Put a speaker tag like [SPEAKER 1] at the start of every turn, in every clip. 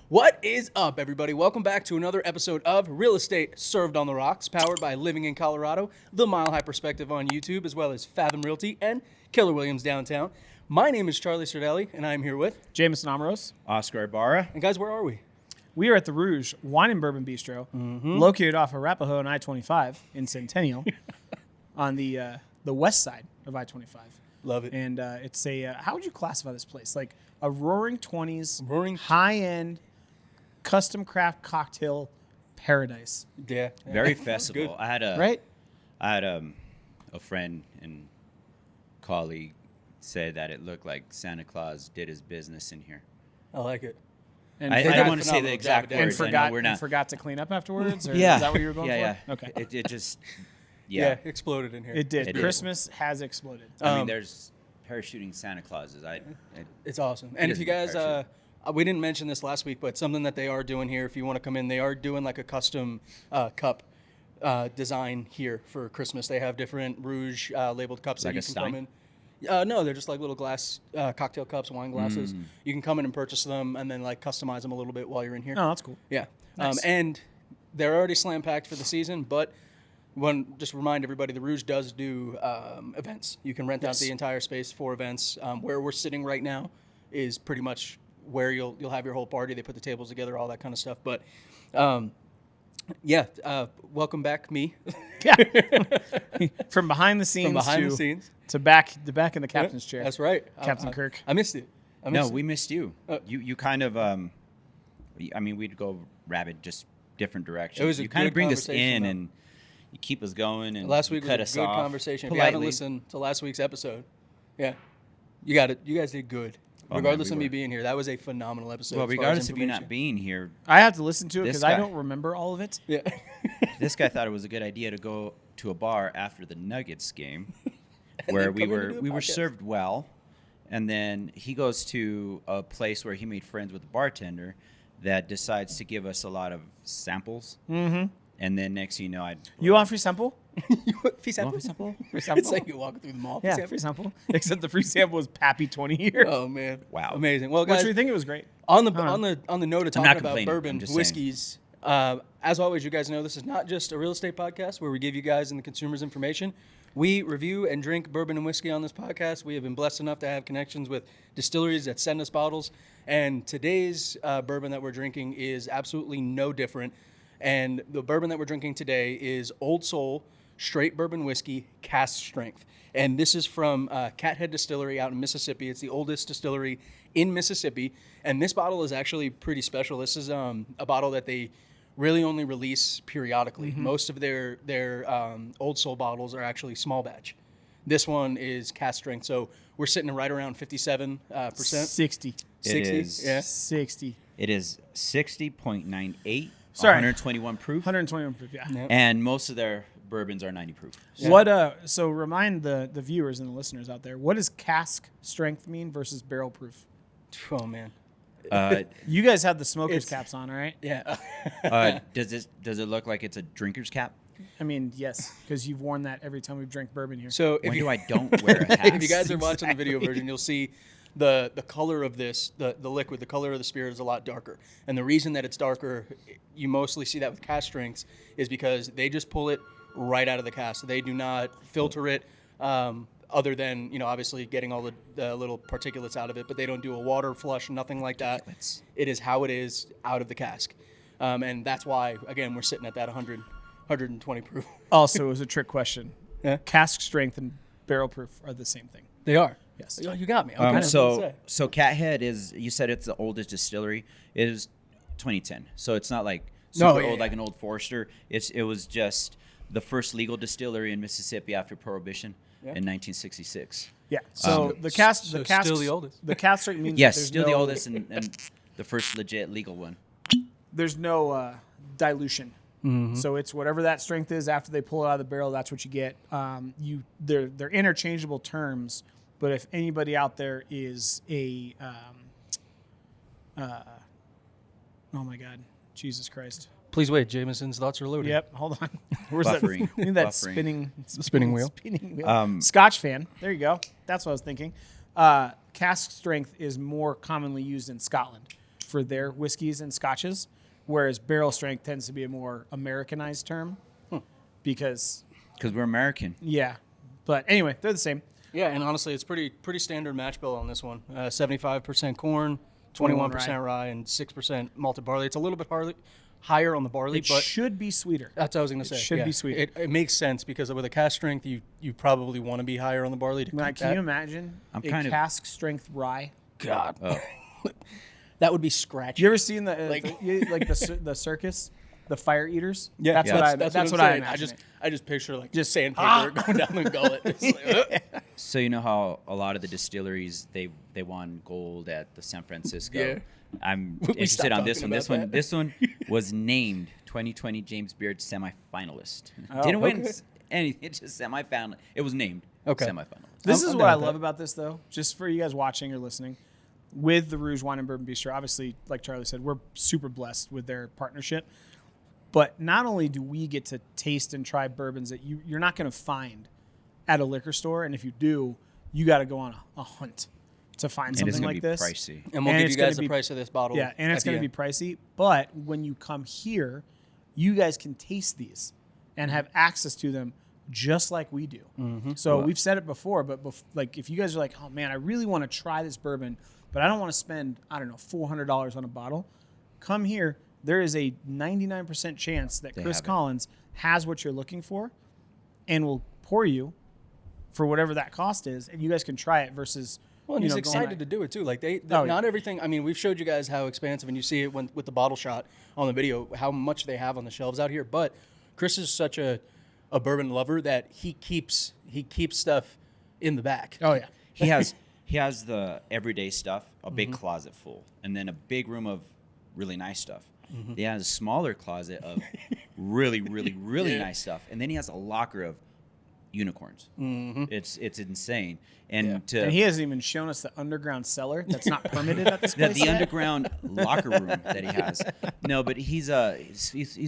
[SPEAKER 1] What is up, everybody? Welcome back to another episode of Real Estate Served on the Rocks, powered by Living in Colorado, The Mile High Perspective on YouTube, as well as Fathom Realty and Keller Williams Downtown. My name is Charlie Sardelli, and I am here with
[SPEAKER 2] Jameson Amaros.
[SPEAKER 3] Oscar Ibarra.
[SPEAKER 1] And guys, where are we?
[SPEAKER 2] We are at the Rouge Wine and Bourbon Bistro, located off of Arapahoe and I-25 in Centennial, on the west side of I-25.
[SPEAKER 1] Love it.
[SPEAKER 2] And it's a how would you classify this place? Like a Roaring 20s, high-end, custom craft cocktail paradise.
[SPEAKER 1] Yeah.
[SPEAKER 3] Very festival. I had a friend and colleague say that it looked like Santa Claus did his business in here.
[SPEAKER 1] I like it.
[SPEAKER 2] And
[SPEAKER 3] I don't want to say the exact words.
[SPEAKER 2] And forgot to clean up afterwards? Or
[SPEAKER 3] Yeah.
[SPEAKER 2] Is that what you were going for?
[SPEAKER 3] Yeah.
[SPEAKER 2] Okay.
[SPEAKER 3] It just,
[SPEAKER 1] Yeah, exploded in here.
[SPEAKER 2] It did.
[SPEAKER 3] It did.
[SPEAKER 2] Christmas has exploded.
[SPEAKER 3] I mean, there's parachuting Santa Clauses.
[SPEAKER 1] It's awesome. And if you guys, we didn't mention this last week, but something that they are doing here, if you want to come in, they are doing like a custom cup design here for Christmas. They have different Rouge labeled cups
[SPEAKER 3] Like
[SPEAKER 1] that you
[SPEAKER 3] a
[SPEAKER 1] can
[SPEAKER 3] Stein?
[SPEAKER 1] come in. No, they're just like little glass cocktail cups, wine glasses. You can come in and purchase them and then like customize them a little bit while you're in here.
[SPEAKER 2] Oh, that's cool.
[SPEAKER 1] Yeah.
[SPEAKER 2] Nice.
[SPEAKER 1] And they're already slam packed for the season, but just remind everybody, the Rouge does do events. You can rent out the entire space for events. Where we're sitting right now is pretty much where you'll have your whole party. They put the tables together, all that kind of stuff. But welcome back, me.
[SPEAKER 2] Yeah. From behind the scenes to back in the captain's chair.
[SPEAKER 1] That's right.
[SPEAKER 2] Captain Kirk.
[SPEAKER 1] I missed it.
[SPEAKER 3] We missed you. You kind of, I mean, we'd go rabid, just different directions.
[SPEAKER 1] It was a
[SPEAKER 3] you kind of
[SPEAKER 1] good
[SPEAKER 3] bring us
[SPEAKER 1] conversation,
[SPEAKER 3] in
[SPEAKER 1] though.
[SPEAKER 3] and you keep us going and
[SPEAKER 1] Last week
[SPEAKER 3] cut
[SPEAKER 1] was
[SPEAKER 3] us
[SPEAKER 1] a good
[SPEAKER 3] off
[SPEAKER 1] conversation. If you
[SPEAKER 3] politely.
[SPEAKER 1] haven't listened to last week's episode, yeah, you got it. You guys did good. Regardless of me being here, that was a phenomenal episode.
[SPEAKER 3] Well,
[SPEAKER 1] as far as
[SPEAKER 3] regardless of you
[SPEAKER 1] information.
[SPEAKER 3] not being here,
[SPEAKER 2] I have to listen to it
[SPEAKER 3] This
[SPEAKER 2] because I
[SPEAKER 3] guy-
[SPEAKER 2] don't remember all of it.
[SPEAKER 1] Yeah.
[SPEAKER 3] this guy thought it was a good idea to go to a bar after the Nuggets game, where
[SPEAKER 1] then
[SPEAKER 3] we
[SPEAKER 1] come in
[SPEAKER 3] were
[SPEAKER 1] and do the
[SPEAKER 3] we were
[SPEAKER 1] podcast.
[SPEAKER 3] served well, and then he goes to a place where he made friends with the bartender that decides to give us a lot of samples, and then next thing you know,
[SPEAKER 2] You want free sample?
[SPEAKER 1] Free sample?
[SPEAKER 3] free sample?
[SPEAKER 2] Free sample?
[SPEAKER 1] It's like you walking through the mall.
[SPEAKER 2] Yeah, free sample. Except the free sample was Pappy 20 here.
[SPEAKER 1] Oh man!
[SPEAKER 3] Wow.
[SPEAKER 1] Amazing. Well,
[SPEAKER 2] Which
[SPEAKER 1] guys,
[SPEAKER 2] we think it was great.
[SPEAKER 1] on the note of
[SPEAKER 3] I'm
[SPEAKER 1] talking
[SPEAKER 3] not
[SPEAKER 1] about
[SPEAKER 3] complaining,
[SPEAKER 1] bourbon,
[SPEAKER 3] I'm just saying.
[SPEAKER 1] whiskeys, as always, you guys know this is not just a real estate podcast where we give you guys and the consumers information. We review and drink bourbon and whiskey on this podcast. We have been blessed enough to have connections with distilleries that send us bottles. And today's bourbon that we're drinking is absolutely no different. And the bourbon that we're drinking today is Old Soul Straight Bourbon Whiskey, Cask Strength. And this is from CatHead Distillery out in Mississippi. It's the oldest distillery in Mississippi. And this bottle is actually pretty special. This is a bottle that they really only release periodically. Most of their Old Soul bottles are actually small batch. This one is cask strength. So we're sitting right around 57%.
[SPEAKER 2] 60.
[SPEAKER 1] 60?
[SPEAKER 3] is.
[SPEAKER 1] Yeah.
[SPEAKER 2] 60.
[SPEAKER 3] It is 60.98,
[SPEAKER 2] Sorry.
[SPEAKER 3] 121 proof,
[SPEAKER 2] 121 proof, yeah.
[SPEAKER 1] Yep.
[SPEAKER 3] and most of their bourbons are 90 proof.
[SPEAKER 1] Yeah.
[SPEAKER 2] What so remind the viewers and the listeners out there, what does cask strength mean versus barrel proof?
[SPEAKER 1] Oh, man.
[SPEAKER 2] You guys have the smoker's
[SPEAKER 1] It's-
[SPEAKER 2] caps on, all right?
[SPEAKER 1] Yeah.
[SPEAKER 3] Does it look like it's a drinker's cap?
[SPEAKER 2] I mean, yes, because you've worn that every time we've drank bourbon here.
[SPEAKER 1] So if
[SPEAKER 3] When
[SPEAKER 1] you
[SPEAKER 3] do I don't wear a hat?
[SPEAKER 1] if you guys are watching the video version, you'll see the color of this, the liquid, the color of the spirit is a lot darker. And the reason that it's darker, you mostly see that with cask strengths, is because they just pull it right out of the cask. They do not filter it, other than, obviously getting all the little particulates out of it, but they don't do a water flush, nothing like that.
[SPEAKER 3] Particulates.
[SPEAKER 1] It is how it is out of the cask. And that's why, again, we're sitting at that 120 proof.
[SPEAKER 2] Also, it was a trick question.
[SPEAKER 1] Yeah.
[SPEAKER 2] Cask strength and barrel proof are the same thing.
[SPEAKER 1] They are.
[SPEAKER 2] Yes.
[SPEAKER 1] You got me. I'm kinda gonna
[SPEAKER 3] So
[SPEAKER 1] say.
[SPEAKER 3] CatHead is, you said it's the oldest distillery. It is 2010, so it's not like
[SPEAKER 1] No,
[SPEAKER 3] super
[SPEAKER 1] yeah,
[SPEAKER 3] old
[SPEAKER 1] yeah.
[SPEAKER 3] like an old Forester. It was just the first legal distillery in Mississippi after Prohibition in 1966.
[SPEAKER 2] Yeah. So the cask,
[SPEAKER 1] so
[SPEAKER 2] the cask,
[SPEAKER 1] still the oldest.
[SPEAKER 2] The cask strength means
[SPEAKER 3] Yes,
[SPEAKER 2] that there's
[SPEAKER 3] still the
[SPEAKER 2] no-
[SPEAKER 3] oldest and the first legit legal one.
[SPEAKER 2] There's no dilution. So it's whatever that strength is after they pull it out of the barrel. That's what you get. They're interchangeable terms. But if anybody out there is a, oh my God, Jesus Christ.
[SPEAKER 1] Please wait. Jameson's thoughts are loaded.
[SPEAKER 2] Yep. Hold on. Where's
[SPEAKER 3] Buffering.
[SPEAKER 2] that? I need that
[SPEAKER 3] Buffering.
[SPEAKER 2] spinning
[SPEAKER 1] wheel.
[SPEAKER 2] Spinning wheel. Scotch fan. There you go. That's what I was thinking. Cask strength is more commonly used in Scotland. for their whiskeys and scotches, whereas barrel strength tends to be a more Americanized term because
[SPEAKER 3] we're American.
[SPEAKER 2] yeah. But anyway, they're the same.
[SPEAKER 1] Yeah, and honestly, it's pretty standard match bill on this one. 75% corn, 21% rye, and 6% malted barley. It's a little bit higher on the barley,
[SPEAKER 2] It
[SPEAKER 1] but
[SPEAKER 2] should be sweeter.
[SPEAKER 1] that's what I was going to say.
[SPEAKER 2] should be sweeter.
[SPEAKER 1] It makes sense because with a cask strength, you probably want to be higher on the barley to
[SPEAKER 2] Like,
[SPEAKER 1] keep
[SPEAKER 2] can
[SPEAKER 1] that.
[SPEAKER 2] you imagine
[SPEAKER 3] I'm
[SPEAKER 2] a
[SPEAKER 3] kind of-
[SPEAKER 2] cask strength rye?
[SPEAKER 1] God,
[SPEAKER 3] Oh.
[SPEAKER 1] that would be scratchy.
[SPEAKER 2] You ever seen the
[SPEAKER 1] Like-
[SPEAKER 2] the circus, the fire eaters?
[SPEAKER 1] Yeah,
[SPEAKER 2] that's
[SPEAKER 1] yeah.
[SPEAKER 2] what
[SPEAKER 1] That's what
[SPEAKER 2] I
[SPEAKER 1] I'm saying.
[SPEAKER 2] imagine.
[SPEAKER 1] I just picture like
[SPEAKER 2] Just
[SPEAKER 1] sandpaper going down the gullet. It's like,
[SPEAKER 3] So you know how a lot of the distilleries they won gold at the San Francisco.
[SPEAKER 1] Yeah.
[SPEAKER 3] I'm
[SPEAKER 1] We
[SPEAKER 3] interested
[SPEAKER 1] stopped
[SPEAKER 3] on this
[SPEAKER 1] talking
[SPEAKER 3] one.
[SPEAKER 1] about that.
[SPEAKER 3] This one was named 2020 James Beard semifinalist.
[SPEAKER 2] Oh,
[SPEAKER 3] Didn't win
[SPEAKER 1] okay.
[SPEAKER 3] anything. It's just semifinal. It was named
[SPEAKER 1] Okay.
[SPEAKER 3] semifinalist.
[SPEAKER 2] This
[SPEAKER 1] I'm
[SPEAKER 2] is
[SPEAKER 1] down
[SPEAKER 2] what I
[SPEAKER 1] with
[SPEAKER 2] love
[SPEAKER 1] that.
[SPEAKER 2] about this, though. Just for you guys watching or listening, with the Rouge Wine and Bourbon Bistro, obviously, like Charlie said, we're super blessed with their partnership. But not only do we get to taste and try bourbons that you're not going to find at a liquor store, and if you do, you got to go on a hunt to find
[SPEAKER 3] And it's
[SPEAKER 2] something
[SPEAKER 3] gonna
[SPEAKER 2] like
[SPEAKER 3] be
[SPEAKER 2] this.
[SPEAKER 3] pricey.
[SPEAKER 1] and we'll
[SPEAKER 2] And
[SPEAKER 1] give
[SPEAKER 2] it's
[SPEAKER 1] you guys
[SPEAKER 2] gonna
[SPEAKER 1] the
[SPEAKER 2] be-
[SPEAKER 1] price of this bottle.
[SPEAKER 2] Yeah, and it's
[SPEAKER 1] at the
[SPEAKER 2] going to be
[SPEAKER 1] end.
[SPEAKER 2] pricey. But when you come here, you guys can taste these and have access to them just like we do. So we've said it before, but like if you guys are like, oh man, I really want to try this bourbon, but I don't want to spend, I don't know, $400 on a bottle, come here. There is a 99% chance that
[SPEAKER 3] They
[SPEAKER 2] Chris
[SPEAKER 3] have it.
[SPEAKER 2] Collins has what you're looking for and will pour you for whatever that cost is, and you guys can try it versus.
[SPEAKER 1] Well, and
[SPEAKER 2] you
[SPEAKER 1] he's
[SPEAKER 2] know, going
[SPEAKER 1] excited to do it too. Like
[SPEAKER 2] Oh,
[SPEAKER 1] not
[SPEAKER 2] yeah.
[SPEAKER 1] everything. I mean, we've showed you guys how expansive, and you see it with the bottle shot on the video, how much they have on the shelves out here. But Chris is such a bourbon lover that he keeps stuff in the back.
[SPEAKER 2] Oh yeah.
[SPEAKER 3] He has the everyday stuff, a big closet full, and then a big room of really nice stuff. He has a smaller closet of really, really, really
[SPEAKER 1] Yeah.
[SPEAKER 3] nice stuff, and then he has a locker of unicorns. It's insane, and
[SPEAKER 1] Yeah.
[SPEAKER 3] to
[SPEAKER 2] And he hasn't even shown us the underground cellar that's not permitted at this place.
[SPEAKER 3] the
[SPEAKER 2] yet.
[SPEAKER 3] underground locker room that he has. No, but he's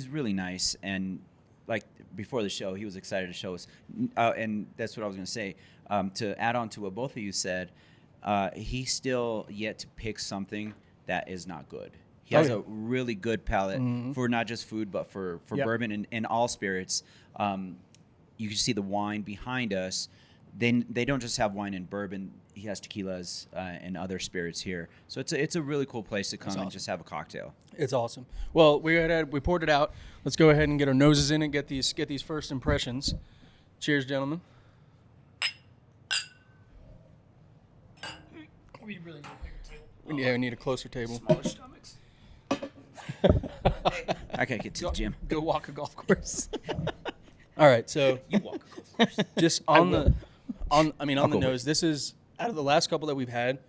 [SPEAKER 3] really nice, and like before the show, he was excited to show us, and that's what I was going to say. To add on to what both of you said, he's still yet to pick something that is not good. He has a really good palate for not just food, but for
[SPEAKER 2] Yep.
[SPEAKER 3] bourbon and all spirits. You can see the wine behind us. They don't just have wine and bourbon. He has tequilas and other spirits here. So it's a really cool place to come and just have a cocktail.
[SPEAKER 1] It's awesome. Well, we poured it out. Let's go ahead and get our noses in and get these first impressions. Cheers, gentlemen.
[SPEAKER 2] We really need a bigger table.
[SPEAKER 1] Yeah, we need a closer table.
[SPEAKER 2] Smaller stomachs.
[SPEAKER 3] I gotta get to the gym.
[SPEAKER 2] Go walk a golf course.
[SPEAKER 1] All right, so
[SPEAKER 3] You walk a golf course.
[SPEAKER 1] just on the
[SPEAKER 3] I'll go
[SPEAKER 1] nose, this is out of the last couple that we've had.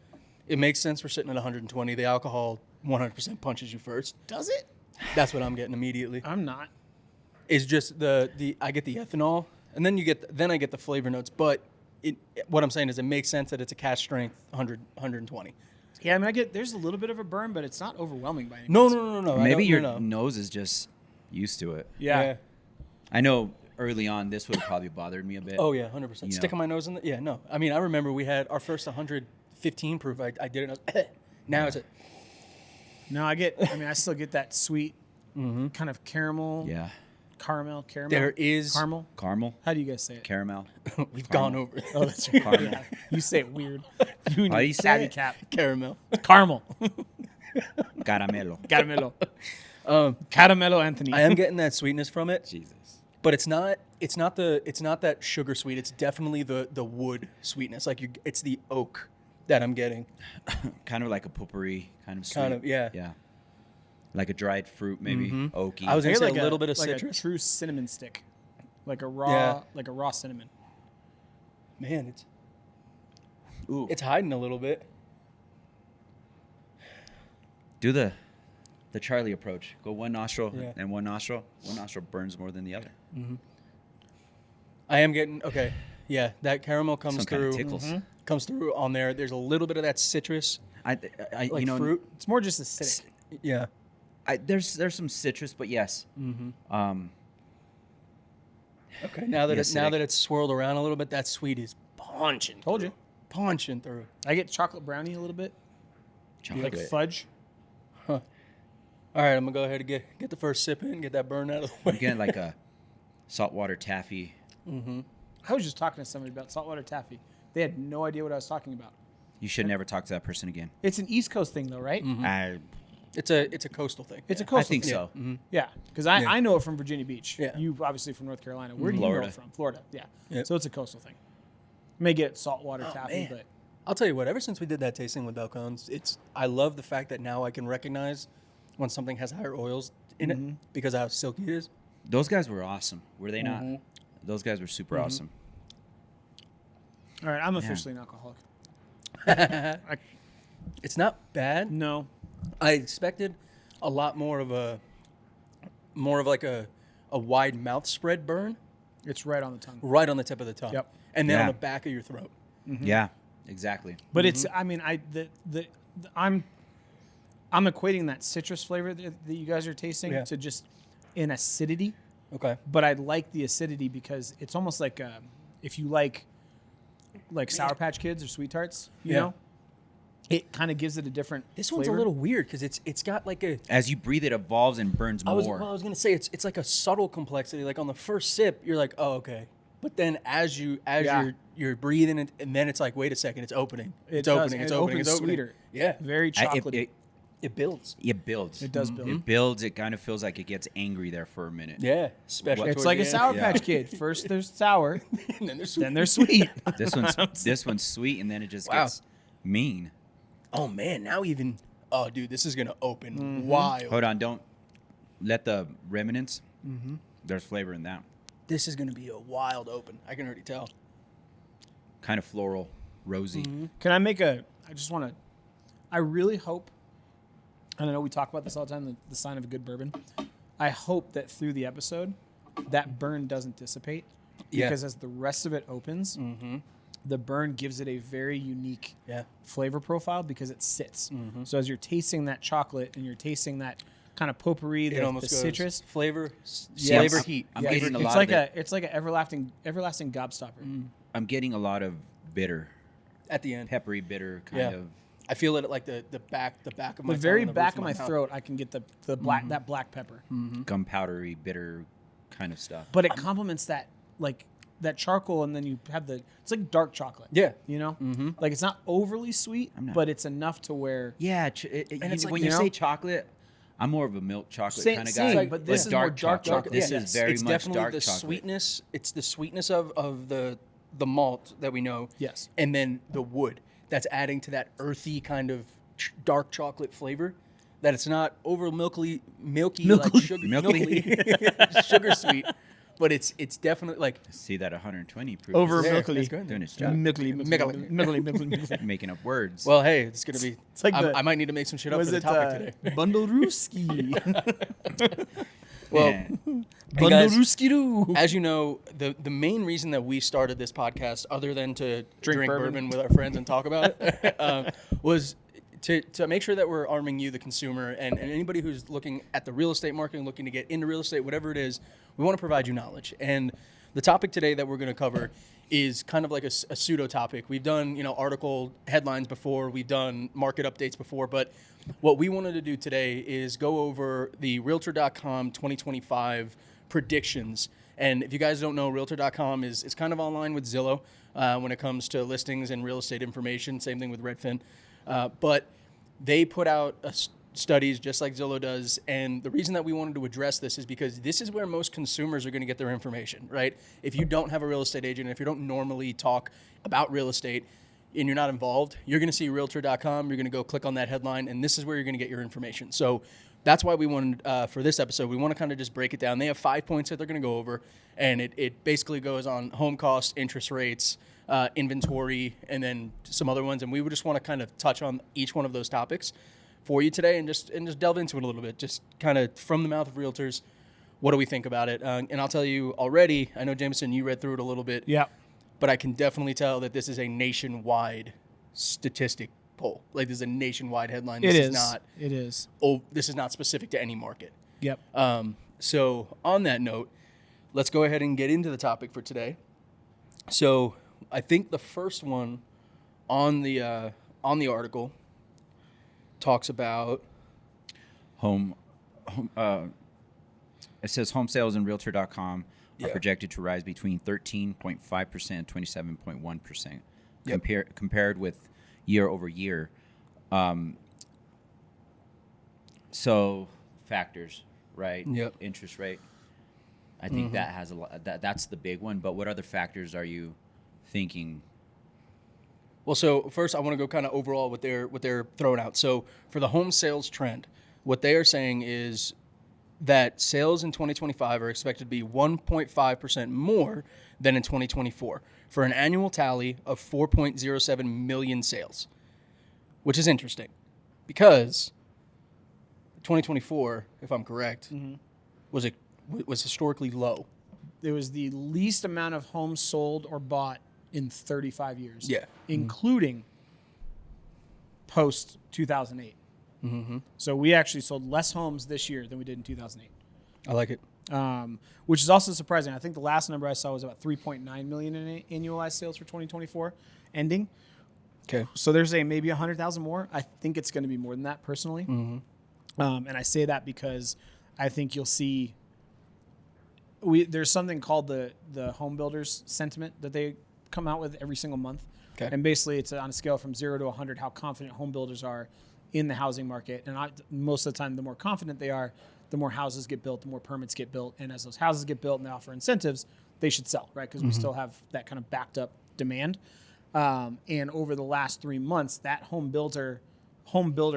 [SPEAKER 1] It makes sense for sitting at 120. The alcohol 100% punches you first.
[SPEAKER 2] Does it?
[SPEAKER 1] That's what I'm getting immediately.
[SPEAKER 2] I'm not.
[SPEAKER 1] Is just the I get the ethanol, and then I get the flavor notes. But what I'm saying is it makes sense that it's a cask strength 120.
[SPEAKER 2] Yeah, I mean, there's a little bit of a burn, but it's not overwhelming by any
[SPEAKER 1] No,
[SPEAKER 2] means.
[SPEAKER 1] no.
[SPEAKER 3] Maybe your
[SPEAKER 1] no.
[SPEAKER 3] nose is just used to it.
[SPEAKER 2] Yeah.
[SPEAKER 3] I know early on this would have probably bothered me a bit.
[SPEAKER 1] Oh yeah, 100%.
[SPEAKER 3] You
[SPEAKER 1] Sticking
[SPEAKER 3] know.
[SPEAKER 1] my nose in the no. I mean, I remember we had our first 115 proof. I did it. Now it's a
[SPEAKER 2] No, I still get that sweet kind of caramel.
[SPEAKER 3] Yeah.
[SPEAKER 2] Caramel.
[SPEAKER 1] There is
[SPEAKER 2] Caramel.
[SPEAKER 3] Caramel,
[SPEAKER 2] How do you guys say it?
[SPEAKER 3] caramel.
[SPEAKER 1] we've gone over it.
[SPEAKER 2] Oh, that's right.
[SPEAKER 3] Caramel.
[SPEAKER 2] Yeah. You say it weird. You and
[SPEAKER 3] How do
[SPEAKER 2] your
[SPEAKER 3] you say
[SPEAKER 2] tabby
[SPEAKER 3] it?
[SPEAKER 2] cap.
[SPEAKER 1] Caramel.
[SPEAKER 2] Caramel.
[SPEAKER 3] Caramelo.
[SPEAKER 2] Caramelo. Caramelo Anthony.
[SPEAKER 1] I am getting that sweetness from it,
[SPEAKER 3] Jesus.
[SPEAKER 1] but it's not that sugar sweet. It's definitely the wood sweetness. Like it's the oak that I'm getting.
[SPEAKER 3] Kind of like a potpourri kind of sweet.
[SPEAKER 1] Kind of, yeah.
[SPEAKER 3] Yeah. Like a dried fruit, maybe oaky.
[SPEAKER 1] I was
[SPEAKER 2] I
[SPEAKER 1] gonna
[SPEAKER 2] get
[SPEAKER 1] say a little bit of
[SPEAKER 2] like
[SPEAKER 1] citrus.
[SPEAKER 2] a true cinnamon stick, like a
[SPEAKER 1] Yeah.
[SPEAKER 2] raw cinnamon.
[SPEAKER 1] Man,
[SPEAKER 3] Ooh.
[SPEAKER 1] it's hiding a little bit.
[SPEAKER 3] Do the Charlie approach. Go one nostril
[SPEAKER 1] Yeah.
[SPEAKER 3] and one nostril. One nostril burns more than the other.
[SPEAKER 1] I am getting okay. Yeah, that caramel comes
[SPEAKER 3] Some kind
[SPEAKER 1] through.
[SPEAKER 3] of tickles.
[SPEAKER 1] Comes through on there. There's a little bit of that citrus,
[SPEAKER 3] I
[SPEAKER 1] like
[SPEAKER 3] you know,
[SPEAKER 1] fruit.
[SPEAKER 2] It's more just acidic.
[SPEAKER 1] Yeah.
[SPEAKER 3] there's some citrus, but yes.
[SPEAKER 1] Okay. Now that
[SPEAKER 3] Yes,
[SPEAKER 1] that it's swirled around a little bit, that sweet is punching.
[SPEAKER 2] Told you.
[SPEAKER 1] Punching through.
[SPEAKER 2] I get chocolate brownie a little bit,
[SPEAKER 3] Chocolate.
[SPEAKER 2] like fudge.
[SPEAKER 1] All right, I'm gonna go ahead and get the first sip in, get that burn out of the way.
[SPEAKER 3] I'm getting like a saltwater taffy.
[SPEAKER 2] I was just talking to somebody about saltwater taffy. They had no idea what I was talking about.
[SPEAKER 3] You should never talk to that person again.
[SPEAKER 2] It's an East Coast thing, though, right?
[SPEAKER 1] It's a coastal thing.
[SPEAKER 2] It's a
[SPEAKER 3] I
[SPEAKER 2] coastal
[SPEAKER 3] think
[SPEAKER 2] thing.
[SPEAKER 3] so.
[SPEAKER 2] Yeah, because I know it from Virginia Beach.
[SPEAKER 1] Yeah.
[SPEAKER 2] You obviously from North Carolina. Where do you know
[SPEAKER 3] Florida.
[SPEAKER 2] it from? Florida. Yeah.
[SPEAKER 1] Yep.
[SPEAKER 2] So it's a coastal thing. May get saltwater taffy,
[SPEAKER 1] man.
[SPEAKER 2] but
[SPEAKER 1] I'll tell you what. Ever since we did that tasting with Balcones, I love the fact that now I can recognize when something has higher oils in it because of how silky it is.
[SPEAKER 3] Those guys were awesome, were they not? Those guys were super awesome.
[SPEAKER 2] all right, I'm officially an alcoholic.
[SPEAKER 1] It's not bad.
[SPEAKER 2] No.
[SPEAKER 1] I expected a lot more of like a wide mouth spread burn
[SPEAKER 2] It's right on the tongue.
[SPEAKER 1] right on the tip of the tongue.
[SPEAKER 2] Yep.
[SPEAKER 1] And then on
[SPEAKER 3] Yeah.
[SPEAKER 1] the back of your throat.
[SPEAKER 3] Yeah, exactly.
[SPEAKER 2] But it's I mean I'm equating that citrus flavor that you guys are tasting
[SPEAKER 1] Yeah.
[SPEAKER 2] to just an acidity,
[SPEAKER 1] Okay.
[SPEAKER 2] but I like the acidity because it's almost like if you like Sour Patch Kids or Sweet Tarts, you
[SPEAKER 1] Yeah.
[SPEAKER 2] know, it kind of gives it a different.
[SPEAKER 1] This one's
[SPEAKER 2] flavor.
[SPEAKER 1] a little weird because it's got like a.
[SPEAKER 3] As you breathe, it evolves and burns
[SPEAKER 1] I
[SPEAKER 3] more.
[SPEAKER 1] was gonna say it's like a subtle complexity. Like on the first sip, you're like, oh okay, but then as
[SPEAKER 2] Yeah.
[SPEAKER 1] you're breathing it, and then it's like, wait a second, it's opening. It's
[SPEAKER 2] does,
[SPEAKER 1] opening.
[SPEAKER 2] and
[SPEAKER 1] It's
[SPEAKER 2] it
[SPEAKER 1] opening.
[SPEAKER 2] opens
[SPEAKER 1] It's opening.
[SPEAKER 2] sweeter.
[SPEAKER 1] Yeah,
[SPEAKER 2] Very chocolatey.
[SPEAKER 1] it builds.
[SPEAKER 3] It builds.
[SPEAKER 2] It does build.
[SPEAKER 3] It builds. It kind of feels like it gets angry there for a minute.
[SPEAKER 1] Yeah, especially.
[SPEAKER 2] It's
[SPEAKER 1] towards
[SPEAKER 2] like
[SPEAKER 1] the
[SPEAKER 2] a
[SPEAKER 1] end.
[SPEAKER 2] Sour
[SPEAKER 3] Yeah.
[SPEAKER 2] Patch Kid. First there's sour,
[SPEAKER 1] and then there's
[SPEAKER 2] then there's sweet.
[SPEAKER 3] This one's sweet, and then it just
[SPEAKER 1] Wow.
[SPEAKER 3] gets mean.
[SPEAKER 1] Oh man, now even. Oh dude, this is gonna open wild.
[SPEAKER 3] Hold on, don't let the remnants. There's flavor in that.
[SPEAKER 1] This is gonna be a wild open. I can already tell.
[SPEAKER 3] Kind of floral, rosy.
[SPEAKER 2] Can I make I just want to. I really hope. And I know we talk about this all the time. The sign of a good bourbon. I hope that through the episode, that burn doesn't dissipate.
[SPEAKER 1] Yeah.
[SPEAKER 2] Because as the rest of it opens, the burn gives it a very unique
[SPEAKER 1] Yeah.
[SPEAKER 2] flavor profile because it sits. So as you're tasting that chocolate and you're tasting that kind of potpourri,
[SPEAKER 1] It
[SPEAKER 2] the
[SPEAKER 1] almost goes
[SPEAKER 2] citrus,
[SPEAKER 1] flavor,
[SPEAKER 2] Yes.
[SPEAKER 1] flavor, heat.
[SPEAKER 3] I'm
[SPEAKER 2] yeah,
[SPEAKER 3] getting a
[SPEAKER 2] it's
[SPEAKER 3] lot
[SPEAKER 2] like
[SPEAKER 3] of it.
[SPEAKER 2] it's like an everlasting gobstopper.
[SPEAKER 3] I'm getting a lot of bitter,
[SPEAKER 1] At the end.
[SPEAKER 3] peppery, bitter kind
[SPEAKER 1] Yeah.
[SPEAKER 3] of.
[SPEAKER 1] I feel it at like the back of my
[SPEAKER 2] The very
[SPEAKER 1] tongue, the
[SPEAKER 2] back
[SPEAKER 1] roof
[SPEAKER 2] of my
[SPEAKER 1] mouth.
[SPEAKER 2] throat, I can get the black that black pepper.
[SPEAKER 3] Gunpowdery, bitter kind of stuff.
[SPEAKER 2] But it complements that that charcoal, and then you have it's like dark chocolate.
[SPEAKER 1] Yeah.
[SPEAKER 2] you know, like it's not overly sweet,
[SPEAKER 3] not-
[SPEAKER 2] but it's enough to where
[SPEAKER 3] Yeah,
[SPEAKER 1] And it's like,
[SPEAKER 3] when
[SPEAKER 1] you
[SPEAKER 3] you
[SPEAKER 1] know-
[SPEAKER 3] say chocolate, I'm more of a milk chocolate
[SPEAKER 2] Same-
[SPEAKER 3] kind of
[SPEAKER 2] same,
[SPEAKER 3] guy.
[SPEAKER 2] but this is more dark chocolate.
[SPEAKER 3] This
[SPEAKER 1] Yeah,
[SPEAKER 3] is very
[SPEAKER 1] it's
[SPEAKER 3] much
[SPEAKER 1] definitely
[SPEAKER 3] dark
[SPEAKER 1] the
[SPEAKER 3] chocolate.
[SPEAKER 1] sweetness. It's the sweetness of the malt that we know.
[SPEAKER 2] Yes.
[SPEAKER 1] And then the wood that's adding to that earthy kind of dark chocolate flavor. That it's not over milky like sugar,
[SPEAKER 3] Milky.
[SPEAKER 1] sugar sweet, but it's definitely like
[SPEAKER 3] See that 120 proof.
[SPEAKER 2] over
[SPEAKER 3] is
[SPEAKER 1] Yeah,
[SPEAKER 2] milky,
[SPEAKER 1] that's good.
[SPEAKER 3] doing its job.
[SPEAKER 2] milky.
[SPEAKER 3] Making up words.
[SPEAKER 1] well, hey, it's gonna be.
[SPEAKER 2] It's like
[SPEAKER 1] I might need to make some shit up for
[SPEAKER 2] Was
[SPEAKER 1] the
[SPEAKER 2] it
[SPEAKER 1] topic today.
[SPEAKER 2] Bundleruski?
[SPEAKER 1] Well,
[SPEAKER 3] Yeah.
[SPEAKER 1] Hey, guys,
[SPEAKER 2] Bundleruski-doo.
[SPEAKER 1] as you know, the main reason that we started this podcast, other than to drink
[SPEAKER 2] bourbon.
[SPEAKER 1] bourbon with our friends and talk about it, was to make sure that we're arming you, the consumer, and anybody who's looking at the real estate market and looking to get into real estate, whatever it is, we want to provide you knowledge. And the topic today that we're going to cover is kind of like a pseudo topic. We've done, article headlines before, we've done market updates before, but what we wanted to do today is go over the Realtor.com 2025 predictions. And if you guys don't know, Realtor.com is kind of online with Zillow when it comes to listings and real estate information. Same thing with Redfin. But they put out studies just like Zillow does. And the reason that we wanted to address this is because this is where most consumers are going to get their information, right? If you don't have a real estate agent, if you don't normally talk about real estate and you're not involved, you're going to see Realtor.com. You're going to go click on that headline, and this is where you're going to get your information. So that's why we wanted, for this episode, we want to kind of just break it down. They have 5 points that they're going to go over, and it basically goes on home cost, interest rates, inventory, and then some other ones. And we would just want to kind of touch on each one of those topics for you today and just delve into it a little bit, just kind of from the mouth of realtors. What do we think about it? And I'll tell you already, I know, Jameson, you read through it a little bit.
[SPEAKER 2] Yeah.
[SPEAKER 1] But I can definitely tell that this is a nationwide statistic poll. Like, this is a nationwide headline. This is not.
[SPEAKER 2] It is.
[SPEAKER 1] Oh, this is not specific to any market.
[SPEAKER 2] Yep.
[SPEAKER 1] So on that note, let's go ahead and get into the topic for today. So I think the first one on the article talks about.
[SPEAKER 3] It says home sales in Realtor.com are
[SPEAKER 1] Yeah.
[SPEAKER 3] projected to rise between 13.5% and 27.1%,
[SPEAKER 1] Yep.
[SPEAKER 3] compared with year over year. So factors, right?
[SPEAKER 1] Yep.
[SPEAKER 3] Interest rate. I think that has a lot. That's the big one. But what other factors are you thinking?
[SPEAKER 1] Well, so first I want to go kind of overall what they're throwing out. So for the home sales trend, what they are saying is that sales in 2025 are expected to be 1.5% more than in 2024 for an annual tally of 4.07 million sales, which is interesting because 2024, if I'm correct, was historically low.
[SPEAKER 2] It was the least amount of homes sold or bought in 35 years.
[SPEAKER 1] Yeah.
[SPEAKER 2] Including post 2008. So we actually sold less homes this year than we did in 2008.
[SPEAKER 1] I like it.
[SPEAKER 2] Which is also surprising. I think the last number I saw was about 3.9 million in annualized sales for 2024 ending.
[SPEAKER 1] Okay.
[SPEAKER 2] So they're saying maybe 100,000 more. I think it's going to be more than that personally. And I say that because I think you'll see there's something called the home builders sentiment that they come out with every single month.
[SPEAKER 1] Okay.
[SPEAKER 2] And basically it's on a scale from 0 to 100 how confident home builders are in the housing market. And most of the time, the more confident they are, the more houses get built, the more permits get built. And as those houses get built and they offer incentives, they should sell, right? Because we still have that kind of backed up demand. And over the last 3 months, that home builder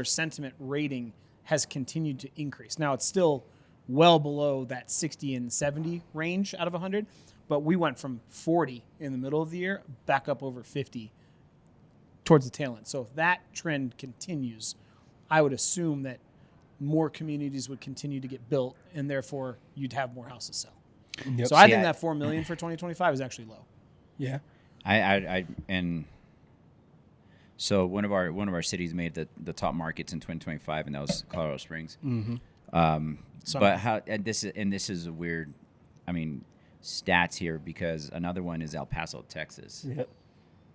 [SPEAKER 2] sentiment rating has continued to increase. Now, it's still well below that 60 and 70 range out of 100, but we went from 40 in the middle of the year back up over 50 towards the tail end. So if that trend continues, I would assume that more communities would continue to get built, and therefore you'd have more houses sell.
[SPEAKER 1] Yep.
[SPEAKER 2] So I think that 4 million for 2025 is actually low.
[SPEAKER 1] Yeah.
[SPEAKER 3] And so one of our cities made the top markets in 2025, and that was Colorado Springs. But how and this is a weird, stats here, because another one is El Paso, Texas.
[SPEAKER 1] Yep.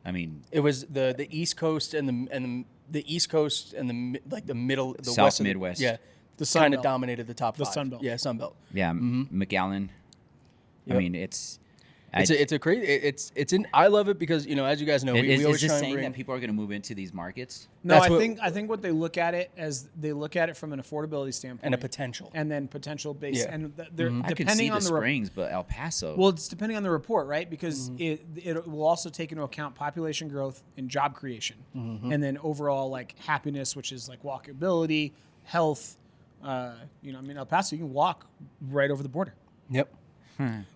[SPEAKER 3] I mean,
[SPEAKER 1] It was the East Coast and the East Coast and the middle, the
[SPEAKER 3] South
[SPEAKER 1] west,
[SPEAKER 3] Midwest.
[SPEAKER 1] Yeah,
[SPEAKER 2] The Sun
[SPEAKER 1] kind of
[SPEAKER 2] Belt.
[SPEAKER 1] dominated the top
[SPEAKER 2] The
[SPEAKER 1] five.
[SPEAKER 2] Sun Belt.
[SPEAKER 1] Yeah, Sun Belt.
[SPEAKER 3] yeah, McAllen.
[SPEAKER 1] Yep.
[SPEAKER 3] I mean, it's
[SPEAKER 1] a crazy. It's in. I love it because as you guys know, we always
[SPEAKER 3] is this
[SPEAKER 1] try and
[SPEAKER 3] saying
[SPEAKER 1] bring.
[SPEAKER 3] that people are going to move into these markets?
[SPEAKER 2] No,
[SPEAKER 1] That's
[SPEAKER 2] I think what they look at it as, they look at it from an affordability standpoint
[SPEAKER 1] and a potential.
[SPEAKER 2] and then potential base.
[SPEAKER 1] Yeah.
[SPEAKER 2] And they're
[SPEAKER 3] I could see
[SPEAKER 2] depending
[SPEAKER 3] the
[SPEAKER 2] on the
[SPEAKER 3] Springs, but El Paso.
[SPEAKER 2] well, it's depending on the report, right? Because it will also take into account population growth and job creation, and then overall like happiness, which is like walkability, health. El Paso, you can walk right over the border.
[SPEAKER 1] Yep.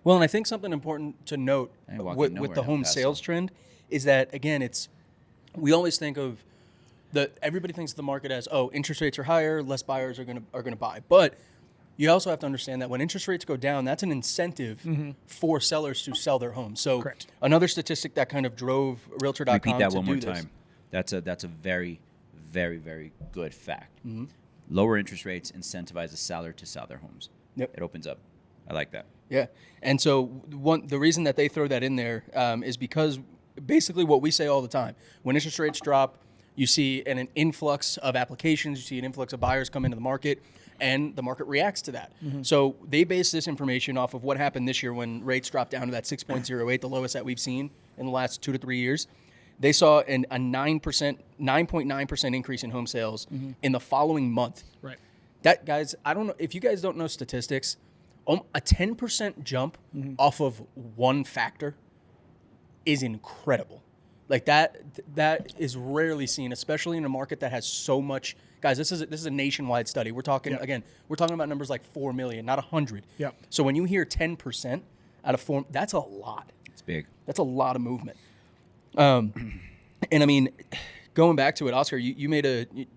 [SPEAKER 1] Well, and I think something important to note
[SPEAKER 3] I ain't walking
[SPEAKER 1] with
[SPEAKER 3] nowhere
[SPEAKER 1] the
[SPEAKER 3] in El
[SPEAKER 1] home
[SPEAKER 3] Paso.
[SPEAKER 1] sales trend is that, again, we always think of everybody thinks of the market as, interest rates are higher, less buyers are gonna buy. But you also have to understand that when interest rates go down, that's an incentive for sellers to sell their homes. So
[SPEAKER 2] Correct.
[SPEAKER 1] another statistic that kind of drove Realtor.com
[SPEAKER 3] Repeat that
[SPEAKER 1] to
[SPEAKER 3] one
[SPEAKER 1] do
[SPEAKER 3] more
[SPEAKER 1] this.
[SPEAKER 3] time. That's a very, very, very good fact.
[SPEAKER 1] Mm-hmm.
[SPEAKER 3] Lower interest rates incentivize a seller to sell their homes.
[SPEAKER 1] Yep.
[SPEAKER 3] It opens up. I like that.
[SPEAKER 1] Yeah, and so the reason that they throw that in there is because basically what we say all the time: when interest rates drop, you see an influx of applications, you see an influx of buyers come into the market, and the market reacts to that. So they base this information off of what happened this year when rates dropped down to that 6.08, the lowest that we've seen in the last 2 to 3 years. They saw a 9.9% increase in home sales in the following month.
[SPEAKER 2] Right.
[SPEAKER 1] That, guys, I don't know if you guys don't know statistics. A 10% jump off of one factor is incredible. Like that is rarely seen, especially in a market that has so much. Guys, this is a nationwide study. We're talking we're talking about numbers like 4 million, not 100.
[SPEAKER 2] Yep.
[SPEAKER 1] So when you hear 10% out of 4, that's a lot.
[SPEAKER 3] It's big.
[SPEAKER 1] That's a lot of movement. And I mean, going back to it, Oscar, you kind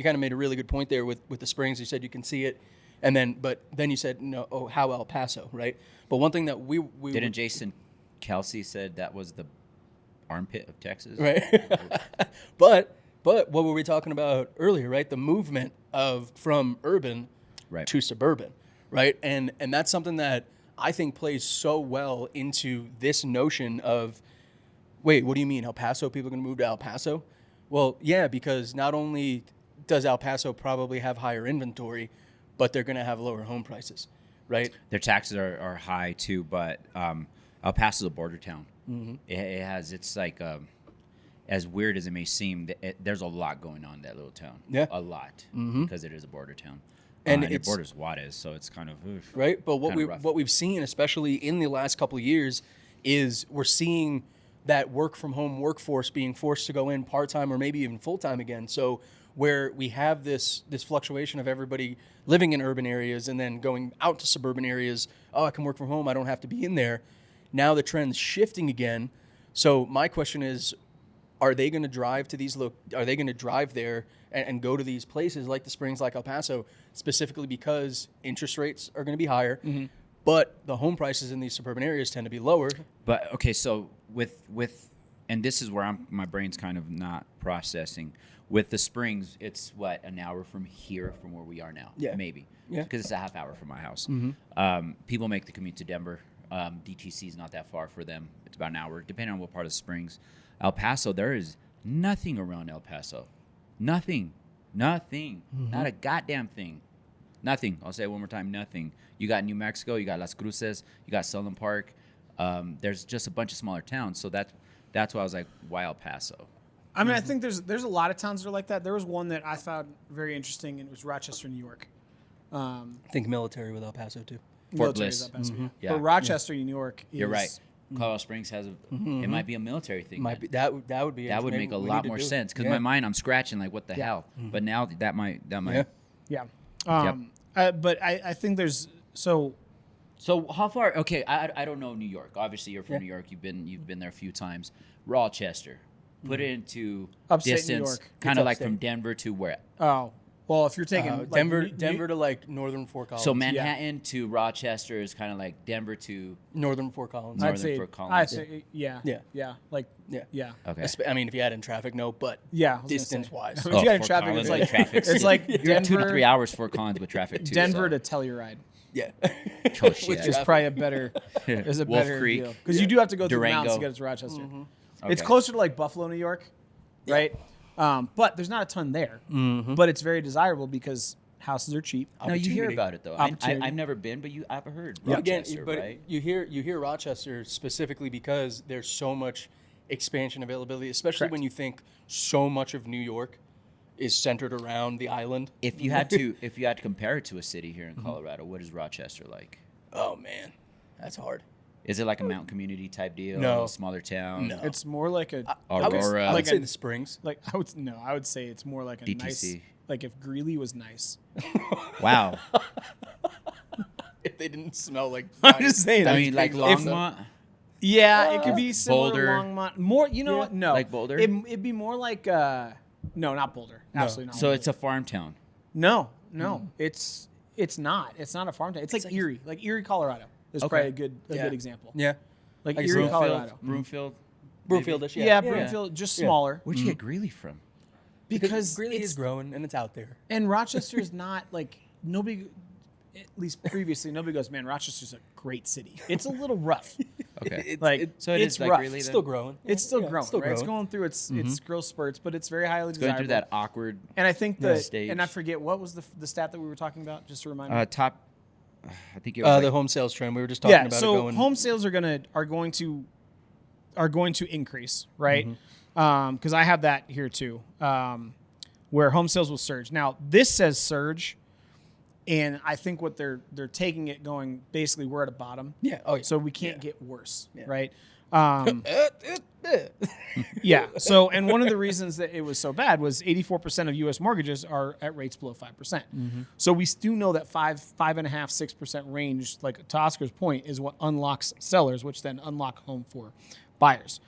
[SPEAKER 1] of made a really good point there with the Springs. You said you can see it. And then you said, no, how El Paso, right? But one thing that we
[SPEAKER 3] Didn't Jason Kelsey said that was the armpit of Texas?
[SPEAKER 1] right? but what were we talking about earlier, right? The movement from urban
[SPEAKER 3] Right.
[SPEAKER 1] to suburban, right? And that's something that I think plays so well into this notion of, wait, what do you mean El Paso? People are going to move to El Paso? Well, yeah, because not only does El Paso probably have higher inventory, but they're going to have lower home prices, right?
[SPEAKER 3] Their taxes are high too, but El Paso's a border town. Mm-hmm. It's like as weird as it may seem, there's a lot going on in that little town.
[SPEAKER 1] Yeah.
[SPEAKER 3] A lot, because it is a border town.
[SPEAKER 1] And
[SPEAKER 3] it
[SPEAKER 1] it's-
[SPEAKER 3] borders Juarez, so it's kind of oof,
[SPEAKER 1] Right, but
[SPEAKER 3] kinda rough.
[SPEAKER 1] what we've seen, especially in the last couple of years, is we're seeing that work from home workforce being forced to go in part time or maybe even full time again. So where we have this fluctuation of everybody living in urban areas and then going out to suburban areas. Oh, I can work from home. I don't have to be in there. Now the trend's shifting again. So my question is, are they going to drive to these? Are they going to drive there and go to these places like the Springs, like El Paso, specifically because interest rates are going to be higher, but the home prices in these suburban areas tend to be lower?
[SPEAKER 3] But okay, so with and this is where my brain's kind of not processing. With the Springs, it's what, an hour from here, from where we are now,
[SPEAKER 1] Yeah.
[SPEAKER 3] maybe,
[SPEAKER 1] Yeah.
[SPEAKER 3] because it's a half hour from my house. People make the commute to Denver. DTC is not that far for them. It's about an hour, depending on what part of the Springs. El Paso, there is nothing around El Paso. Nothing. Not a goddamn thing. Nothing. I'll say it one more time. Nothing. You got New Mexico. You got Las Cruces. You got Sunland Park. There's just a bunch of smaller towns. So that's why I was like, why El Paso?
[SPEAKER 2] I mean, I think there's a lot of towns that are like that. There was one that I found very interesting, and it was Rochester, New York.
[SPEAKER 1] I think military with El Paso too.
[SPEAKER 2] Military is
[SPEAKER 3] Bliss.
[SPEAKER 2] El Paso, yeah.
[SPEAKER 3] Yeah.
[SPEAKER 2] But Rochester, New York is...
[SPEAKER 3] You're right. Colorado Springs has it might be a military thing.
[SPEAKER 1] Might
[SPEAKER 3] then.
[SPEAKER 1] be that would be
[SPEAKER 3] That would
[SPEAKER 1] maybe
[SPEAKER 3] make a
[SPEAKER 1] we
[SPEAKER 3] lot
[SPEAKER 1] need to
[SPEAKER 3] more
[SPEAKER 1] do it.
[SPEAKER 3] sense because
[SPEAKER 1] Yeah.
[SPEAKER 3] my mind, I'm scratching like, what the hell? But now that might.
[SPEAKER 1] Yeah.
[SPEAKER 2] Yeah. But I think there's... So
[SPEAKER 3] So how far? Okay, I don't know New York. Obviously, you're from New York. You've been there a few times. Rochester. Put it into
[SPEAKER 2] Upstate New
[SPEAKER 3] distance,
[SPEAKER 2] York.
[SPEAKER 3] kind
[SPEAKER 1] It's
[SPEAKER 3] of like
[SPEAKER 1] upstate.
[SPEAKER 3] from Denver to where?
[SPEAKER 2] Oh, well, if you're taking like,
[SPEAKER 1] Denver to like northern Fort Collins.
[SPEAKER 3] So Manhattan to Rochester is kind of like Denver to.
[SPEAKER 1] northern Fort Collins.
[SPEAKER 2] I'd
[SPEAKER 3] Northern
[SPEAKER 2] say,
[SPEAKER 3] Fort Collins.
[SPEAKER 2] I'd say, yeah,
[SPEAKER 1] Yeah.
[SPEAKER 2] like,
[SPEAKER 1] Yeah.
[SPEAKER 2] yeah,
[SPEAKER 3] Okay.
[SPEAKER 1] I mean, if you add in traffic, no, but
[SPEAKER 2] yeah. I was gonna say.
[SPEAKER 1] distance wise.
[SPEAKER 2] If you got in
[SPEAKER 3] Fort
[SPEAKER 2] traffic,
[SPEAKER 3] Collins,
[SPEAKER 2] it's like
[SPEAKER 3] traffic's-
[SPEAKER 2] it's like
[SPEAKER 3] You're
[SPEAKER 2] Denver
[SPEAKER 3] 2 to 3 hours Fort Collins with traffic too.
[SPEAKER 2] Denver
[SPEAKER 3] so.
[SPEAKER 2] to Telluride
[SPEAKER 1] Yeah.
[SPEAKER 3] Oh, shit.
[SPEAKER 2] is probably a better is a
[SPEAKER 3] Wolf
[SPEAKER 2] better
[SPEAKER 3] Creek.
[SPEAKER 2] deal because you do have to go through the mountains to
[SPEAKER 3] Durango.
[SPEAKER 2] get to Rochester.
[SPEAKER 3] Okay.
[SPEAKER 2] It's closer to like Buffalo, New York, right? But there's not a ton there. But it's very desirable because houses are cheap.
[SPEAKER 3] No, you hear
[SPEAKER 1] Opportunity.
[SPEAKER 3] about it though.
[SPEAKER 2] Opportunity.
[SPEAKER 3] I've never been, but I've heard
[SPEAKER 1] Again,
[SPEAKER 3] Rochester,
[SPEAKER 1] but
[SPEAKER 3] right?
[SPEAKER 1] you hear Rochester specifically because there's so much expansion availability, especially
[SPEAKER 2] Correct.
[SPEAKER 1] when you think so much of New York is centered around the island.
[SPEAKER 3] If you had to compare it to a city here in Colorado, what is Rochester like?
[SPEAKER 1] Oh man, that's hard.
[SPEAKER 3] Is it like a mountain community type deal?
[SPEAKER 1] No.
[SPEAKER 3] A smaller town?
[SPEAKER 1] No.
[SPEAKER 2] It's more like a
[SPEAKER 3] Aurora.
[SPEAKER 1] I would
[SPEAKER 2] Like
[SPEAKER 1] say
[SPEAKER 2] a-
[SPEAKER 1] the Springs.
[SPEAKER 2] like I would say it's more like a nice
[SPEAKER 3] DTC.
[SPEAKER 2] like if Greeley was nice.
[SPEAKER 3] Wow.
[SPEAKER 1] If they didn't smell like,
[SPEAKER 2] I'm just saying.
[SPEAKER 3] I mean, like
[SPEAKER 1] If-
[SPEAKER 3] Longmont.
[SPEAKER 2] Yeah, it could be similar
[SPEAKER 3] Boulder.
[SPEAKER 2] to Longmont. More, you know what? No.
[SPEAKER 3] Like Boulder?
[SPEAKER 2] It'd be more like no, not Boulder. Absolutely not.
[SPEAKER 3] So
[SPEAKER 2] Boulder.
[SPEAKER 3] it's a farm town.
[SPEAKER 2] no. It's not. It's not a farm town. It's like Erie. Like Erie, Colorado is
[SPEAKER 3] Okay.
[SPEAKER 2] probably a good
[SPEAKER 1] Yeah.
[SPEAKER 2] example.
[SPEAKER 1] yeah,
[SPEAKER 2] Like
[SPEAKER 1] Like
[SPEAKER 2] Erie,
[SPEAKER 1] Broomfield.
[SPEAKER 2] Colorado.
[SPEAKER 3] Broomfield.
[SPEAKER 1] Broomfield-ish.
[SPEAKER 2] Yeah,
[SPEAKER 1] Yeah,
[SPEAKER 2] Broomfield, just
[SPEAKER 1] Yeah.
[SPEAKER 2] smaller.
[SPEAKER 3] Where'd you get Greeley from?
[SPEAKER 2] Because
[SPEAKER 1] Greeley
[SPEAKER 2] it's
[SPEAKER 1] is growing and it's out there.
[SPEAKER 2] and Rochester is not like nobody. At least previously, nobody goes, man, Rochester's a great city. It's a little rough.
[SPEAKER 3] Okay.
[SPEAKER 2] Like
[SPEAKER 3] So it
[SPEAKER 2] it's
[SPEAKER 3] is like
[SPEAKER 2] rough.
[SPEAKER 3] Greeley
[SPEAKER 1] It's
[SPEAKER 3] then?
[SPEAKER 1] still growing.
[SPEAKER 2] It's still
[SPEAKER 1] Yeah,
[SPEAKER 2] growing,
[SPEAKER 1] still
[SPEAKER 2] right? It's
[SPEAKER 1] growing.
[SPEAKER 2] going through its growth spurts, but it's very highly
[SPEAKER 3] Going
[SPEAKER 2] desirable.
[SPEAKER 3] through that awkward
[SPEAKER 2] And I think
[SPEAKER 3] stage.
[SPEAKER 2] and I forget what was the stat that we were talking about. Just to remind me.
[SPEAKER 3] top. I think it was
[SPEAKER 1] The
[SPEAKER 3] like,
[SPEAKER 1] home sales trend we were just talking
[SPEAKER 2] Yeah.
[SPEAKER 1] about.
[SPEAKER 2] So
[SPEAKER 1] it going,
[SPEAKER 2] home sales are going to increase, right?
[SPEAKER 1] Mm-hmm.
[SPEAKER 2] Because I have that here too, where home sales will surge. Now this says surge, and I think what they're taking it going basically we're at a bottom.
[SPEAKER 1] Yeah. Oh yeah.
[SPEAKER 2] So we can't get worse,
[SPEAKER 1] Yeah.
[SPEAKER 2] right? Yeah. So, and one of the reasons that it was so bad was 84% of U.S. mortgages are at rates below 5%.
[SPEAKER 1] Mm-hmm.
[SPEAKER 2] So we do know that 5.5%, 6% range, like to Oscar's point, is what unlocks sellers, which then unlock home for buyers.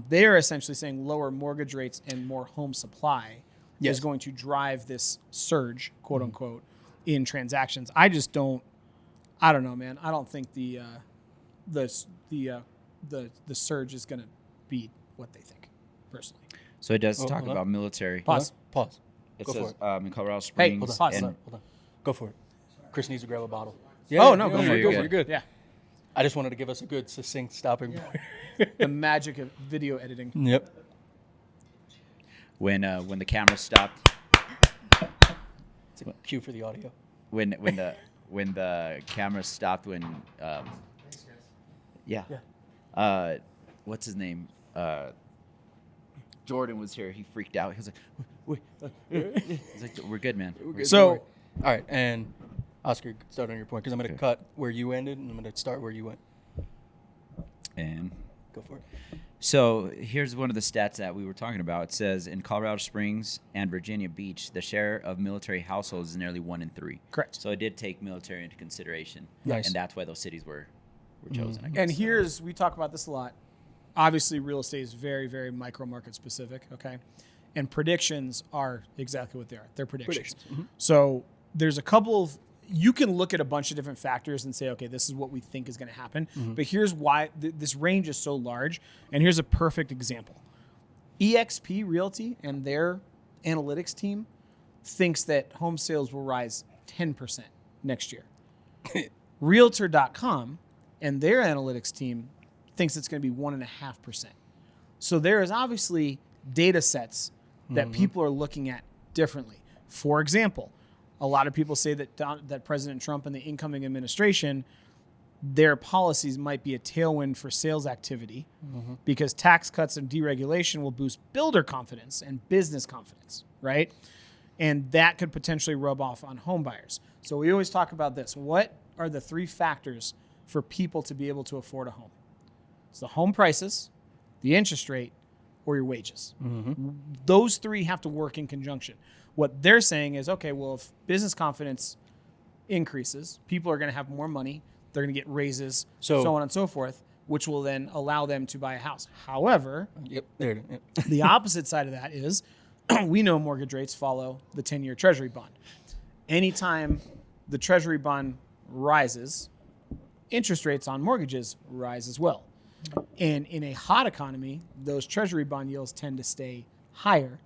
[SPEAKER 2] They are essentially saying lower mortgage rates and more home supply
[SPEAKER 1] Yes.
[SPEAKER 2] is going to drive this surge, quote unquote, in transactions. I don't know, man. I don't think the surge is going to be what they think, personally.
[SPEAKER 3] So it does
[SPEAKER 1] Oh,
[SPEAKER 3] talk
[SPEAKER 1] hold on.
[SPEAKER 3] about military.
[SPEAKER 2] Pause.
[SPEAKER 1] Pause.
[SPEAKER 3] It
[SPEAKER 1] Go
[SPEAKER 3] says
[SPEAKER 1] for it.
[SPEAKER 3] in Colorado
[SPEAKER 2] Hey,
[SPEAKER 3] Springs.
[SPEAKER 2] hold on.
[SPEAKER 1] Hold
[SPEAKER 3] and
[SPEAKER 1] on. Hold on. Go for it. Chris needs to grab a bottle.
[SPEAKER 2] Oh, no, go
[SPEAKER 1] go
[SPEAKER 2] for
[SPEAKER 3] it,
[SPEAKER 1] Go
[SPEAKER 3] go
[SPEAKER 1] for
[SPEAKER 3] for
[SPEAKER 1] it.
[SPEAKER 3] it.
[SPEAKER 1] You're good.
[SPEAKER 2] Yeah.
[SPEAKER 1] I just wanted to give us a good, succinct stopping point.
[SPEAKER 2] The magic of video editing.
[SPEAKER 1] Yep.
[SPEAKER 3] when the camera stopped.
[SPEAKER 1] It's a cue for the audio.
[SPEAKER 3] when the camera stopped when yeah. What's his name? Jordan was here. He freaked out. He was like, he's like, we're good, man.
[SPEAKER 1] We're good,
[SPEAKER 2] So-
[SPEAKER 1] don't worry. All right, and Oscar, start on your point because I'm going to cut where you ended and I'm going to start where you went.
[SPEAKER 3] And
[SPEAKER 1] Go for it.
[SPEAKER 3] so here's one of the stats that we were talking about. It says in Colorado Springs and Virginia Beach, the share of military households is nearly 1 in 3.
[SPEAKER 2] Correct.
[SPEAKER 3] So it did take military into consideration.
[SPEAKER 1] Nice.
[SPEAKER 3] And that's why those cities were chosen. I guess.
[SPEAKER 2] And here's, we talk about this a lot. Obviously, real estate is very, very micro market specific, okay? And predictions are exactly what they are. They're predictions. So there's a couple of, you can look at a bunch of different factors and say, okay, this is what we think is going to happen. But here's why this range is so large. And here's a perfect example. eXp Realty and their analytics team thinks that home sales will rise 10% next year. Realtor.com and their analytics team thinks it's going to be 1.5%. So there is obviously data sets that people are looking at differently. For example, a lot of people say that President Trump and the incoming administration, their policies might be a tailwind for sales activity because tax cuts and deregulation will boost builder confidence and business confidence, right? And that could potentially rub off on home buyers. So we always talk about this. What are the 3 factors for people to be able to afford a home? It's the home prices, the interest rate, or your wages. Those 3 have to work in conjunction. What they're saying is, okay, well, if business confidence increases, people are going to have more money, they're going to get raises, so on and so forth, which will then allow them to buy a house. However,
[SPEAKER 1] There it is.
[SPEAKER 2] the opposite side of that is we know mortgage rates follow the 10-year Treasury bond. Anytime the Treasury bond rises, interest rates on mortgages rise as well. And in a hot economy, those Treasury bond yields tend to stay higher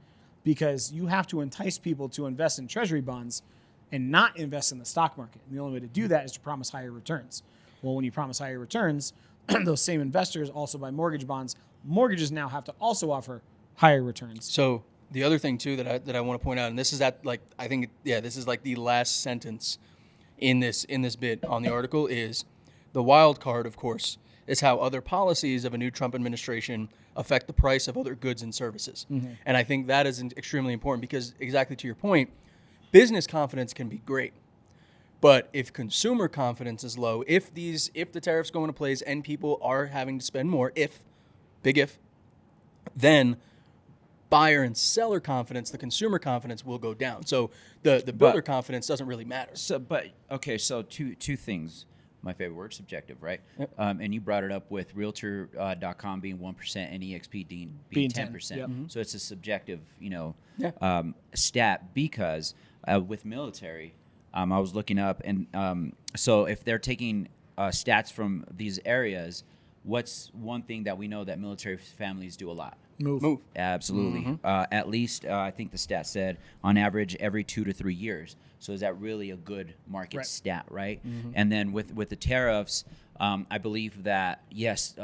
[SPEAKER 2] because you have to entice people to invest in Treasury bonds and not invest in the stock market. And the only way to do that is to promise higher returns. Well, when you promise higher returns, those same investors also buy mortgage bonds. Mortgages now have to also offer higher returns.
[SPEAKER 1] So the other thing too that I want to point out, and this is this is like the last sentence in this bit on the article, is the wild card, of course, is how other policies of a new Trump administration affect the price of other goods and services. And I think that is extremely important because, exactly to your point, business confidence can be great. But if consumer confidence is low, if the tariffs go into place and people are having to spend more, big if, then buyer and seller confidence, the consumer confidence will go down. So the builder confidence doesn't really matter.
[SPEAKER 3] So two things. My favorite word, subjective, right?
[SPEAKER 1] Yep.
[SPEAKER 3] And you brought it up with Realtor.com being 1% and eXp being 10%.
[SPEAKER 2] Yep.
[SPEAKER 3] So it's a subjective,
[SPEAKER 1] Yeah.
[SPEAKER 3] stat because with military, I was looking up, and so if they're taking stats from these areas, what's one thing that we know that military families do a lot?
[SPEAKER 2] Move.
[SPEAKER 3] Absolutely. At least, I think the stat said, on average, every 2 to 3 years. So is that really a good market stat, right? And then with the tariffs, I believe that, yes,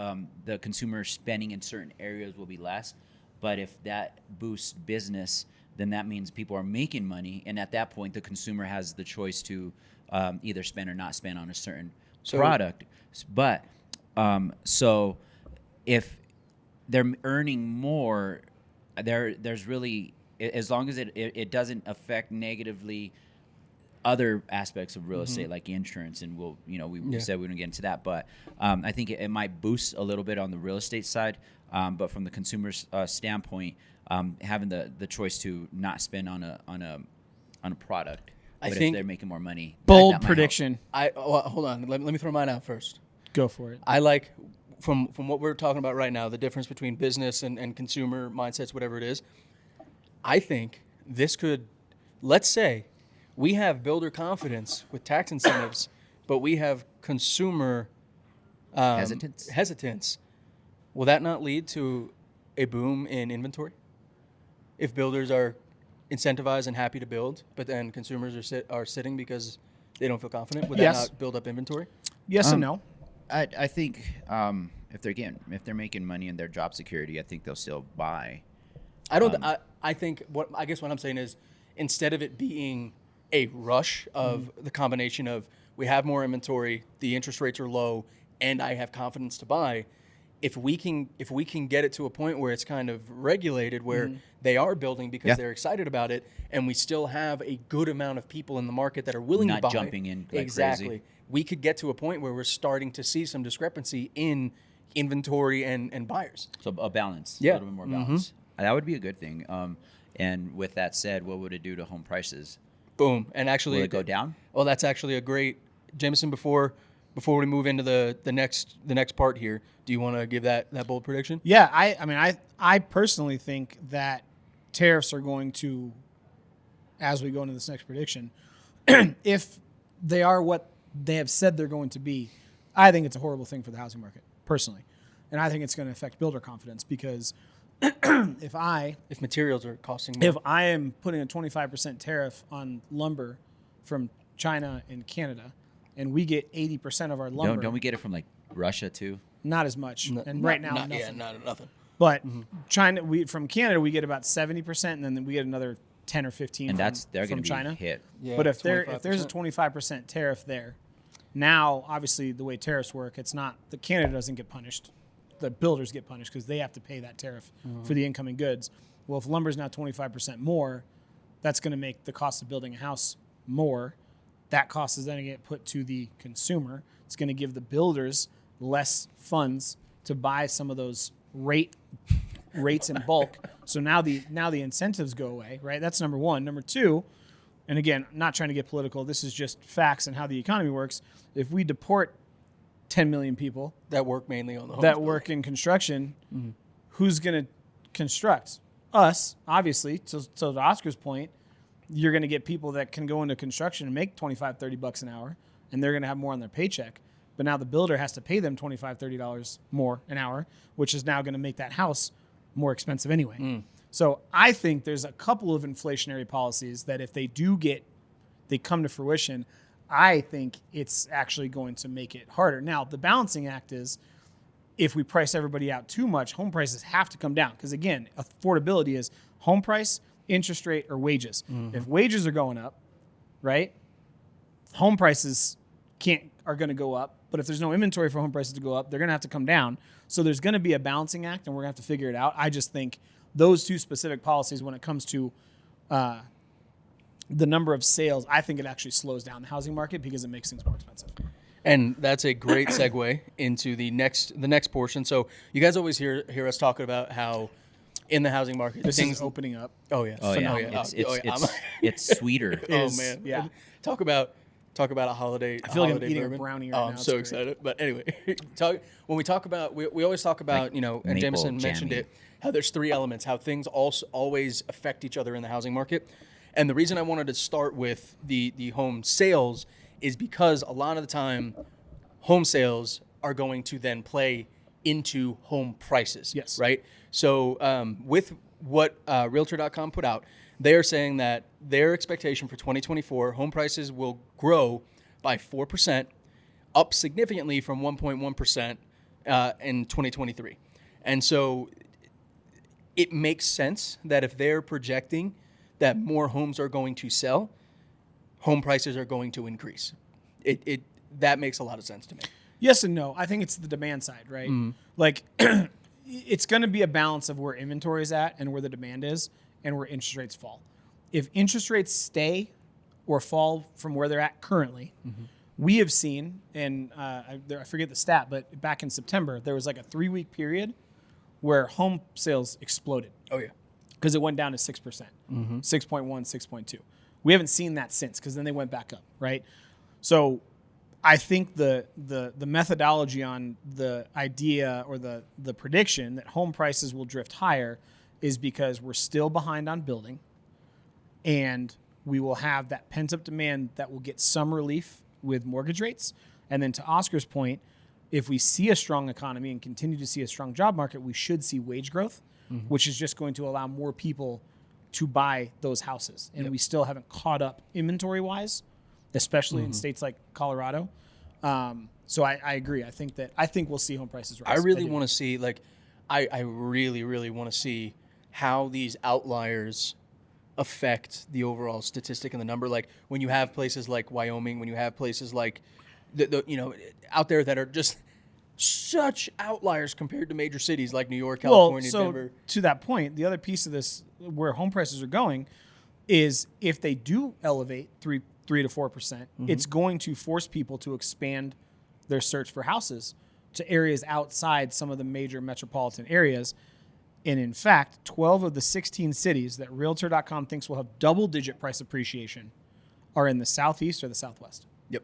[SPEAKER 3] the consumer spending in certain areas will be less. But if that boosts business, then that means people are making money. And at that point, the consumer has the choice to either spend or not spend on a certain product. But so if they're earning more, there's really, as long as it doesn't affect negatively other aspects of real estate like insurance, and we said we wouldn't get into that, but I think it might boost a little bit on the real estate side, but from the consumer's standpoint, having the choice to not spend on a product,
[SPEAKER 1] I
[SPEAKER 3] but
[SPEAKER 1] think
[SPEAKER 3] if they're making more money,
[SPEAKER 2] Bold
[SPEAKER 3] that might
[SPEAKER 2] prediction.
[SPEAKER 1] Hold on, let me throw mine out first.
[SPEAKER 2] Go for it.
[SPEAKER 1] I like, from what we're talking about right now, the difference between business and consumer mindsets, whatever it is. I think this could, let's say, we have builder confidence with tax incentives, but we have consumer hesitance. Will that not lead to a boom in inventory? If builders are incentivized and happy to build, but then consumers are sitting because they don't feel confident, would that not build up inventory?
[SPEAKER 2] Yes and no.
[SPEAKER 3] I think if they're making money in their job security, I think they'll still buy.
[SPEAKER 1] I don't. I think what I'm saying is, instead of it being a rush of the combination of we have more inventory, the interest rates are low, and I have confidence to buy. If we can get it to a point where it's kind of regulated, where they are building because they're excited about it, and we still have a good amount of people in the market that are willing to buy,
[SPEAKER 3] not jumping in like
[SPEAKER 1] exactly.
[SPEAKER 3] crazy.
[SPEAKER 1] We could get to a point where we're starting to see some discrepancy in inventory and buyers.
[SPEAKER 3] So a balance,
[SPEAKER 1] Yeah.
[SPEAKER 3] a little bit more balance. That would be a good thing. And with that said, what would it do to home prices?
[SPEAKER 1] Boom. And actually,
[SPEAKER 3] Will it go down?
[SPEAKER 1] Well, that's actually a great, Jameson. Before we move into the next part here, do you want to give that bold prediction?
[SPEAKER 2] Yeah, I personally think that tariffs are going to, as we go into this next prediction, if they are what they have said they're going to be, I think it's a horrible thing for the housing market, personally. And I think it's going to affect builder confidence because if
[SPEAKER 1] materials are costing more.
[SPEAKER 2] If I am putting a 25% tariff on lumber from China and Canada, and we get 80% of our lumber,
[SPEAKER 3] Don't we get it from like Russia too?
[SPEAKER 2] not as much. And right now,
[SPEAKER 1] not,
[SPEAKER 2] nothing.
[SPEAKER 1] yeah, not nothing.
[SPEAKER 2] But China, from Canada, we get about 70%, and then we get another 10 or 15
[SPEAKER 3] And
[SPEAKER 2] from,
[SPEAKER 3] they're
[SPEAKER 2] from
[SPEAKER 3] going to be
[SPEAKER 2] China.
[SPEAKER 3] hit.
[SPEAKER 1] Yeah,
[SPEAKER 2] But if there's a
[SPEAKER 1] 25%.
[SPEAKER 2] 25% tariff there, now obviously the way tariffs work, it's not the Canada doesn't get punished, the builders get punished because they have to pay that tariff for the incoming goods. Well, if lumber's now 25% more, that's going to make the cost of building a house more. That cost is then going to get put to the consumer. It's going to give the builders less funds to buy some of those rates in bulk. So now the incentives go away, right? That's number one. Number two, and again, not trying to get political, this is just facts and how the economy works. If we deport 10 million people
[SPEAKER 1] That work mainly on the homes
[SPEAKER 2] that
[SPEAKER 1] building.
[SPEAKER 2] work in construction, who's going to construct? Us, obviously. So to Oscar's point, you're going to get people that can go into construction and make $25-$30 an hour, and they're going to have more on their paycheck. But now the builder has to pay them $25-$30 more an hour, which is now going to make that house more expensive anyway. So I think there's a couple of inflationary policies that if they come to fruition, I think it's actually going to make it harder. Now, the balancing act is if we price everybody out too much, home prices have to come down. Because again, affordability is home price, interest rate, or wages. If wages are going up, right, home prices are going to go up. But if there's no inventory for home prices to go up, they're going to have to come down. So there's going to be a balancing act, and we're going to have to figure it out. I just think those two specific policies, when it comes to the number of sales, I think it actually slows down the housing market because it makes things more expensive.
[SPEAKER 1] And that's a great segue into the next portion. So you guys always hear us talking about how in the housing market
[SPEAKER 2] This
[SPEAKER 1] things
[SPEAKER 2] is opening up.
[SPEAKER 1] Oh yeah.
[SPEAKER 3] Oh yeah,
[SPEAKER 1] Phenomenal.
[SPEAKER 3] it's sweeter.
[SPEAKER 1] Oh
[SPEAKER 2] is,
[SPEAKER 1] man.
[SPEAKER 2] yeah.
[SPEAKER 1] Talk about a holiday.
[SPEAKER 2] I feel like I'm
[SPEAKER 1] holiday
[SPEAKER 2] eating a
[SPEAKER 1] bourbon.
[SPEAKER 2] brownie right
[SPEAKER 1] Oh,
[SPEAKER 2] now.
[SPEAKER 1] I'm
[SPEAKER 2] It's
[SPEAKER 1] so
[SPEAKER 2] great.
[SPEAKER 1] excited. But anyway, we always talk about, and
[SPEAKER 3] maple
[SPEAKER 1] Jameson mentioned
[SPEAKER 3] jammy.
[SPEAKER 1] it, how there's three elements, how things also always affect each other in the housing market. And the reason I wanted to start with the home sales is because a lot of the time home sales are going to then play into home prices.
[SPEAKER 2] Yes.
[SPEAKER 1] Right? So with what Realtor.com put out, they are saying that their expectation for 2024, home prices will grow by 4%, up significantly from 1.1% in 2023. And so it makes sense that if they're projecting that more homes are going to sell, home prices are going to increase. That makes a lot of sense to me.
[SPEAKER 2] Yes and no. I think it's the demand side, right? Like, it's going to be a balance of where inventory is at and where the demand is and where interest rates fall. If interest rates stay or fall from where they're at currently, we have seen, and I forget the stat, but back in September, there was like a 3-week period where home sales exploded
[SPEAKER 1] Oh, yeah.
[SPEAKER 2] because it went down to 6%, 6.1, 6.2. We haven't seen that since because then they went back up, right? So I think the methodology on the idea or the prediction that home prices will drift higher is because we're still behind on building, and we will have that pent-up demand that will get some relief with mortgage rates. And then to Oscar's point, if we see a strong economy and continue to see a strong job market, we should see wage growth, which is just going to allow more people to buy those houses. And we still haven't caught up inventory-wise, especially in states like Colorado. So I agree. I think we'll see home prices rise.
[SPEAKER 1] I really want to see, I really, really want to see how these outliers affect the overall statistic and the number. Like when you have places like Wyoming, when you have places like out there that are just such outliers compared to major cities like New York, California,
[SPEAKER 2] so
[SPEAKER 1] Denver.
[SPEAKER 2] To that point, the other piece of this where home prices are going is if they do elevate 3 to 4%, it's going to force people to expand their search for houses to areas outside some of the major metropolitan areas. And in fact, 12 of the 16 cities that Realtor.com thinks will have double-digit price appreciation are in the Southeast or the Southwest.
[SPEAKER 1] Yep.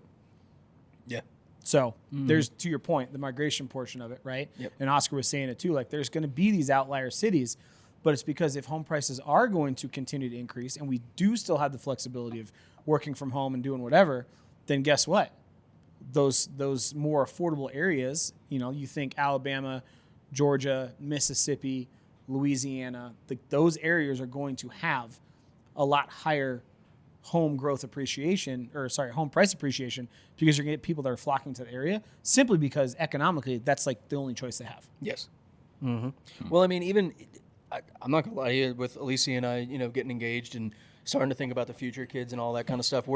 [SPEAKER 1] Yeah.
[SPEAKER 2] So there's, to your point, the migration portion of it, right?
[SPEAKER 1] Yep.
[SPEAKER 2] And Oscar was saying it too. Like there's going to be these outlier cities, but it's because if home prices are going to continue to increase and we do still have the flexibility of working from home and doing whatever, then guess what? Those more affordable areas, you think Alabama, Georgia, Mississippi, Louisiana, those areas are going to have a lot higher home price appreciation because you're going to get people that are flocking to the area simply because economically that's like the only choice they have.
[SPEAKER 1] Yes. Well, I mean, even I'm not gonna lie to you, with Alicia and I, getting engaged and starting to think about the future kids and all that kind of stuff.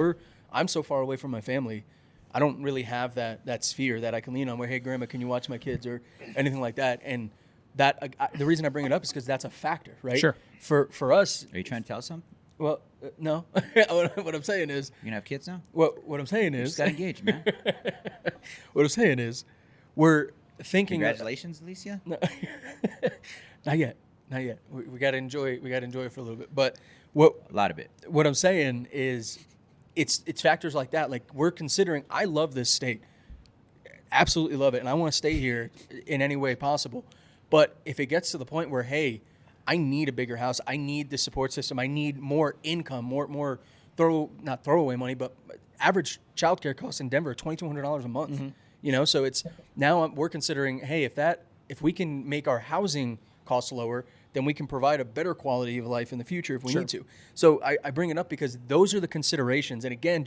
[SPEAKER 1] I'm so far away from my family. I don't really have that sphere that I can lean on where, hey, grandma, can you watch my kids or anything like that? And that the reason I bring it up is because that's a factor, right?
[SPEAKER 2] Sure.
[SPEAKER 1] For us.
[SPEAKER 3] Are you trying to tell us something?
[SPEAKER 1] Well, no. What I'm saying is.
[SPEAKER 3] You gonna have kids now?
[SPEAKER 1] What I'm saying is.
[SPEAKER 3] Just got engaged, man.
[SPEAKER 1] What I'm saying is, we're thinking.
[SPEAKER 3] Congratulations, Alicia.
[SPEAKER 1] No, not yet. We gotta enjoy. We gotta enjoy it for a little bit. But a
[SPEAKER 3] lot of it.
[SPEAKER 1] What I'm saying is, it's factors like that. Like we're considering. I love this state. Absolutely love it, and I want to stay here in any way possible. But if it gets to the point where, hey, I need a bigger house, I need the support system, I need more income, more not throwaway money, but average childcare costs in Denver are $2,200 a month. So it's now we're considering, hey, if we can make our housing costs lower, then we can provide a better quality of life in the future if we need to. So I bring it up because those are the considerations. And again,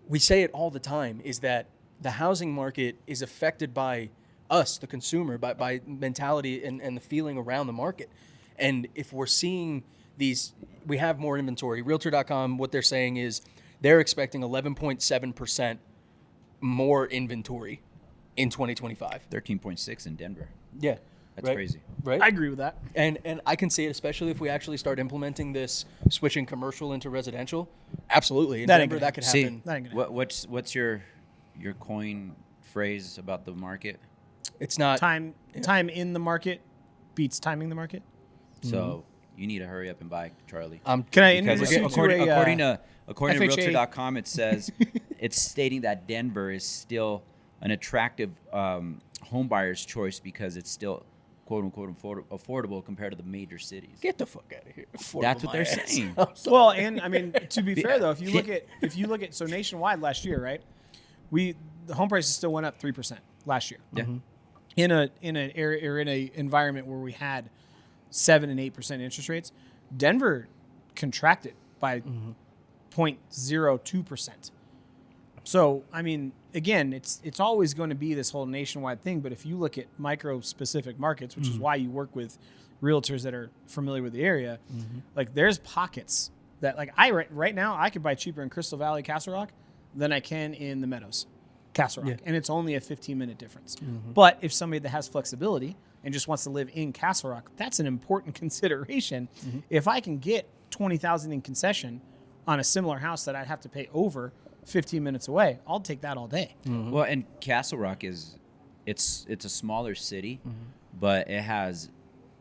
[SPEAKER 1] we say it all the time, is that the housing market is affected by us, the consumer, by mentality and the feeling around the market. And if we're seeing we have more inventory. Realtor.com, what they're saying is they're expecting 11.7% more inventory in 2025.
[SPEAKER 3] 13.6 in Denver.
[SPEAKER 1] Yeah.
[SPEAKER 3] That's crazy.
[SPEAKER 1] Right?
[SPEAKER 2] I agree with that.
[SPEAKER 1] And I can see it, especially if we actually start implementing this switching commercial into residential. Absolutely. In Denver, that could happen.
[SPEAKER 3] What's your coin phrase about the market?
[SPEAKER 1] It's not
[SPEAKER 2] time in the market beats timing the market.
[SPEAKER 3] So you need to hurry up and buy, Charlie.
[SPEAKER 2] Can I introduce you
[SPEAKER 3] according to
[SPEAKER 2] FHA?
[SPEAKER 3] Realtor.com, it says it's stating that Denver is still an attractive home buyer's choice because it's still quote unquote affordable compared to the major cities.
[SPEAKER 1] Get the fuck out of here.
[SPEAKER 3] That's what they're saying.
[SPEAKER 2] Well, and I mean, to be fair though, if you look at so nationwide last year, right? The home prices still went up 3% last year.
[SPEAKER 3] Yeah.
[SPEAKER 2] In an area or in a environment where we had 7 and 8% interest rates, Denver contracted by 0.02%. So, I mean, again, it's always going to be this whole nationwide thing. But if you look at micro-specific markets, which is why you work with realtors that are familiar with the area, like there's pockets that, like right now, I could buy cheaper in Crystal Valley, Castle Rock than I can in the Meadows, Castle Rock. And it's only a 15-minute difference. But if somebody that has flexibility and just wants to live in Castle Rock, that's an important consideration. If I can get $20,000 in concession on a similar house that I'd have to pay over 15 minutes away, I'll take that all day.
[SPEAKER 3] Well, and Castle Rock it's a smaller city, but it has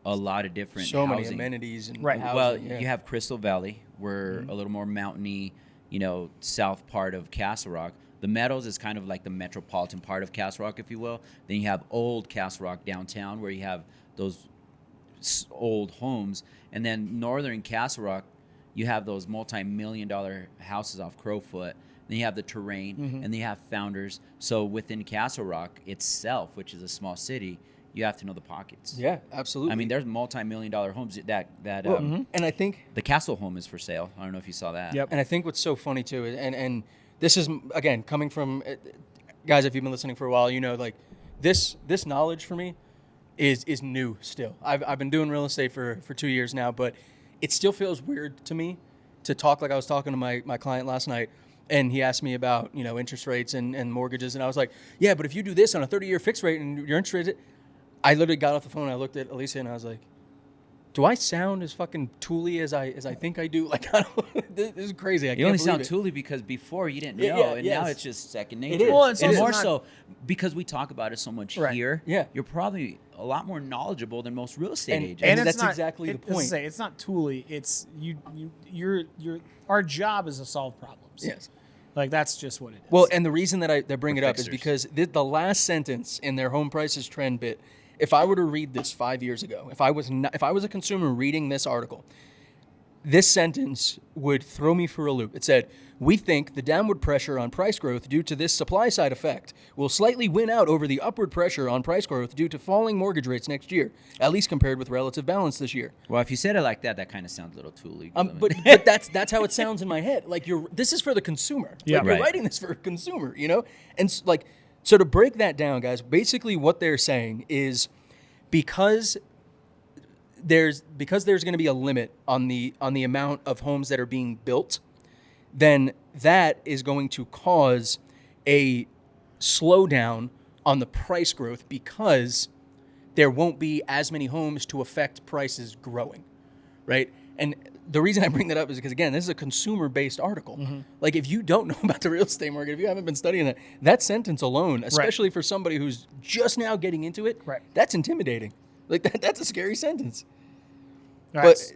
[SPEAKER 3] a lot of different
[SPEAKER 1] so
[SPEAKER 3] housing.
[SPEAKER 1] many amenities and
[SPEAKER 2] Right.
[SPEAKER 1] housing,
[SPEAKER 3] Well, you have Crystal Valley, we're a little more mountainy, south part of Castle Rock. The Meadows is kind of like the metropolitan part of Castle Rock, if you will. Then you have old Castle Rock downtown, where you have those old homes, and then northern Castle Rock, you have those multi-million-dollar houses off Crowfoot. Then you have the terrain, and then you have Founders. So within Castle Rock itself, which is a small city, you have to know the pockets.
[SPEAKER 1] Yeah, absolutely.
[SPEAKER 3] I mean, there's multi-million-dollar homes that
[SPEAKER 1] and I think
[SPEAKER 3] the Castle home is for sale. I don't know if you saw that.
[SPEAKER 2] Yep.
[SPEAKER 1] And I think what's so funny too, and this is again coming from guys. If you've been listening for a while, like this knowledge for me is new still. I've been doing real estate for 2 years now, but it still feels weird to me to talk like I was talking to my client last night, and he asked me about, interest rates and mortgages, and I was like, yeah, but if you do this on a 30-year fixed rate and your interest rate, I literally got off the phone and I looked at Alicia and I was like, do I sound as fucking tooly as I think I do? Like, this is crazy.
[SPEAKER 3] You only sound tooly because before you didn't know, and now it's just second nature.
[SPEAKER 1] is.
[SPEAKER 2] Well,
[SPEAKER 3] and more so because we talk about it so much
[SPEAKER 2] Right.
[SPEAKER 3] here.
[SPEAKER 1] Yeah.
[SPEAKER 3] You're probably a lot more knowledgeable than most real estate agents.
[SPEAKER 1] And
[SPEAKER 2] it's
[SPEAKER 1] that's
[SPEAKER 2] not,
[SPEAKER 1] exactly the
[SPEAKER 2] as I
[SPEAKER 1] point.
[SPEAKER 2] say, it's not tooly. It's you're our job is to solve problems.
[SPEAKER 1] Yes.
[SPEAKER 2] Like that's just what it is.
[SPEAKER 1] Well, and the reason that I bring
[SPEAKER 3] We're
[SPEAKER 1] it up is
[SPEAKER 3] fixers.
[SPEAKER 1] because the last sentence in their home prices trend bit, if I were to read this 5 years ago, if I was a consumer reading this article, this sentence would throw me for a loop. It said, "We think the downward pressure on price growth due to this supply side effect will slightly win out over the upward pressure on price growth due to falling mortgage rates next year, at least compared with relative balance this year."
[SPEAKER 3] Well, if you said it like that, that kind of sounds a little tooly.
[SPEAKER 1] But that's how it sounds in my head. Like this is for the consumer.
[SPEAKER 2] Yeah.
[SPEAKER 1] Like, you're
[SPEAKER 3] Right.
[SPEAKER 1] writing this for a consumer, And so to break that down, guys, basically what they're saying is because there's going to be a limit on the amount of homes that are being built, then that is going to cause a slowdown on the price growth because there won't be as many homes to affect prices growing, right? And the reason I bring that up is because, again, this is a consumer-based article. Like, if you don't know about the real estate market, if you haven't been studying that sentence alone, especially for somebody who's just now getting into it,
[SPEAKER 2] Right.
[SPEAKER 1] that's intimidating. Like, that's a scary sentence.
[SPEAKER 2] That's-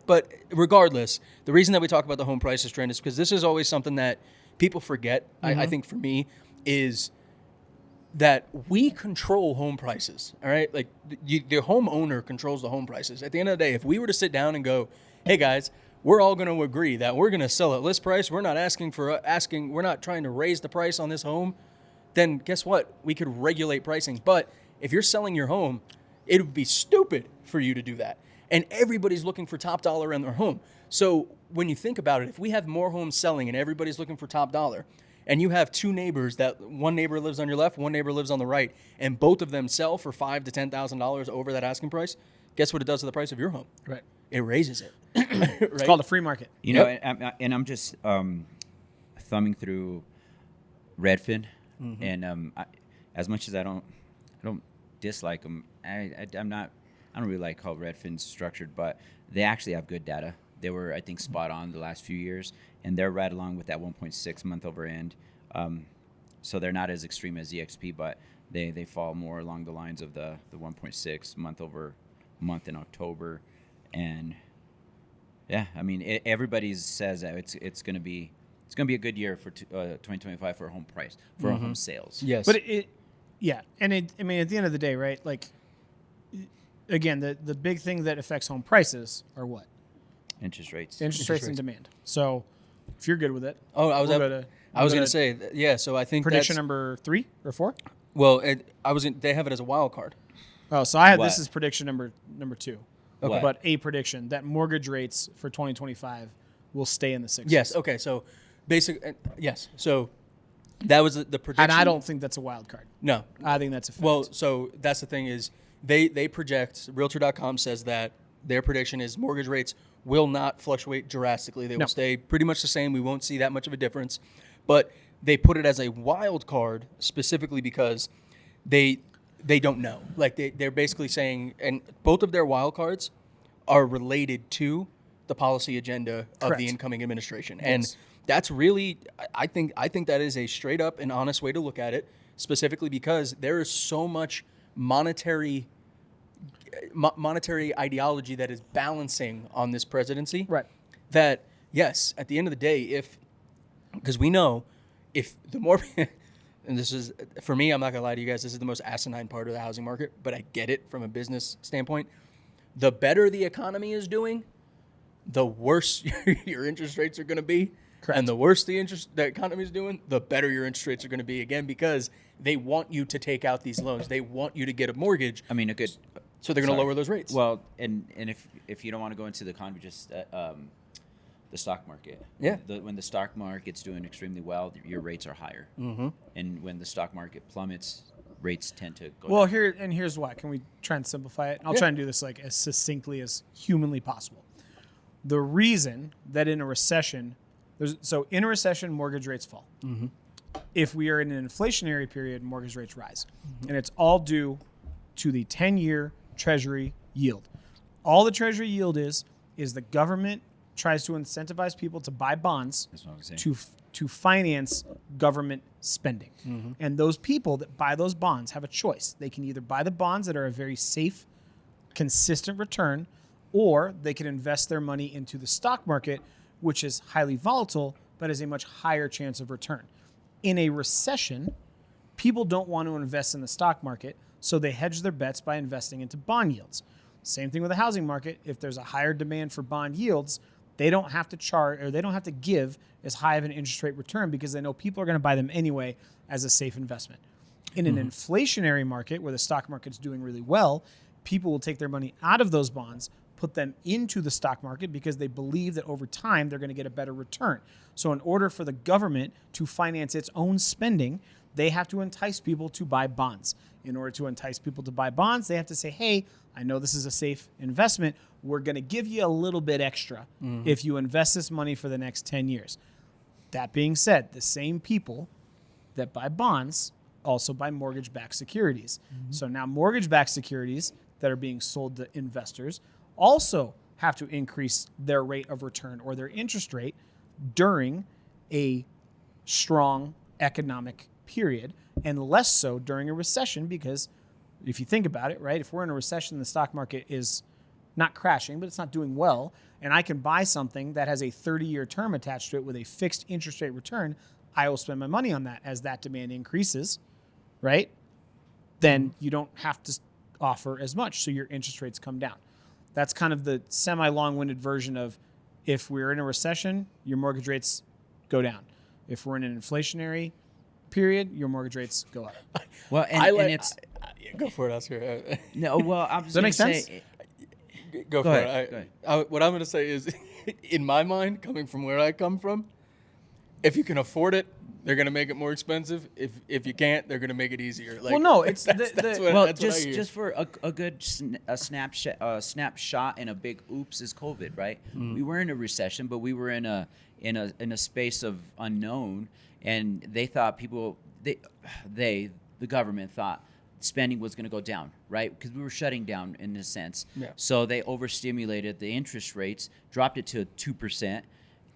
[SPEAKER 1] But regardless, the reason that we talk about the home prices trend is because this is always something that people forget, I think for me, is that we control home prices, all right? Like, the homeowner controls the home prices. At the end of the day, if we were to sit down and go, hey, guys, we're all going to agree that we're going to sell at list price, we're not we're not trying to raise the price on this home, then guess what? We could regulate pricing. But if you're selling your home, it would be stupid for you to do that. And everybody's looking for top dollar in their home. So when you think about it, if we have more homes selling and everybody's looking for top dollar, and you have two neighbors that one neighbor lives on your left, one neighbor lives on the right, and both of them sell for $5,000 to $10,000 over that asking price, guess what it does to the price of your home?
[SPEAKER 2] right.
[SPEAKER 1] It raises it.
[SPEAKER 2] It's called a free market.
[SPEAKER 3] You know, and I'm just thumbing through Redfin, and as much as I don't dislike them, I don't really like how Redfin's structured, but they actually have good data. They were, I think, spot on the last few years, and they're right along with that 1.6 month over end. So they're not as extreme as EXP, but they fall more along the lines of the 1.6 month over month in October. And yeah, I mean, everybody says that it's going to be a good year for 2025 for a home price, for home sales.
[SPEAKER 1] Yes.
[SPEAKER 2] But I mean, at the end of the day, right? Like, again, the big thing that affects home prices are what?
[SPEAKER 3] Interest rates.
[SPEAKER 2] Interest rates and demand. So, if you're good with it,
[SPEAKER 1] Oh, I was
[SPEAKER 2] we'll
[SPEAKER 1] up-
[SPEAKER 2] go to-
[SPEAKER 1] I was
[SPEAKER 2] we'll
[SPEAKER 1] going
[SPEAKER 2] go
[SPEAKER 1] to say, yeah, so I think
[SPEAKER 2] prediction
[SPEAKER 1] that's,
[SPEAKER 2] number 3 or 4.
[SPEAKER 1] well, they have it as a wild card.
[SPEAKER 2] Oh, so I had
[SPEAKER 3] What?
[SPEAKER 2] this as prediction number 2.
[SPEAKER 3] Okay.
[SPEAKER 2] But a prediction that mortgage rates for 2025 will stay in the 6s.
[SPEAKER 1] Yes, okay, so yes, so that was the prediction.
[SPEAKER 2] And I don't think that's a wild card.
[SPEAKER 1] No.
[SPEAKER 2] I think that's a fact.
[SPEAKER 1] Well, so that's the thing is they project, Realtor.com says that their prediction is mortgage rates will not fluctuate drastically. They
[SPEAKER 2] No.
[SPEAKER 1] will stay pretty much the same. We won't see that much of a difference. But they put it as a wild card specifically because they don't know. Like they're basically saying, and both of their wild cards are related to the policy agenda of
[SPEAKER 2] Correct.
[SPEAKER 1] the incoming administration.
[SPEAKER 2] Yes.
[SPEAKER 1] And that's really, I think that is a straight up and honest way to look at it, specifically because there is so much monetary ideology that is balancing on this presidency.
[SPEAKER 2] Right.
[SPEAKER 1] That, yes, at the end of the day, because we know if the more, and this is, for me, I'm not going to lie to you guys, this is the most asinine part of the housing market, but I get it from a business standpoint. The better the economy is doing, the worse your interest rates are going to be.
[SPEAKER 2] Correct.
[SPEAKER 1] And the worse the economy is doing, the better your interest rates are going to be, again, because they want you to take out these loans. They want you to get a mortgage.
[SPEAKER 3] I mean, a good.
[SPEAKER 1] So they're going to lower those rates.
[SPEAKER 3] Well, and if you don't want to go into the economy, just the stock market.
[SPEAKER 1] Yeah.
[SPEAKER 3] When the stock market's doing extremely well, your rates are higher. Mm-hmm. And when the stock market plummets, rates tend to go
[SPEAKER 2] Well,
[SPEAKER 3] down.
[SPEAKER 2] here's why. Can we try and simplify it? I'll
[SPEAKER 1] Yeah.
[SPEAKER 2] try and do this like as succinctly as humanly possible. The reason that in a recession, in a recession, mortgage rates fall.
[SPEAKER 1] Mm-hmm.
[SPEAKER 2] If we are in an inflationary period, mortgage rates rise, and it's all due to the 10-year Treasury yield. All the Treasury yield is the government tries to incentivize people to buy bonds
[SPEAKER 3] That's what I was saying.
[SPEAKER 2] to finance government spending. And those people that buy those bonds have a choice. They can either buy the bonds that are a very safe, consistent return, or they can invest their money into the stock market, which is highly volatile, but has a much higher chance of return. In a recession, people don't want to invest in the stock market, so they hedge their bets by investing into bond yields. Same thing with the housing market. If there's a higher demand for bond yields, they don't have to charge, or they don't have to give as high of an interest rate return because they know people are going to buy them anyway as a safe investment. In an inflationary market where the stock market's doing really well, people will take their money out of those bonds, put them into the stock market because they believe that over time they're going to get a better return. So in order for the government to finance its own spending, they have to entice people to buy bonds. In order to entice people to buy bonds, they have to say, hey, I know this is a safe investment. We're going to give you a little bit extra if you invest this money for the next 10 years. That being said, the same people that buy bonds also buy mortgage-backed securities. So now mortgage-backed securities that are being sold to investors also have to increase their rate of return or their interest rate during a strong economic period, and less so during a recession, because if you think about it, right, if we're in a recession, the stock market is not crashing, but it's not doing well, and I can buy something that has a 30-year term attached to it with a fixed interest rate return, I will spend my money on that. As that demand increases, right, then you don't have to offer as much, so your interest rates come down. That's kind of the semi-long-winded version of if we're in a recession, your mortgage rates go down. If we're in an inflationary period, your mortgage rates go up.
[SPEAKER 3] Well,
[SPEAKER 1] Go for it, Oscar.
[SPEAKER 3] no. Well, I was
[SPEAKER 2] Does that make
[SPEAKER 3] gonna
[SPEAKER 2] sense?
[SPEAKER 3] say,
[SPEAKER 1] Go for
[SPEAKER 3] ahead,
[SPEAKER 1] it.
[SPEAKER 3] go
[SPEAKER 1] What I'm going to say is, in my mind, coming from where I come from, if you can afford it, they're going to make it more expensive. If you can't, they're going to make it easier. Like,
[SPEAKER 2] Well, no, it's
[SPEAKER 1] that's what,
[SPEAKER 3] well,
[SPEAKER 1] that's what I hear.
[SPEAKER 3] just for a good snapshot and a big oops is COVID, right? We were in a recession, but we were in a space of unknown, and they thought the government thought spending was going to go down, right? Because we were shutting down in a sense.
[SPEAKER 1] Yeah.
[SPEAKER 3] So they overstimulated the interest rates, dropped it to 2%,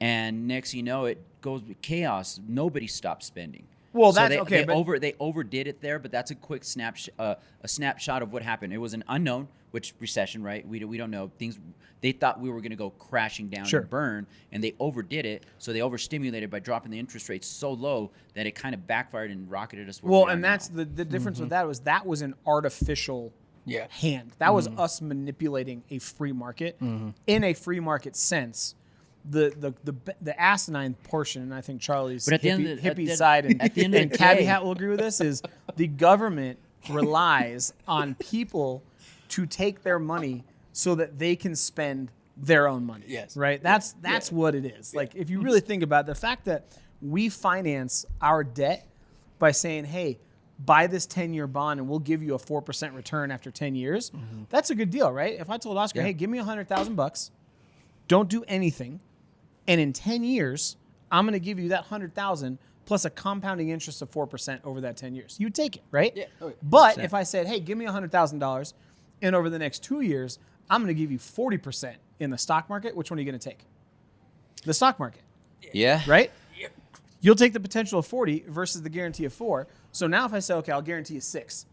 [SPEAKER 3] and next you know it goes with chaos. Nobody stopped spending.
[SPEAKER 2] Well,
[SPEAKER 3] So
[SPEAKER 2] that's
[SPEAKER 3] they,
[SPEAKER 2] okay.
[SPEAKER 3] they overdid it there, but that's a quick snapshot of what happened. It was an unknown, which recession, right? We don't know things. They thought we were going to go crashing down
[SPEAKER 2] Sure.
[SPEAKER 3] and burn, and they overdid it. So they overstimulated by dropping the interest rates so low that it kind of backfired and rocketed us. Where
[SPEAKER 2] Well,
[SPEAKER 3] we are
[SPEAKER 2] and that's
[SPEAKER 3] now.
[SPEAKER 2] the difference with that was an artificial
[SPEAKER 1] Yeah.
[SPEAKER 2] hand. That was us manipulating a free market. In a free market sense, the asinine portion, and I think Charlie's
[SPEAKER 3] But at the end of the-
[SPEAKER 2] hippie side and,
[SPEAKER 3] at the end of
[SPEAKER 2] and
[SPEAKER 3] the
[SPEAKER 2] caveat
[SPEAKER 3] day-
[SPEAKER 2] will agree with this, is the government relies on people to take their money so that they can spend their own money.
[SPEAKER 1] Yes.
[SPEAKER 2] Right? That's what it is. Like, if you really think about it, the fact that we finance our debt by saying, hey, buy this 10-year bond and we'll give you a 4% return after 10 years, that's a good deal, right? If I told Oscar, hey, give me $100,000, don't do anything, and in 10 years, I'm going to give you that $100,000 plus a compounding interest of 4% over that 10 years. You take it, right?
[SPEAKER 1] Yeah. Oh, yeah.
[SPEAKER 2] But if I said, hey, give me $100,000, and over the next 2 years, I'm going to give you 40% in the stock market, which one are you going to take? The stock market,
[SPEAKER 3] yeah,
[SPEAKER 2] right? You'll take the potential of 40 versus the guarantee of 4. So now if I say, okay, I'll guarantee you 6,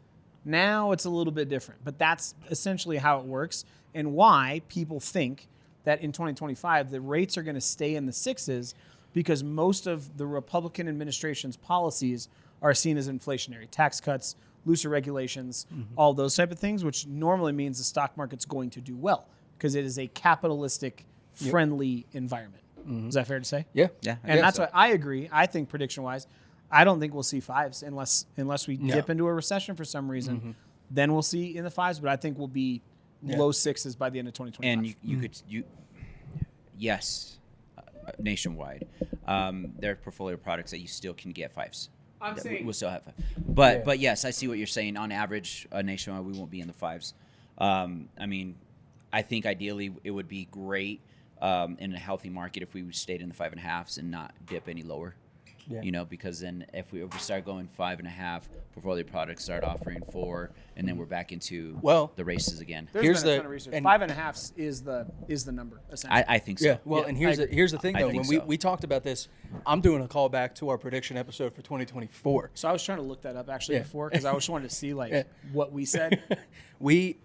[SPEAKER 2] now it's a little bit different. But that's essentially how it works, and why people think that in 2025, the rates are going to stay in the 6s, because most of the Republican administration's policies are seen as inflationary. Tax cuts, looser regulations, all those type of things, which normally means the stock market's going to do well because it is a capitalistic, friendly environment. Is that fair to say?
[SPEAKER 1] Yeah.
[SPEAKER 3] Yeah.
[SPEAKER 2] And that's why I agree. I think prediction-wise, I don't think we'll see 5s unless we dip into a recession for some reason. Then we'll see in the 5s, but I think we'll be low 6s by the end of 2025.
[SPEAKER 3] And yes, nationwide, there are portfolio products that you still can get 5s.
[SPEAKER 2] I'm saying
[SPEAKER 3] we'll still have 5. But yes, I see what you're saying. On average, nationwide, we won't be in the 5s. I mean, I think ideally it would be great in a healthy market if we stayed in the 5.5s and not dip any lower.
[SPEAKER 1] Yeah.
[SPEAKER 3] You know, because then if we start going 5.5 before the products start offering 4, and then we're back into the races again.
[SPEAKER 2] There's been a ton of research. 5.5s is the number, essentially.
[SPEAKER 3] I think so.
[SPEAKER 1] Yeah. Well, and here's the thing though. When
[SPEAKER 3] so.
[SPEAKER 1] we talked about this, I'm doing a callback to our prediction episode for 2024.
[SPEAKER 2] So I was trying to look that up actually before because I just wanted to see what we said.
[SPEAKER 1] we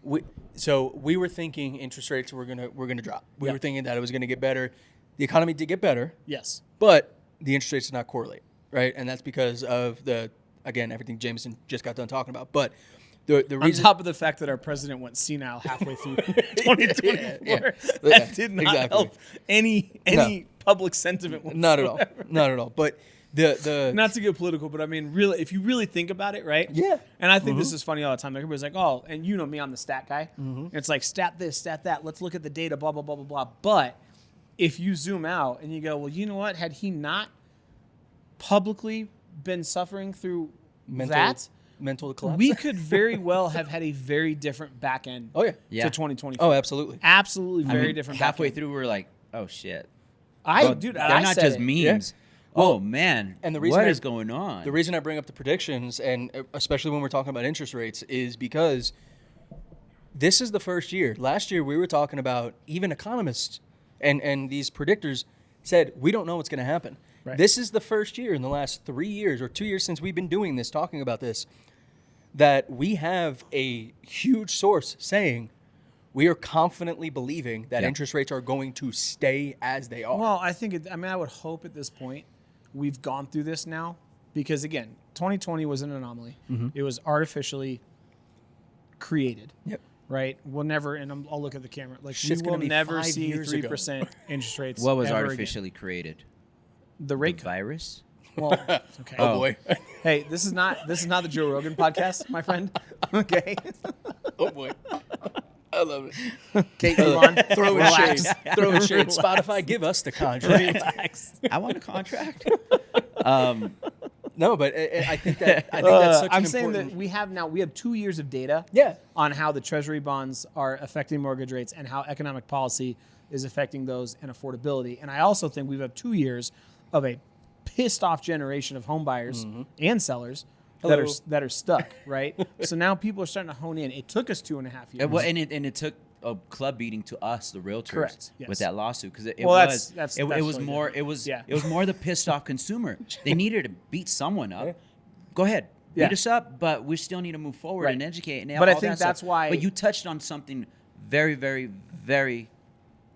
[SPEAKER 1] were thinking interest rates were gonna drop. We were thinking that it was gonna get better. The economy did get better.
[SPEAKER 2] Yes.
[SPEAKER 1] But the interest rates did not correlate, right? And that's because of everything Jameson just got done talking about. But the reason,
[SPEAKER 2] on top of the fact that our president went senile halfway through 2024, that did not help any public sentiment whatsoever.
[SPEAKER 1] Not at all. But the
[SPEAKER 2] not to get political, but I mean, really, if you really think about it, right?
[SPEAKER 1] Yeah.
[SPEAKER 2] And I think this is funny all the time. Everybody's like, oh, and you know me, I'm the stat guy. It's like stat this, stat that. Let's look at the data, blah blah blah blah blah. But if you zoom out and you go, well, you know what? Had he not publicly been suffering through
[SPEAKER 1] mental collapse,
[SPEAKER 2] we could very well have had a very different back end
[SPEAKER 1] to
[SPEAKER 2] 2024.
[SPEAKER 1] Oh, absolutely.
[SPEAKER 2] Absolutely very different
[SPEAKER 3] Halfway
[SPEAKER 2] back end.
[SPEAKER 3] through, we're like, oh, shit.
[SPEAKER 2] They're
[SPEAKER 3] not just memes.
[SPEAKER 1] Yeah.
[SPEAKER 3] Oh, man.
[SPEAKER 1] And the reason
[SPEAKER 3] what is going on?
[SPEAKER 1] The reason I bring up the predictions, and especially when we're talking about interest rates, is because this is the first year. Last year, we were talking about even economists and these predictors said, we don't know what's going to happen. Right. This is the first year in the last 3 years or 2 years since we've been doing this, talking about this, that we have a huge source saying we are confidently believing that interest rates are going to stay as they are.
[SPEAKER 2] Well, I would hope at this point we've gone through this now because, again, 2020 was an anomaly. It was artificially created.
[SPEAKER 1] Yep.
[SPEAKER 2] Right? We'll never, and I'll look at the camera, like
[SPEAKER 1] Shit's
[SPEAKER 2] we will
[SPEAKER 1] gonna be
[SPEAKER 2] never
[SPEAKER 1] 5
[SPEAKER 2] see
[SPEAKER 1] years
[SPEAKER 2] 3% interest rates.
[SPEAKER 3] What was
[SPEAKER 2] ever
[SPEAKER 3] artificially
[SPEAKER 2] again.
[SPEAKER 3] created?
[SPEAKER 2] The rate cut.
[SPEAKER 3] Virus?
[SPEAKER 2] Well, okay.
[SPEAKER 1] Oh boy.
[SPEAKER 2] Hey, this is not the Joe Rogan podcast, my friend. Okay.
[SPEAKER 1] Oh boy. I love it.
[SPEAKER 2] Kate, move on.
[SPEAKER 1] Throwing shade. Throwing shade. Spotify, give us the contract.
[SPEAKER 3] I want a contract.
[SPEAKER 1] No, but I think that's such an
[SPEAKER 2] I'm saying
[SPEAKER 1] important...
[SPEAKER 2] that we have 2 years of data on how the treasury bonds are affecting mortgage rates and how economic policy is affecting those and affordability. And I also think we've had 2 years of a pissed off generation of home buyers and sellers that are stuck, right? So now people are starting to hone in. It took us 2.5 years.
[SPEAKER 3] Well, and it took a club beating to us, the realtors,
[SPEAKER 2] Correct, yes.
[SPEAKER 3] with that lawsuit because it was more the pissed off consumer. They needed to beat someone up. Go ahead, beat us up, but we still need to move forward and educate. And
[SPEAKER 2] but
[SPEAKER 3] all
[SPEAKER 2] I think
[SPEAKER 3] that
[SPEAKER 2] that's
[SPEAKER 3] stuff.
[SPEAKER 2] why.
[SPEAKER 3] But you touched on something very, very, very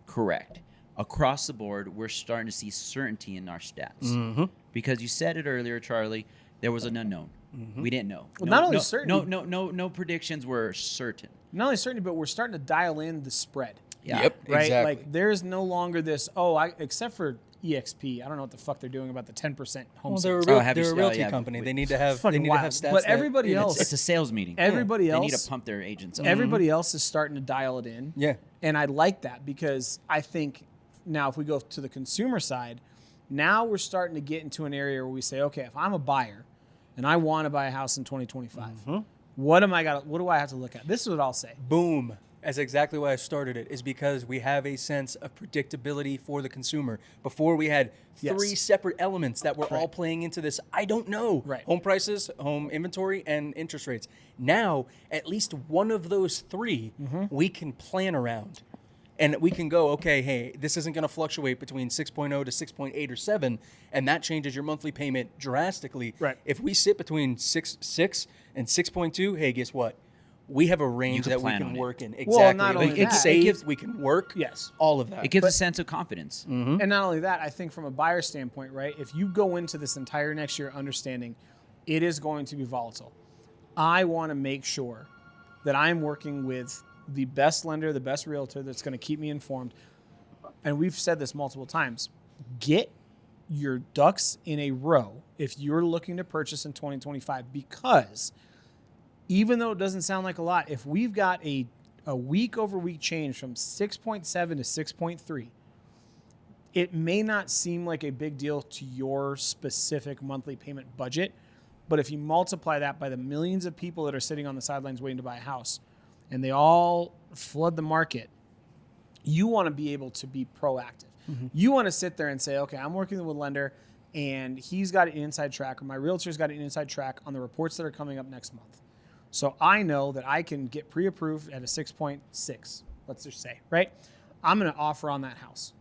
[SPEAKER 3] correct. Across the board, we're starting to see certainty in our stats because you said it earlier, Charlie. There was an unknown. We didn't know.
[SPEAKER 2] Well, not only certainty.
[SPEAKER 3] No predictions were certain.
[SPEAKER 2] Not only certainty, but we're starting to dial in the spread.
[SPEAKER 3] Yeah.
[SPEAKER 1] Yep,
[SPEAKER 2] Right?
[SPEAKER 1] exactly.
[SPEAKER 2] Like there's no longer this, except for EXP. I don't know what the fuck they're doing about the 10% home
[SPEAKER 1] Well,
[SPEAKER 2] sales.
[SPEAKER 1] they're a realty company. They need to have stats.
[SPEAKER 2] But everybody else,
[SPEAKER 3] It's a sales meeting.
[SPEAKER 2] Everybody else,
[SPEAKER 3] they need to pump their agents up.
[SPEAKER 2] Everybody else is starting to dial it in.
[SPEAKER 1] Yeah.
[SPEAKER 2] And I like that because I think now if we go to the consumer side, now we're starting to get into an area where we say, okay, if I'm a buyer and I want to buy a house in 2025, what do I have to look at? This is what I'll say.
[SPEAKER 1] Boom. That's exactly why I started it, is because we have a sense of predictability for the consumer. Before we had three separate elements that were all playing into this. I don't know.
[SPEAKER 2] Right.
[SPEAKER 1] Home prices, home inventory, and interest rates. Now, at least one of those three we can plan around. And we can go, okay, hey, this isn't going to fluctuate between 6.0 to 6.8 or 7, and that changes your monthly payment drastically.
[SPEAKER 2] Right.
[SPEAKER 1] If we sit between 6 and 6.2, hey, guess what? We have a range that we can work in. Exactly.
[SPEAKER 2] Well, not only
[SPEAKER 1] we can
[SPEAKER 2] that,
[SPEAKER 1] save, we can work.
[SPEAKER 2] Yes.
[SPEAKER 1] All of that.
[SPEAKER 3] It gives a sense of confidence.
[SPEAKER 2] And not only that, I think from a buyer standpoint, right, if you go into this entire next year understanding it is going to be volatile, I want to make sure that I'm working with the best lender, the best realtor that's going to keep me informed. And we've said this multiple times. Get your ducks in a row if you're looking to purchase in 2025, because even though it doesn't sound like a lot, if we've got a week over week change from 6.7 to 6.3, it may not seem like a big deal to your specific monthly payment budget, but if you multiply that by the millions of people that are sitting on the sidelines waiting to buy a house, and they all flood the market, you want to be able to be proactive. You want to sit there and say, okay, I'm working with a lender, and he's got an inside track, or my realtor's got an inside track on the reports that are coming up next month. So I know that I can get pre-approved at a 6.6, let's just say, right? I'm going to offer on that house.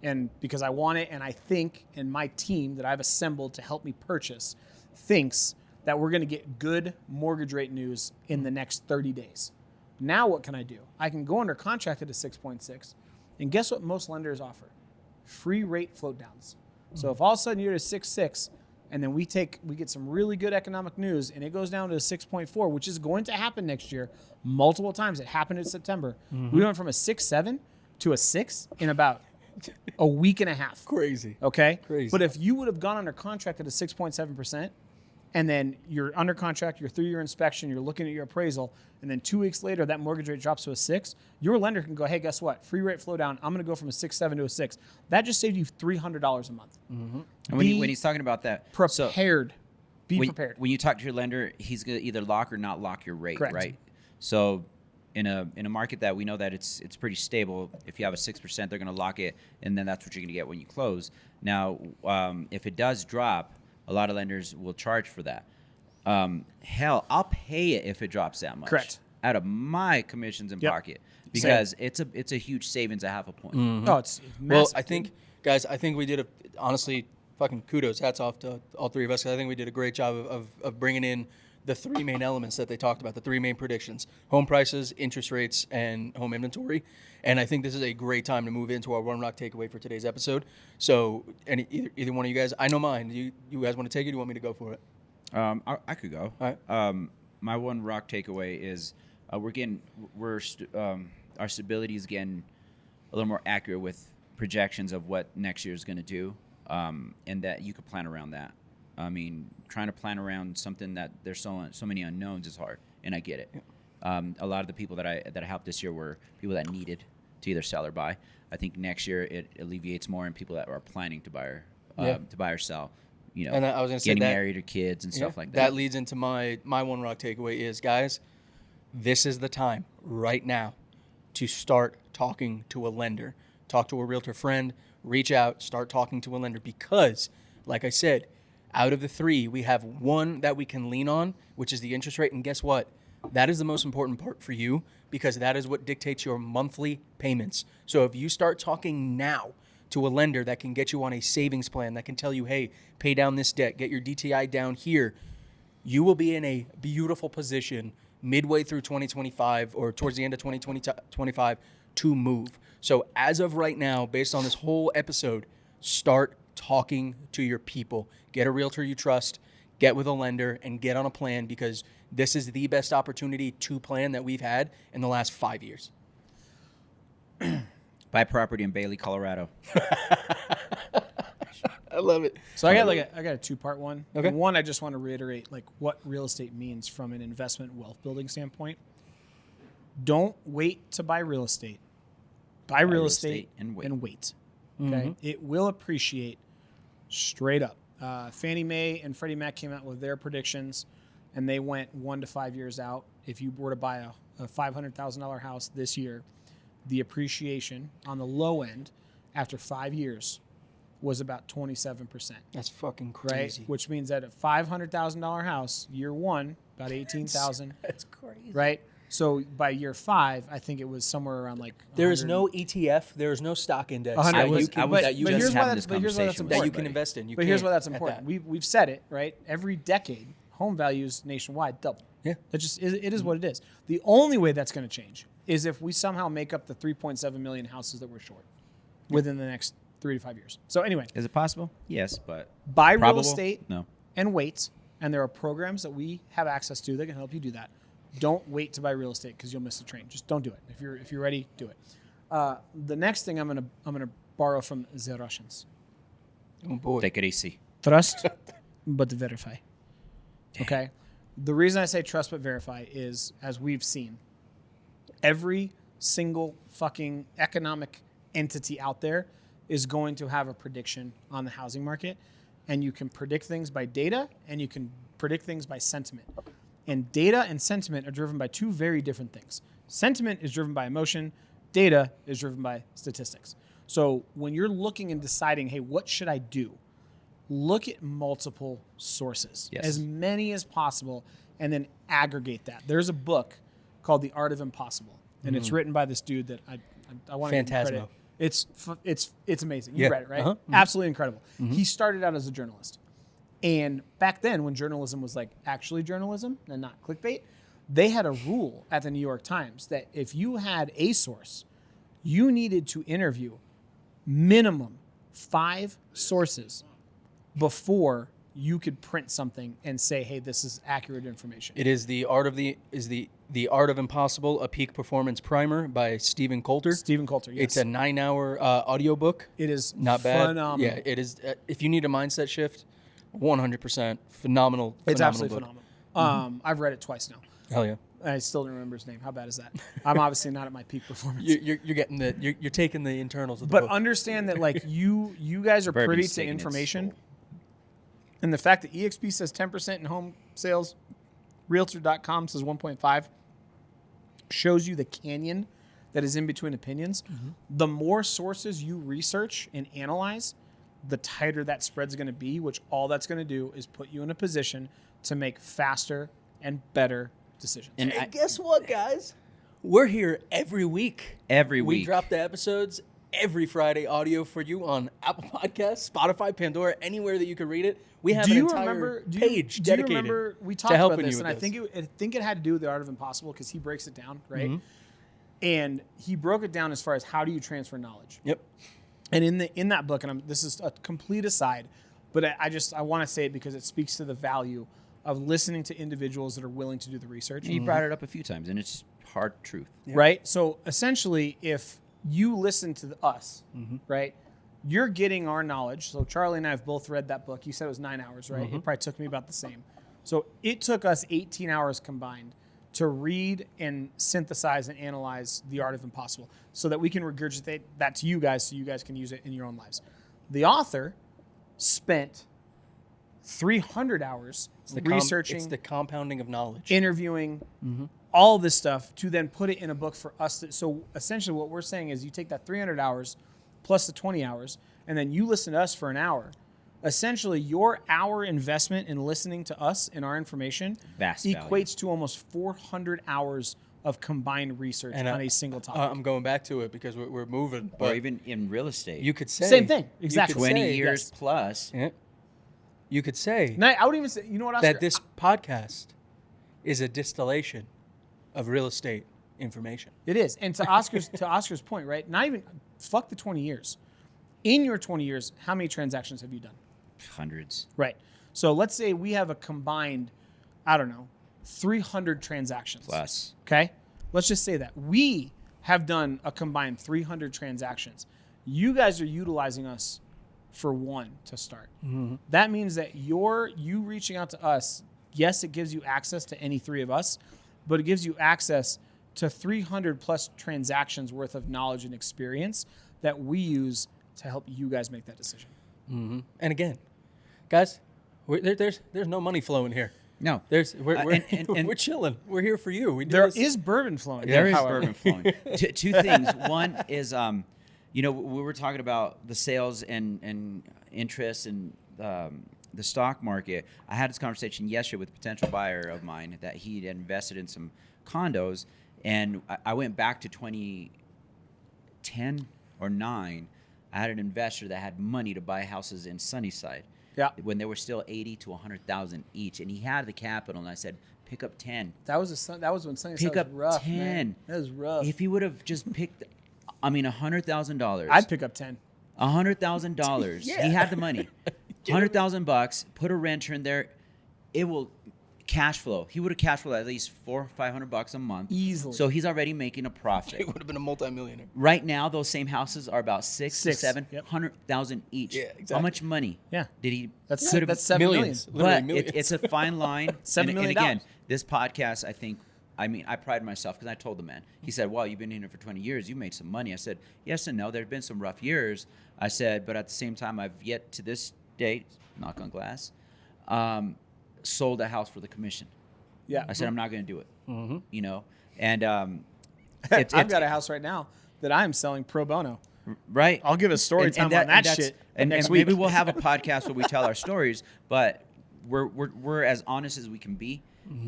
[SPEAKER 2] And because I want it, and I think, and my team that I've assembled to help me purchase thinks that we're going to get good mortgage rate news in the next 30 days. Now what can I do? I can go under contract at a 6.6, and guess what most lenders offer? Free rate float downs. So if all of a sudden you're at a 6.6, and then we get some really good economic news, and it goes down to a 6.4, which is going to happen next year multiple times. It happened in September. We went from a 6.7 to a 6 in about a week and a half.
[SPEAKER 1] Crazy.
[SPEAKER 2] Okay?
[SPEAKER 1] Crazy.
[SPEAKER 2] But if you would have gone under contract at a 6.7%, and then you're under contract, you're through your inspection, you're looking at your appraisal, and then 2 weeks later that mortgage rate drops to a 6, your lender can go, hey, guess what? Free rate flow down. I'm going to go from a 6.7 to a 6. That just saved you $300 a month.
[SPEAKER 3] And when he's talking about that,
[SPEAKER 2] Prepared. Be prepared.
[SPEAKER 3] When you talk to your lender, he's going to either lock or not lock your rate,
[SPEAKER 2] Correct.
[SPEAKER 3] right? So in a market that we know that it's pretty stable, if you have a 6%, they're going to lock it, and then that's what you're going to get when you close. Now, if it does drop, a lot of lenders will charge for that. Hell, I'll pay it if it drops that much.
[SPEAKER 2] Correct.
[SPEAKER 3] Out of my commissions in pocket, because it's a huge savings at half a point.
[SPEAKER 2] Oh, it's massive.
[SPEAKER 1] Well, I think, guys, we did honestly, fucking kudos, hats off to all three of us. I think we did a great job of bringing in the three main elements that they talked about, the three main predictions: home prices, interest rates, and home inventory. And I think this is a great time to move into our One Rock takeaway for today's episode. So either one of you guys, I know mine. You guys want to take it? Or do you want me to go for it?
[SPEAKER 3] I could go.
[SPEAKER 1] All right.
[SPEAKER 3] My One Rock takeaway is our stability is getting a little more accurate with projections of what next year is going to do, and that you could plan around that. I mean, trying to plan around something that there's so many unknowns is hard, and I get it. Yeah. A lot of the people that I helped this year were people that needed to either sell or buy. I think next year it alleviates more in people that are planning to buy or sell. You know,
[SPEAKER 1] and I was gonna say
[SPEAKER 3] getting
[SPEAKER 1] that,
[SPEAKER 3] married or kids and stuff like that.
[SPEAKER 1] That leads into my One Rock takeaway is, guys, this is the time right now to start talking to a lender. Talk to a realtor friend, reach out, start talking to a lender, because, like I said, out of the three, we have one that we can lean on, which is the interest rate. And guess what? That is the most important part for you, because that is what dictates your monthly payments. So if you start talking now to a lender that can get you on a savings plan, that can tell you, hey, pay down this debt, get your DTI down here, you will be in a beautiful position midway through 2025 or towards the end of 2025 to move. So as of right now, based on this whole episode, start talking to your people. Get a realtor you trust, get with a lender, and get on a plan, because this is the best opportunity to plan that we've had in the last 5 years.
[SPEAKER 3] Buy property in Bailey, Colorado.
[SPEAKER 1] I love it.
[SPEAKER 2] So I got a two-part one.
[SPEAKER 1] Okay.
[SPEAKER 2] One, I just want to reiterate what real estate means from an investment wealth building standpoint. Don't wait to buy real estate. Buy real estate and wait. Okay,
[SPEAKER 1] Mm-hmm.
[SPEAKER 2] It will appreciate straight up. Fannie Mae and Freddie Mac came out with their predictions, and they went 1 to 5 years out. If you were to buy a $500,000 house this year, the appreciation on the low end after 5 years was about 27%.
[SPEAKER 1] That's fucking crazy.
[SPEAKER 2] Right? Which means that a $500,000 house, year one, about $18,000.
[SPEAKER 1] That's crazy.
[SPEAKER 2] Right? So by year 5, I think it was somewhere around like
[SPEAKER 1] There is no ETF. There is no stock index
[SPEAKER 2] 100.
[SPEAKER 1] that
[SPEAKER 3] was-
[SPEAKER 1] you can,
[SPEAKER 3] I was
[SPEAKER 1] that you
[SPEAKER 3] just
[SPEAKER 2] here's
[SPEAKER 1] can,
[SPEAKER 2] why
[SPEAKER 3] having
[SPEAKER 2] that's
[SPEAKER 3] this
[SPEAKER 2] but here's why that's
[SPEAKER 3] conversation with
[SPEAKER 1] that you
[SPEAKER 2] important.
[SPEAKER 1] can invest in. You
[SPEAKER 2] But here's
[SPEAKER 1] can't
[SPEAKER 2] why that's
[SPEAKER 1] at
[SPEAKER 2] important.
[SPEAKER 1] that.
[SPEAKER 2] We've said it, right? Every decade, home values nationwide double.
[SPEAKER 1] Yeah.
[SPEAKER 2] That just it is what it is. The only way that's going to change is if we somehow make up the 3.7 million houses that we're short within the next 3 to 5 years. So anyway,
[SPEAKER 3] Is it possible? Yes, but
[SPEAKER 2] buy
[SPEAKER 3] probable?
[SPEAKER 2] real estate
[SPEAKER 3] No.
[SPEAKER 2] and wait. And there are programs that we have access to that can help you do that. Don't wait to buy real estate because you'll miss the train. Just don't do it. If you're ready, do it. The next thing I'm gonna borrow from the Russians.
[SPEAKER 1] Oh boy.
[SPEAKER 3] Take it easy.
[SPEAKER 2] Trust, but verify. Okay. The reason I say trust but verify is, as we've seen, every single fucking economic entity out there is going to have a prediction on the housing market, and you can predict things by data and you can predict things by sentiment. And data and sentiment are driven by two very different things. Sentiment is driven by emotion, data is driven by statistics. So when you're looking and deciding, hey, what should I do? Look at multiple sources, as many as possible, and then aggregate that. There's a book called The Art of Impossible, and it's written by this dude that I want to give him credit. It's amazing. You read it, right? Uh-huh. Absolutely incredible. He started out as a journalist. And back then, when journalism was like actually journalism and not clickbait, they had a rule at the New York Times that if you had a source, you needed to interview minimum 5 sources before you could print something and say, hey, this is accurate information.
[SPEAKER 1] It is the Art of Impossible, a Peak Performance Primer by Stephen Coulter.
[SPEAKER 2] Stephen Coulter, yes.
[SPEAKER 1] It's a 9-hour audiobook.
[SPEAKER 2] It is
[SPEAKER 1] not bad.
[SPEAKER 2] Phenomenal.
[SPEAKER 1] Yeah, it is. If you need a mindset shift, 100% phenomenal.
[SPEAKER 2] It's absolutely
[SPEAKER 1] book.
[SPEAKER 2] phenomenal. I've read it twice now.
[SPEAKER 1] Hell yeah.
[SPEAKER 2] I still don't remember his name. How bad is that? I'm obviously not at my peak performance.
[SPEAKER 1] You're getting you're taking the internals of the
[SPEAKER 2] book.
[SPEAKER 1] book.
[SPEAKER 2] But understand that like you guys are privy to information. And the fact that EXP says 10% in home sales, Realtor.com says 1.5, shows you the canyon that is in between opinions. The more sources you research and analyze, the tighter that spread's going to be, which all that's going to do is put you in a position to make faster and better decisions.
[SPEAKER 1] And guess what, guys? We're here every week. We drop the episodes every Friday, audio for you on Apple Podcasts, Spotify, Pandora, anywhere that you can read it. We have an entire page dedicated.
[SPEAKER 2] Do you remember we talked
[SPEAKER 1] to helping
[SPEAKER 2] about this,
[SPEAKER 1] you
[SPEAKER 2] and
[SPEAKER 1] with
[SPEAKER 2] I think it had to do with the Art of Impossible because he breaks it down, right? And he broke it down as far as how do you transfer knowledge.
[SPEAKER 1] Yep.
[SPEAKER 2] And in that book, and this is a complete aside, but I want to say it because it speaks to the value of listening to individuals that are willing to do the research.
[SPEAKER 3] You brought it up a few times, and it's hard truth.
[SPEAKER 2] Yep. Right? So essentially, if you listen to us, right, you're getting our knowledge. So Charlie and I have both read that book. You said it was 9 hours, right? It probably took me about the same. So it took us 18 hours combined to read and synthesize and analyze The Art of Impossible so that we can regurgitate that to you guys so you guys can use it in your own lives. The author spent 300 hours researching.
[SPEAKER 1] It's the compounding of knowledge.
[SPEAKER 2] Interviewing, all this stuff to then put it in a book for us. So essentially what we're saying is you take that 300 hours plus the 20 hours, and then you listen to us for an hour. Essentially, your hour investment in listening to us and our information equates to almost 400 hours of combined research on a single topic.
[SPEAKER 1] I'm going back to it because we're moving.
[SPEAKER 3] Or even in real estate.
[SPEAKER 1] You could say.
[SPEAKER 2] Same thing. Exactly.
[SPEAKER 3] 20 years plus.
[SPEAKER 1] Yeah. You could say.
[SPEAKER 2] And I would even say, you know what, Oscar?
[SPEAKER 1] That this podcast is a distillation of real estate information.
[SPEAKER 2] It is. And to Oscar's point, right? Not even, fuck the 20 years. In your 20 years, how many transactions have you done?
[SPEAKER 3] Hundreds.
[SPEAKER 2] Right. So let's say we have a combined, 300 transactions.
[SPEAKER 3] Plus.
[SPEAKER 2] Okay? Let's just say that. We have done a combined 300 transactions. You guys are utilizing us for one to start. That means that you reaching out to us, yes, it gives you access to any 3 of us, but it gives you access to 300 plus transactions worth of knowledge and experience that we use to help you guys make that decision.
[SPEAKER 1] And again, guys, there's no money flowing here.
[SPEAKER 3] No,
[SPEAKER 1] we're chilling. We're here for you.
[SPEAKER 2] There is bourbon flowing.
[SPEAKER 3] There is bourbon flowing. Two things. One is, we were talking about the sales and interest in the stock market. I had this conversation yesterday with a potential buyer of mine that he had invested in some condos, and I went back to 2010 or 9. I had an investor that had money to buy houses in Sunnyside.
[SPEAKER 2] Yeah.
[SPEAKER 3] When they were still 80 to 100,000 each, and he had the capital, and I said, pick up 10.
[SPEAKER 2] That was when Sunnyside
[SPEAKER 3] pick up
[SPEAKER 2] was rough,
[SPEAKER 3] 10.
[SPEAKER 2] Man. That was rough.
[SPEAKER 3] If he would have just picked, $100,000.
[SPEAKER 2] I'd pick up 10.
[SPEAKER 3] $100,000.
[SPEAKER 1] Yeah.
[SPEAKER 3] He had the money. $100,000. Put a renter in there. It will cash flow. He would have cash flowed at least $400 or $500 a month
[SPEAKER 2] easily.
[SPEAKER 3] So he's already making a profit.
[SPEAKER 1] He would have been a multimillionaire.
[SPEAKER 3] Right now, those same houses are about six to 700,000 each.
[SPEAKER 1] Yeah, exactly.
[SPEAKER 3] How much money?
[SPEAKER 2] Yeah.
[SPEAKER 3] Did he?
[SPEAKER 2] That's 7 million.
[SPEAKER 1] Millions.
[SPEAKER 3] But
[SPEAKER 1] Millions.
[SPEAKER 3] it's a fine line.
[SPEAKER 2] $7 million.
[SPEAKER 3] And again, this podcast, I think I mean, I pride myself because I told the man. He said, "Well, you've been in it for 20 years. You made some money." I said, "Yes and no. There have been some rough years." I said, "But at the same time, I've yet to this date, knock on glass, sold a house for the commission."
[SPEAKER 2] Yeah.
[SPEAKER 3] I said, "I'm not going to do it."
[SPEAKER 1] Mm-hmm.
[SPEAKER 3] You know, and
[SPEAKER 2] I've got a house right now that I am selling pro bono.
[SPEAKER 3] right.
[SPEAKER 2] I'll give a story time on that
[SPEAKER 3] that's-
[SPEAKER 2] shit
[SPEAKER 3] And
[SPEAKER 2] next
[SPEAKER 3] maybe
[SPEAKER 2] week.
[SPEAKER 3] we'll have a podcast where we tell our stories, but we're as honest as we can be.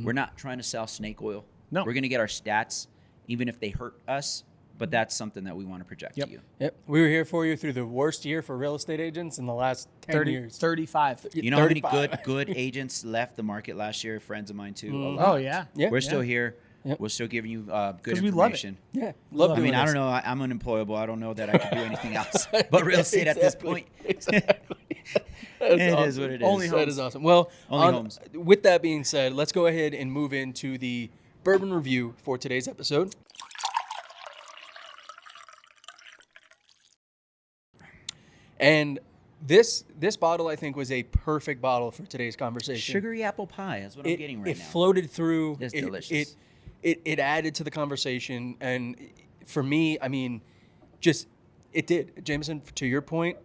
[SPEAKER 3] We're not trying to sell snake oil.
[SPEAKER 2] No.
[SPEAKER 3] We're going to get our stats, even if they hurt us. But that's something that we want to project
[SPEAKER 2] Yep.
[SPEAKER 3] to you.
[SPEAKER 1] Yep. We were here for you through the worst year for real estate agents in the last 10
[SPEAKER 2] 30,
[SPEAKER 1] years.
[SPEAKER 2] 35.
[SPEAKER 3] You know how many
[SPEAKER 1] 35.
[SPEAKER 3] good agents left the market last year? Friends of mine too. A lot.
[SPEAKER 2] Oh, yeah.
[SPEAKER 1] Yeah.
[SPEAKER 3] We're still here.
[SPEAKER 1] Yep.
[SPEAKER 3] We're still giving you good
[SPEAKER 2] 'Cause we love it.
[SPEAKER 3] information.
[SPEAKER 1] Yeah. Love
[SPEAKER 3] I
[SPEAKER 1] doing
[SPEAKER 3] mean, I
[SPEAKER 1] this.
[SPEAKER 3] don't know. I'm unemployable. I don't know that I can do anything else. But real estate at this point,
[SPEAKER 1] Exactly.
[SPEAKER 3] it is what it is.
[SPEAKER 2] Only
[SPEAKER 1] That is awesome. Well,
[SPEAKER 3] Only homes.
[SPEAKER 1] with that being said, let's go ahead and move into the bourbon review for today's episode. And this bottle, I think, was a perfect bottle for today's conversation.
[SPEAKER 3] Sugary apple pie is what I'm getting right
[SPEAKER 1] it
[SPEAKER 3] now.
[SPEAKER 1] floated through.
[SPEAKER 3] It's
[SPEAKER 1] it,
[SPEAKER 3] delicious.
[SPEAKER 1] It added to the conversation, and for me, I mean, just it did. Jameson, to your point,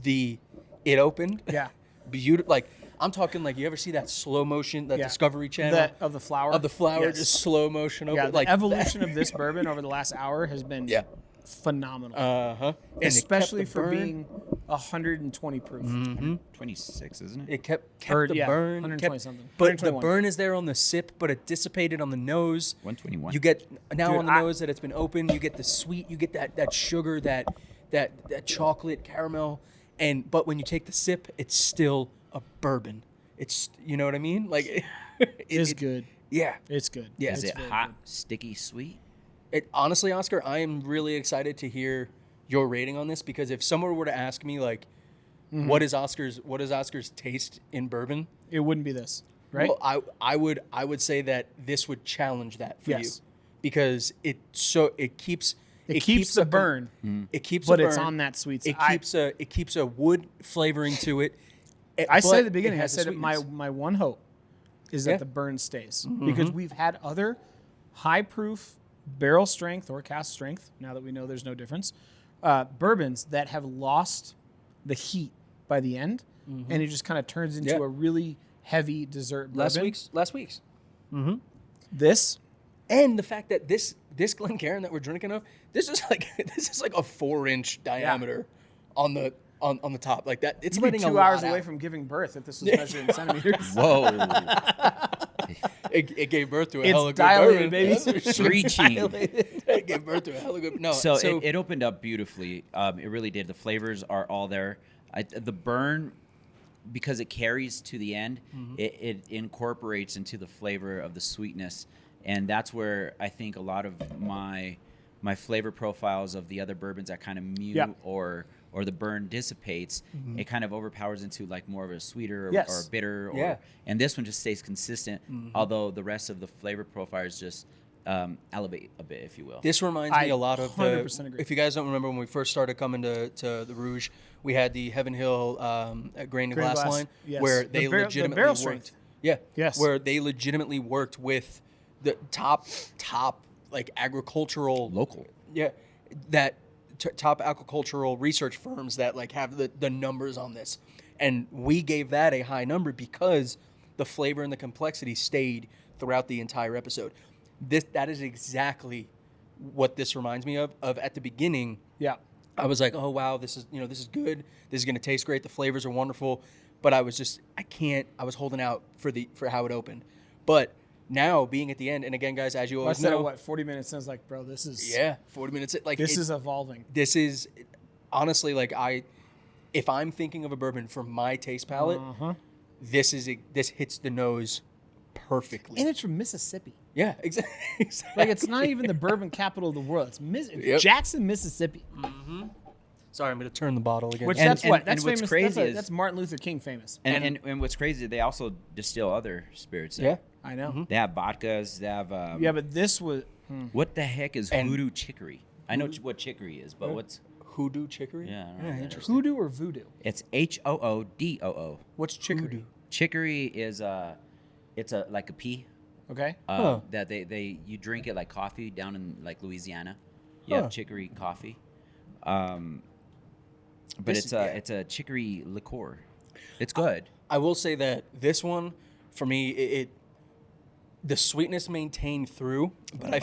[SPEAKER 1] it opened.
[SPEAKER 2] Yeah.
[SPEAKER 1] Beautiful. Like I'm talking like you ever see that slow motion, that
[SPEAKER 2] Yeah.
[SPEAKER 1] Discovery Channel
[SPEAKER 2] That of the flower.
[SPEAKER 1] yes.
[SPEAKER 2] Yes.
[SPEAKER 1] just slow motion open.
[SPEAKER 2] Yeah, the
[SPEAKER 1] like
[SPEAKER 2] evolution of this bourbon over the last hour has been
[SPEAKER 1] Yeah.
[SPEAKER 2] phenomenal.
[SPEAKER 1] Uh-huh. And
[SPEAKER 2] Especially
[SPEAKER 1] it kept the
[SPEAKER 2] for
[SPEAKER 1] burn.
[SPEAKER 2] being 120 proof.
[SPEAKER 3] 26, isn't it?
[SPEAKER 1] It kept
[SPEAKER 2] Or,
[SPEAKER 1] the
[SPEAKER 2] yeah,
[SPEAKER 1] burn.
[SPEAKER 2] 120
[SPEAKER 1] kept,
[SPEAKER 2] something.
[SPEAKER 1] But the
[SPEAKER 2] 121.
[SPEAKER 1] burn is there on the sip, but it dissipated on the nose.
[SPEAKER 3] 121.
[SPEAKER 1] You get now
[SPEAKER 2] Dude,
[SPEAKER 1] on the
[SPEAKER 2] I-
[SPEAKER 1] nose that it's been open. You get the sweet. You get that sugar, that chocolate caramel, but when you take the sip, it's still a bourbon. It's you know what I mean? Like
[SPEAKER 2] It's good.
[SPEAKER 1] Yeah.
[SPEAKER 2] It's good.
[SPEAKER 1] Yeah.
[SPEAKER 3] Is
[SPEAKER 2] It's
[SPEAKER 3] it
[SPEAKER 2] very
[SPEAKER 3] hot,
[SPEAKER 2] good.
[SPEAKER 3] sticky, sweet?
[SPEAKER 1] Honestly, Oscar, I am really excited to hear your rating on this because if someone were to ask me like, what is Oscar's taste in bourbon?
[SPEAKER 2] It wouldn't be this, right?
[SPEAKER 1] Well, I would say that this would challenge that for you
[SPEAKER 2] Yes.
[SPEAKER 1] because it keeps
[SPEAKER 2] the burn,
[SPEAKER 1] It keeps
[SPEAKER 2] but
[SPEAKER 1] a
[SPEAKER 2] it's
[SPEAKER 1] burn.
[SPEAKER 2] on that sweet
[SPEAKER 1] It
[SPEAKER 2] side.
[SPEAKER 1] keeps a wood flavoring to it.
[SPEAKER 2] I said
[SPEAKER 1] but
[SPEAKER 2] at the beginning,
[SPEAKER 1] it
[SPEAKER 2] I
[SPEAKER 1] has the
[SPEAKER 2] said my
[SPEAKER 1] sweetness.
[SPEAKER 2] one hope is that
[SPEAKER 1] Yeah.
[SPEAKER 2] the burn stays because we've had other high proof barrel strength or cask strength. Now that we know there's no difference, bourbons that have lost the heat by the end, and it just kind of turns into
[SPEAKER 1] Yeah.
[SPEAKER 2] a really heavy dessert bourbon.
[SPEAKER 1] last week's.
[SPEAKER 2] This,
[SPEAKER 1] And the fact that this Glencairn that we're drinking of, this is like a 4-inch diameter on the top like that. It's
[SPEAKER 2] you'd be
[SPEAKER 1] letting
[SPEAKER 2] 2
[SPEAKER 1] a
[SPEAKER 2] hours
[SPEAKER 1] lot
[SPEAKER 2] away
[SPEAKER 1] out.
[SPEAKER 2] from giving birth if this was measured in centimeters.
[SPEAKER 3] Whoa.
[SPEAKER 1] It gave birth to a
[SPEAKER 2] It's
[SPEAKER 1] hell of a good
[SPEAKER 2] dilated,
[SPEAKER 1] bourbon.
[SPEAKER 2] baby.
[SPEAKER 1] That's for sure.
[SPEAKER 3] Preaching.
[SPEAKER 1] It gave birth to a hell of a good. No,
[SPEAKER 3] So it opened up beautifully. It really did. The flavors are all there. The burn, because it carries to the end, it incorporates into the flavor of the sweetness. And that's where I think a lot of my flavor profiles of the other bourbons that kind of mute
[SPEAKER 2] Yeah.
[SPEAKER 3] or the burn dissipates, it kind of overpowers into like more of a sweeter or,
[SPEAKER 2] Yes.
[SPEAKER 3] or bitter.
[SPEAKER 1] Yeah.
[SPEAKER 3] And this one just stays consistent, although the rest of the flavor profiles just elevate a bit, if you will.
[SPEAKER 1] This reminds me
[SPEAKER 2] I
[SPEAKER 1] a lot of
[SPEAKER 2] 100% agree.
[SPEAKER 1] if you guys don't remember when we first started coming to the Rouge, we had the Heaven Hill grain and glass line
[SPEAKER 2] yes.
[SPEAKER 1] where
[SPEAKER 2] The
[SPEAKER 1] they
[SPEAKER 2] barrel- the
[SPEAKER 1] legitimately
[SPEAKER 2] barrel
[SPEAKER 1] worked.
[SPEAKER 2] strength.
[SPEAKER 1] Yeah.
[SPEAKER 2] Yes.
[SPEAKER 1] Where they legitimately worked with the top like agricultural
[SPEAKER 3] Local.
[SPEAKER 1] Yeah, that top agricultural research firms that like have the numbers on this, and we gave that a high number because the flavor and the complexity stayed throughout the entire episode. That is exactly what this reminds me of at the beginning.
[SPEAKER 2] Yeah.
[SPEAKER 1] I was like, oh wow, this is good. This is gonna taste great. The flavors are wonderful, but I was holding out for how it opened, but. Now being at the end, and again, guys, as you
[SPEAKER 2] I
[SPEAKER 1] always
[SPEAKER 2] said
[SPEAKER 1] know,
[SPEAKER 2] it, 40 minutes in, I was like, bro, this is
[SPEAKER 1] 40 minutes. Like
[SPEAKER 2] this is evolving.
[SPEAKER 1] This is honestly like if I'm thinking of a bourbon for my taste palette, this hits the nose perfectly.
[SPEAKER 2] And it's from Mississippi.
[SPEAKER 1] Yeah, exactly.
[SPEAKER 2] Like it's not even the bourbon capital of the world. It's
[SPEAKER 1] Yep.
[SPEAKER 2] Jackson, Mississippi.
[SPEAKER 1] Sorry, I'm going to turn the bottle again.
[SPEAKER 2] Which
[SPEAKER 3] And-
[SPEAKER 2] that's
[SPEAKER 3] and-
[SPEAKER 2] what that's
[SPEAKER 3] and what's
[SPEAKER 2] famous.
[SPEAKER 3] crazy is-
[SPEAKER 2] That's Martin Luther King famous.
[SPEAKER 3] And what's crazy, they also distill other spirits.
[SPEAKER 1] yeah,
[SPEAKER 2] I know.
[SPEAKER 3] They have vodkas. They have.
[SPEAKER 2] Yeah, but this was
[SPEAKER 3] What the heck is
[SPEAKER 1] And-
[SPEAKER 3] hoodoo chicory? I know what chicory is, but what's
[SPEAKER 1] hoodoo chicory.
[SPEAKER 3] Yeah, I don't know what that is.
[SPEAKER 1] interesting.
[SPEAKER 2] hoodoo or voodoo.
[SPEAKER 3] it's HOODOO.
[SPEAKER 2] What's chicory?
[SPEAKER 1] Hoodoo.
[SPEAKER 3] Chicory is it's like a pea,
[SPEAKER 2] Okay.
[SPEAKER 3] That you drink it like coffee down in like Louisiana. You have chicory coffee. But it's a chicory liqueur. It's good.
[SPEAKER 1] I will say that this one, for me, the sweetness maintained through, but I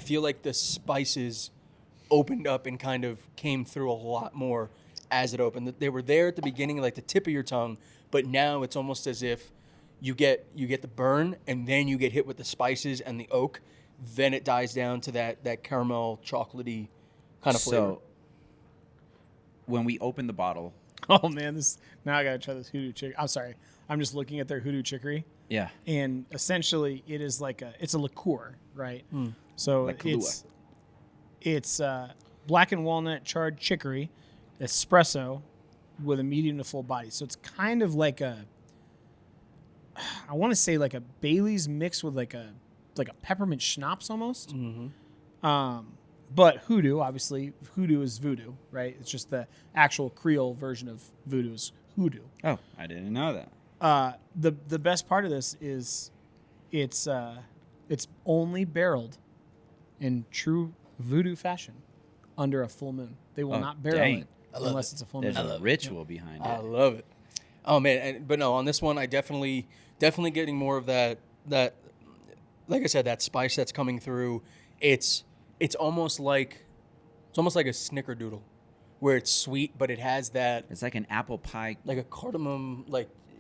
[SPEAKER 1] feel like the spices opened up and kind of came through a lot more as it opened. They were there at the beginning, like the tip of your tongue, but now it's almost as if you get the burn and then you get hit with the spices and the oak, then it dies down to that caramel chocolatey kind of flavor.
[SPEAKER 3] So when we opened the bottle,
[SPEAKER 2] Oh man, now I gotta try this hoodoo chicory. I'm sorry, I'm just looking at their hoodoo chicory,
[SPEAKER 3] yeah,
[SPEAKER 2] and essentially it is it's a liqueur, right? So
[SPEAKER 3] Like
[SPEAKER 2] it's black and walnut charred chicory, espresso, with a medium to full body. So it's kind of like I want to say like a Bailey's mixed with like a peppermint schnapps almost. But hoodoo, obviously, hoodoo is voodoo, right? It's just the actual Creole version of voodoo is hoodoo.
[SPEAKER 3] Oh, I didn't know that.
[SPEAKER 2] The best part of this is it's only barreled in true voodoo fashion under a full moon. They will not barrel
[SPEAKER 3] dang.
[SPEAKER 2] it unless it's a full moon.
[SPEAKER 3] There's a ritual behind it.
[SPEAKER 1] I love it. Oh man, but no, on this one, I definitely getting more of that. Like I said, that spice that's coming through. It's almost like a snickerdoodle, where it's sweet, but it has that
[SPEAKER 3] It's like an apple pie.
[SPEAKER 1] like a cardamom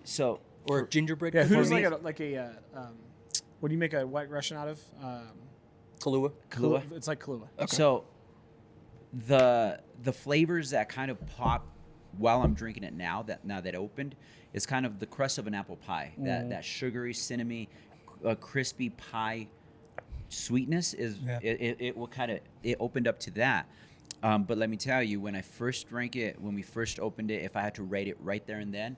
[SPEAKER 3] So
[SPEAKER 1] or a gingerbread.
[SPEAKER 2] Yeah,
[SPEAKER 1] for
[SPEAKER 2] hoodoo's
[SPEAKER 1] me.
[SPEAKER 2] like a what do you make a White Russian out of?
[SPEAKER 1] Kahlua.
[SPEAKER 3] Kahlua.
[SPEAKER 2] It's like Kahlua.
[SPEAKER 3] So the flavors that kind of pop while I'm drinking it now that it opened is kind of the crust of an apple pie. That sugary, cinnamony, crispy pie sweetness is it opened up to that. But let me tell you, when I first drank it, when we first opened it, if I had to rate it right there and then,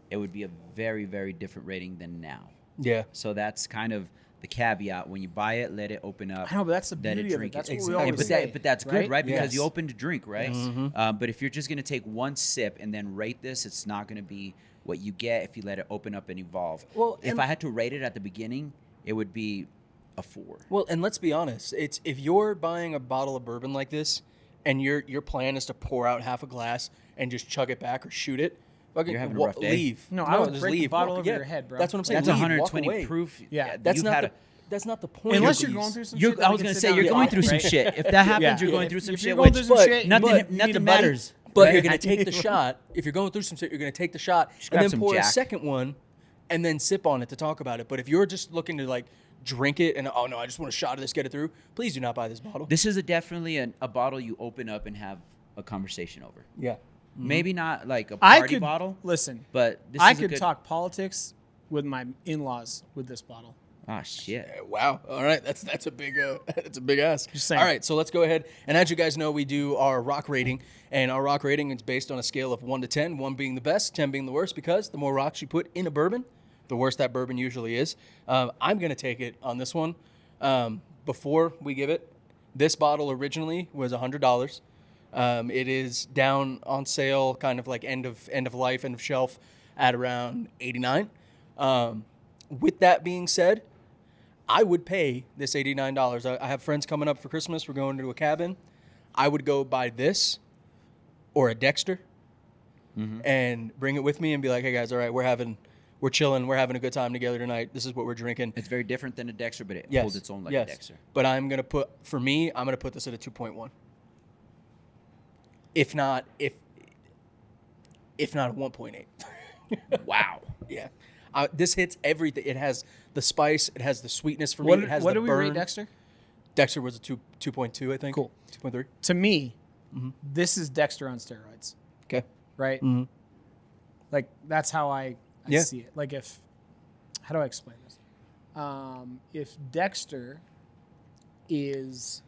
[SPEAKER 3] it would be a very, very different rating than now.
[SPEAKER 1] Yeah.
[SPEAKER 3] So that's kind of the caveat. When you buy it, let it open up.
[SPEAKER 2] I know, but that's the
[SPEAKER 3] let it
[SPEAKER 2] beauty of it.
[SPEAKER 3] drink
[SPEAKER 2] That's what we
[SPEAKER 1] Exactly.
[SPEAKER 2] always
[SPEAKER 3] but
[SPEAKER 2] say.
[SPEAKER 3] but that's good, right? Because
[SPEAKER 1] Yes.
[SPEAKER 3] you opened to drink, right?
[SPEAKER 2] Yes.
[SPEAKER 3] But if you're just going to take one sip and then rate this, it's not going to be what you get if you let it open up and evolve.
[SPEAKER 1] Well,
[SPEAKER 3] if
[SPEAKER 1] and-
[SPEAKER 3] I had to rate it at the beginning, it would be a 4.
[SPEAKER 1] Well, and let's be honest. It's if you're buying a bottle of bourbon like this, and your plan is to pour out half a glass and just chug it back or shoot it, fucking
[SPEAKER 3] You're having a rough day.
[SPEAKER 1] leave.
[SPEAKER 2] No, I would
[SPEAKER 1] just
[SPEAKER 2] break the
[SPEAKER 1] leave.
[SPEAKER 2] bottle
[SPEAKER 1] Walk-
[SPEAKER 2] over
[SPEAKER 1] yeah,
[SPEAKER 2] your head, bro.
[SPEAKER 1] That's what I'm saying.
[SPEAKER 3] That's
[SPEAKER 1] Leave,
[SPEAKER 3] 120
[SPEAKER 1] walk away.
[SPEAKER 3] proof.
[SPEAKER 2] Yeah,
[SPEAKER 1] That's
[SPEAKER 3] you've
[SPEAKER 1] not
[SPEAKER 3] had
[SPEAKER 1] the. That's not the point.
[SPEAKER 2] Unless
[SPEAKER 1] of
[SPEAKER 2] you're
[SPEAKER 1] these.
[SPEAKER 2] going through some
[SPEAKER 3] You're,
[SPEAKER 2] shit. that
[SPEAKER 3] I
[SPEAKER 2] we
[SPEAKER 3] was
[SPEAKER 2] can
[SPEAKER 3] gonna
[SPEAKER 2] sit
[SPEAKER 3] say
[SPEAKER 2] down
[SPEAKER 3] you're
[SPEAKER 2] and
[SPEAKER 3] going
[SPEAKER 2] talk,
[SPEAKER 3] through some
[SPEAKER 2] right?
[SPEAKER 3] shit. If that happens,
[SPEAKER 2] Yeah.
[SPEAKER 3] you're going
[SPEAKER 2] If-
[SPEAKER 3] through some
[SPEAKER 2] if
[SPEAKER 3] shit.
[SPEAKER 2] you're going
[SPEAKER 3] which-
[SPEAKER 2] through some
[SPEAKER 1] but-
[SPEAKER 2] shit,
[SPEAKER 3] nothing,
[SPEAKER 1] but-
[SPEAKER 3] nothing
[SPEAKER 2] need a buddy.
[SPEAKER 3] matters.
[SPEAKER 1] But
[SPEAKER 3] right?
[SPEAKER 1] you're gonna take the shot. If you're going through some shit, you're gonna take the shot and
[SPEAKER 3] grab
[SPEAKER 1] then
[SPEAKER 3] some
[SPEAKER 1] pour a
[SPEAKER 3] Jack.
[SPEAKER 1] second one, and then sip on it to talk about it. But if you're just looking to like drink it and oh no, I just want a shot of this, get it through. Please do not buy this bottle.
[SPEAKER 3] This is definitely a bottle you open up and have a conversation over.
[SPEAKER 1] Yeah.
[SPEAKER 3] Maybe not like a
[SPEAKER 2] I
[SPEAKER 3] party
[SPEAKER 2] could
[SPEAKER 3] bottle,
[SPEAKER 2] listen.
[SPEAKER 3] but this
[SPEAKER 2] I
[SPEAKER 3] is a
[SPEAKER 2] could
[SPEAKER 3] good,
[SPEAKER 2] talk politics with my in-laws with this bottle.
[SPEAKER 3] Ah, shit.
[SPEAKER 1] Wow. All right. That's a big that's a big ask.
[SPEAKER 2] Just saying.
[SPEAKER 1] All right. So let's go ahead. And as you guys know, we do our rock rating, and our rock rating is based on a scale of 1 to 10, 1 being the best, 10 being the worst, because the more rocks you put in a bourbon, the worse that bourbon usually is. I'm gonna take it on this one. Before we give it, this bottle originally was $100. It is down on sale, kind of like end of life, end of shelf, at around $89. With that being said, I would pay this $89. I have friends coming up for Christmas. We're going to a cabin. I would go buy this or a Dexter and bring it with me and be like, hey guys, all right, we're chilling, we're having a good time together tonight. This is what we're drinking.
[SPEAKER 3] It's very different than a Dexter, but it
[SPEAKER 1] Yes.
[SPEAKER 3] holds its own like
[SPEAKER 1] yes.
[SPEAKER 3] a Dexter.
[SPEAKER 1] But I'm gonna put this at a 2.1. If not a 1.8.
[SPEAKER 3] Wow.
[SPEAKER 1] Yeah. This hits everything. It has the spice. It has the sweetness for me. It has
[SPEAKER 2] What
[SPEAKER 1] the
[SPEAKER 2] do we
[SPEAKER 1] burn.
[SPEAKER 2] rate Dexter?
[SPEAKER 1] Dexter was a 2.2, I think.
[SPEAKER 2] Cool.
[SPEAKER 1] 2.3.
[SPEAKER 2] To me, this is Dexter on steroids,
[SPEAKER 1] Okay.
[SPEAKER 2] right?
[SPEAKER 1] Mhm.
[SPEAKER 2] Like that's how I
[SPEAKER 1] Yeah.
[SPEAKER 2] see it. Like how do I explain this? If Dexter is,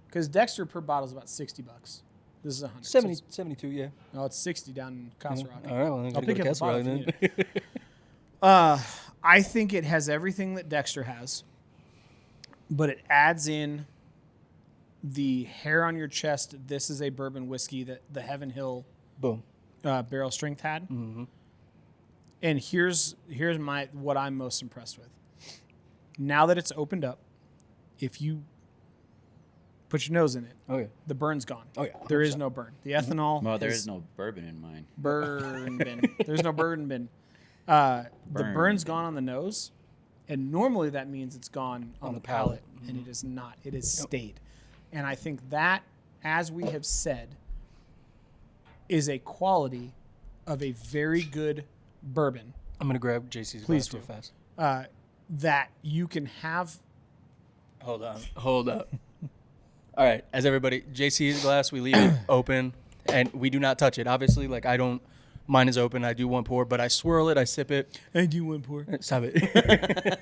[SPEAKER 2] because Dexter per bottle is about $60. This is 100.
[SPEAKER 1] 70,
[SPEAKER 2] So
[SPEAKER 1] 72, yeah.
[SPEAKER 2] no, it's 60 down in Casa Rocky.
[SPEAKER 1] All right, well, then
[SPEAKER 2] I'll
[SPEAKER 1] gotta
[SPEAKER 2] pick
[SPEAKER 1] go to
[SPEAKER 2] up a
[SPEAKER 1] Castle
[SPEAKER 2] bottle
[SPEAKER 1] Rock
[SPEAKER 2] if you
[SPEAKER 1] then.
[SPEAKER 2] need it. I think it has everything that Dexter has, but it adds in the hair on your chest. This is a bourbon whiskey that the Heaven Hill
[SPEAKER 1] Boom.
[SPEAKER 2] barrel strength had. And here's what I'm most impressed with. Now that it's opened up, if you put your nose in it,
[SPEAKER 1] Oh yeah.
[SPEAKER 2] the burn's gone.
[SPEAKER 1] Oh, yeah,
[SPEAKER 2] There is
[SPEAKER 1] 100%.
[SPEAKER 2] no burn. The ethanol.
[SPEAKER 3] Well, there is no bourbon in mine.
[SPEAKER 2] burn bin. There's no burn bin. The
[SPEAKER 3] Burn
[SPEAKER 2] burn's
[SPEAKER 3] bin.
[SPEAKER 2] gone on the nose, and normally that means it's gone on the palate, and it is not. It is stayed. And I think that, as we have said, is a quality of a very good bourbon
[SPEAKER 1] I'm gonna grab JC's
[SPEAKER 2] Please
[SPEAKER 1] glass real
[SPEAKER 2] do.
[SPEAKER 1] fast.
[SPEAKER 2] that you can have.
[SPEAKER 1] Hold up. All right, as everybody, JC's glass, we leave it open, and we do not touch it. Obviously, like I don't. Mine is open. I do one pour, but I swirl it. I sip it.
[SPEAKER 2] I do one pour.
[SPEAKER 1] Stop it.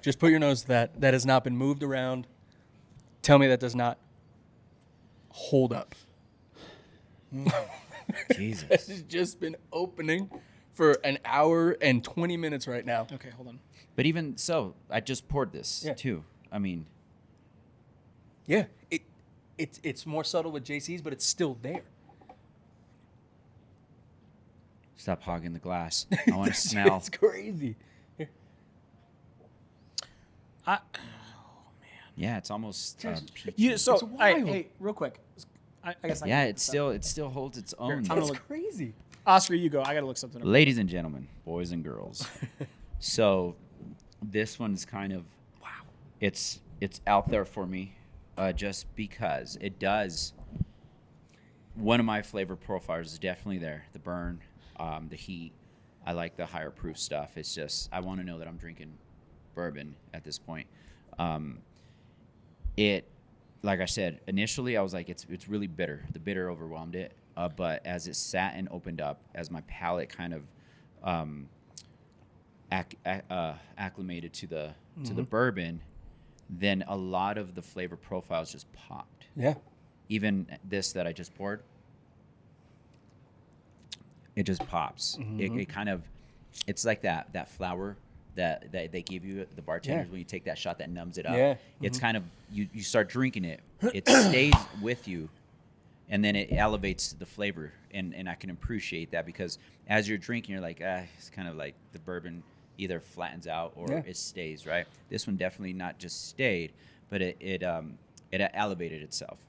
[SPEAKER 1] Just put your nose to that. That has not been moved around. Tell me that does not hold up.
[SPEAKER 3] Jesus.
[SPEAKER 1] It's just been opening for an hour and 20 minutes right now.
[SPEAKER 2] Okay, hold on.
[SPEAKER 3] But even so, I just poured this
[SPEAKER 1] Yeah.
[SPEAKER 3] too. I mean,
[SPEAKER 1] Yeah, it's more subtle with JC's, but it's still there.
[SPEAKER 3] stop hogging the glass. I want to smell.
[SPEAKER 1] It's crazy.
[SPEAKER 3] Yeah, it's almost peachy.
[SPEAKER 2] You so
[SPEAKER 1] It's wild.
[SPEAKER 2] hey, real quick. I guess I
[SPEAKER 3] Yeah,
[SPEAKER 2] can
[SPEAKER 3] it still holds its own.
[SPEAKER 2] I'm gonna
[SPEAKER 1] That's
[SPEAKER 2] look-
[SPEAKER 1] crazy.
[SPEAKER 2] Oscar, you go. I gotta look something up.
[SPEAKER 3] Ladies and gentlemen, boys and girls. So this one's kind of it's out there for me, just because it does. One of my flavor profiles is definitely there. The burn, the heat. I like the higher proof stuff. It's just I want to know that I'm drinking bourbon at this point. It, like I said, initially I was like, it's really bitter. The bitter overwhelmed it. But as it sat and opened up, as my palate kind of acclimated to the bourbon, then a lot of the flavor profiles just popped.
[SPEAKER 1] Yeah.
[SPEAKER 3] Even this that I just poured, it just pops. It kind of, it's like that flour that they give you, the bartenders,
[SPEAKER 1] Yeah.
[SPEAKER 3] when you take that shot that numbs it up.
[SPEAKER 1] Yeah.
[SPEAKER 3] It's kind of, you start drinking it, it stays with you, and then it elevates the flavor. And I can appreciate that, because as you're drinking, you're like, it's kind of like the bourbon either flattens out or
[SPEAKER 1] Yeah.
[SPEAKER 3] it stays, right? This one definitely not just stayed, but it elevated itself.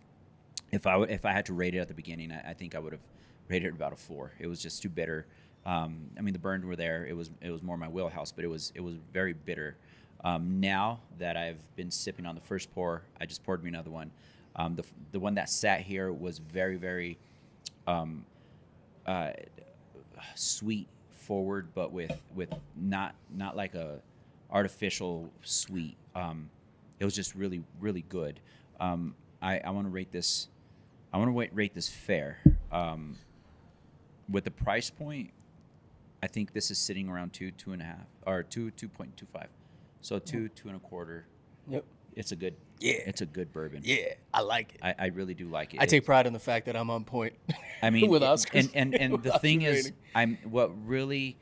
[SPEAKER 3] If I had to rate it at the beginning, I think I would have rated it about a 4. It was just too bitter. I mean, the burns were there. It was more my wheelhouse, but it was very bitter. Now that I've been sipping on the first pour, I just poured me another one. The one that sat here was very, very sweet forward, but with not like a artificial sweet. It was just really, really good. I want to rate this. I want to rate this fair. With the price point, I think this is sitting around 2.5, or 2.25. So 2.25.
[SPEAKER 1] Yep.
[SPEAKER 3] It's a good.
[SPEAKER 1] Yeah.
[SPEAKER 3] It's a good bourbon.
[SPEAKER 1] Yeah, I like it.
[SPEAKER 3] I really do like it.
[SPEAKER 1] I take pride in the fact that I'm on point.
[SPEAKER 3] I mean,
[SPEAKER 1] with Oscars.
[SPEAKER 3] and
[SPEAKER 1] with
[SPEAKER 3] the thing
[SPEAKER 1] Oscar
[SPEAKER 3] is,
[SPEAKER 1] rating.
[SPEAKER 3] what really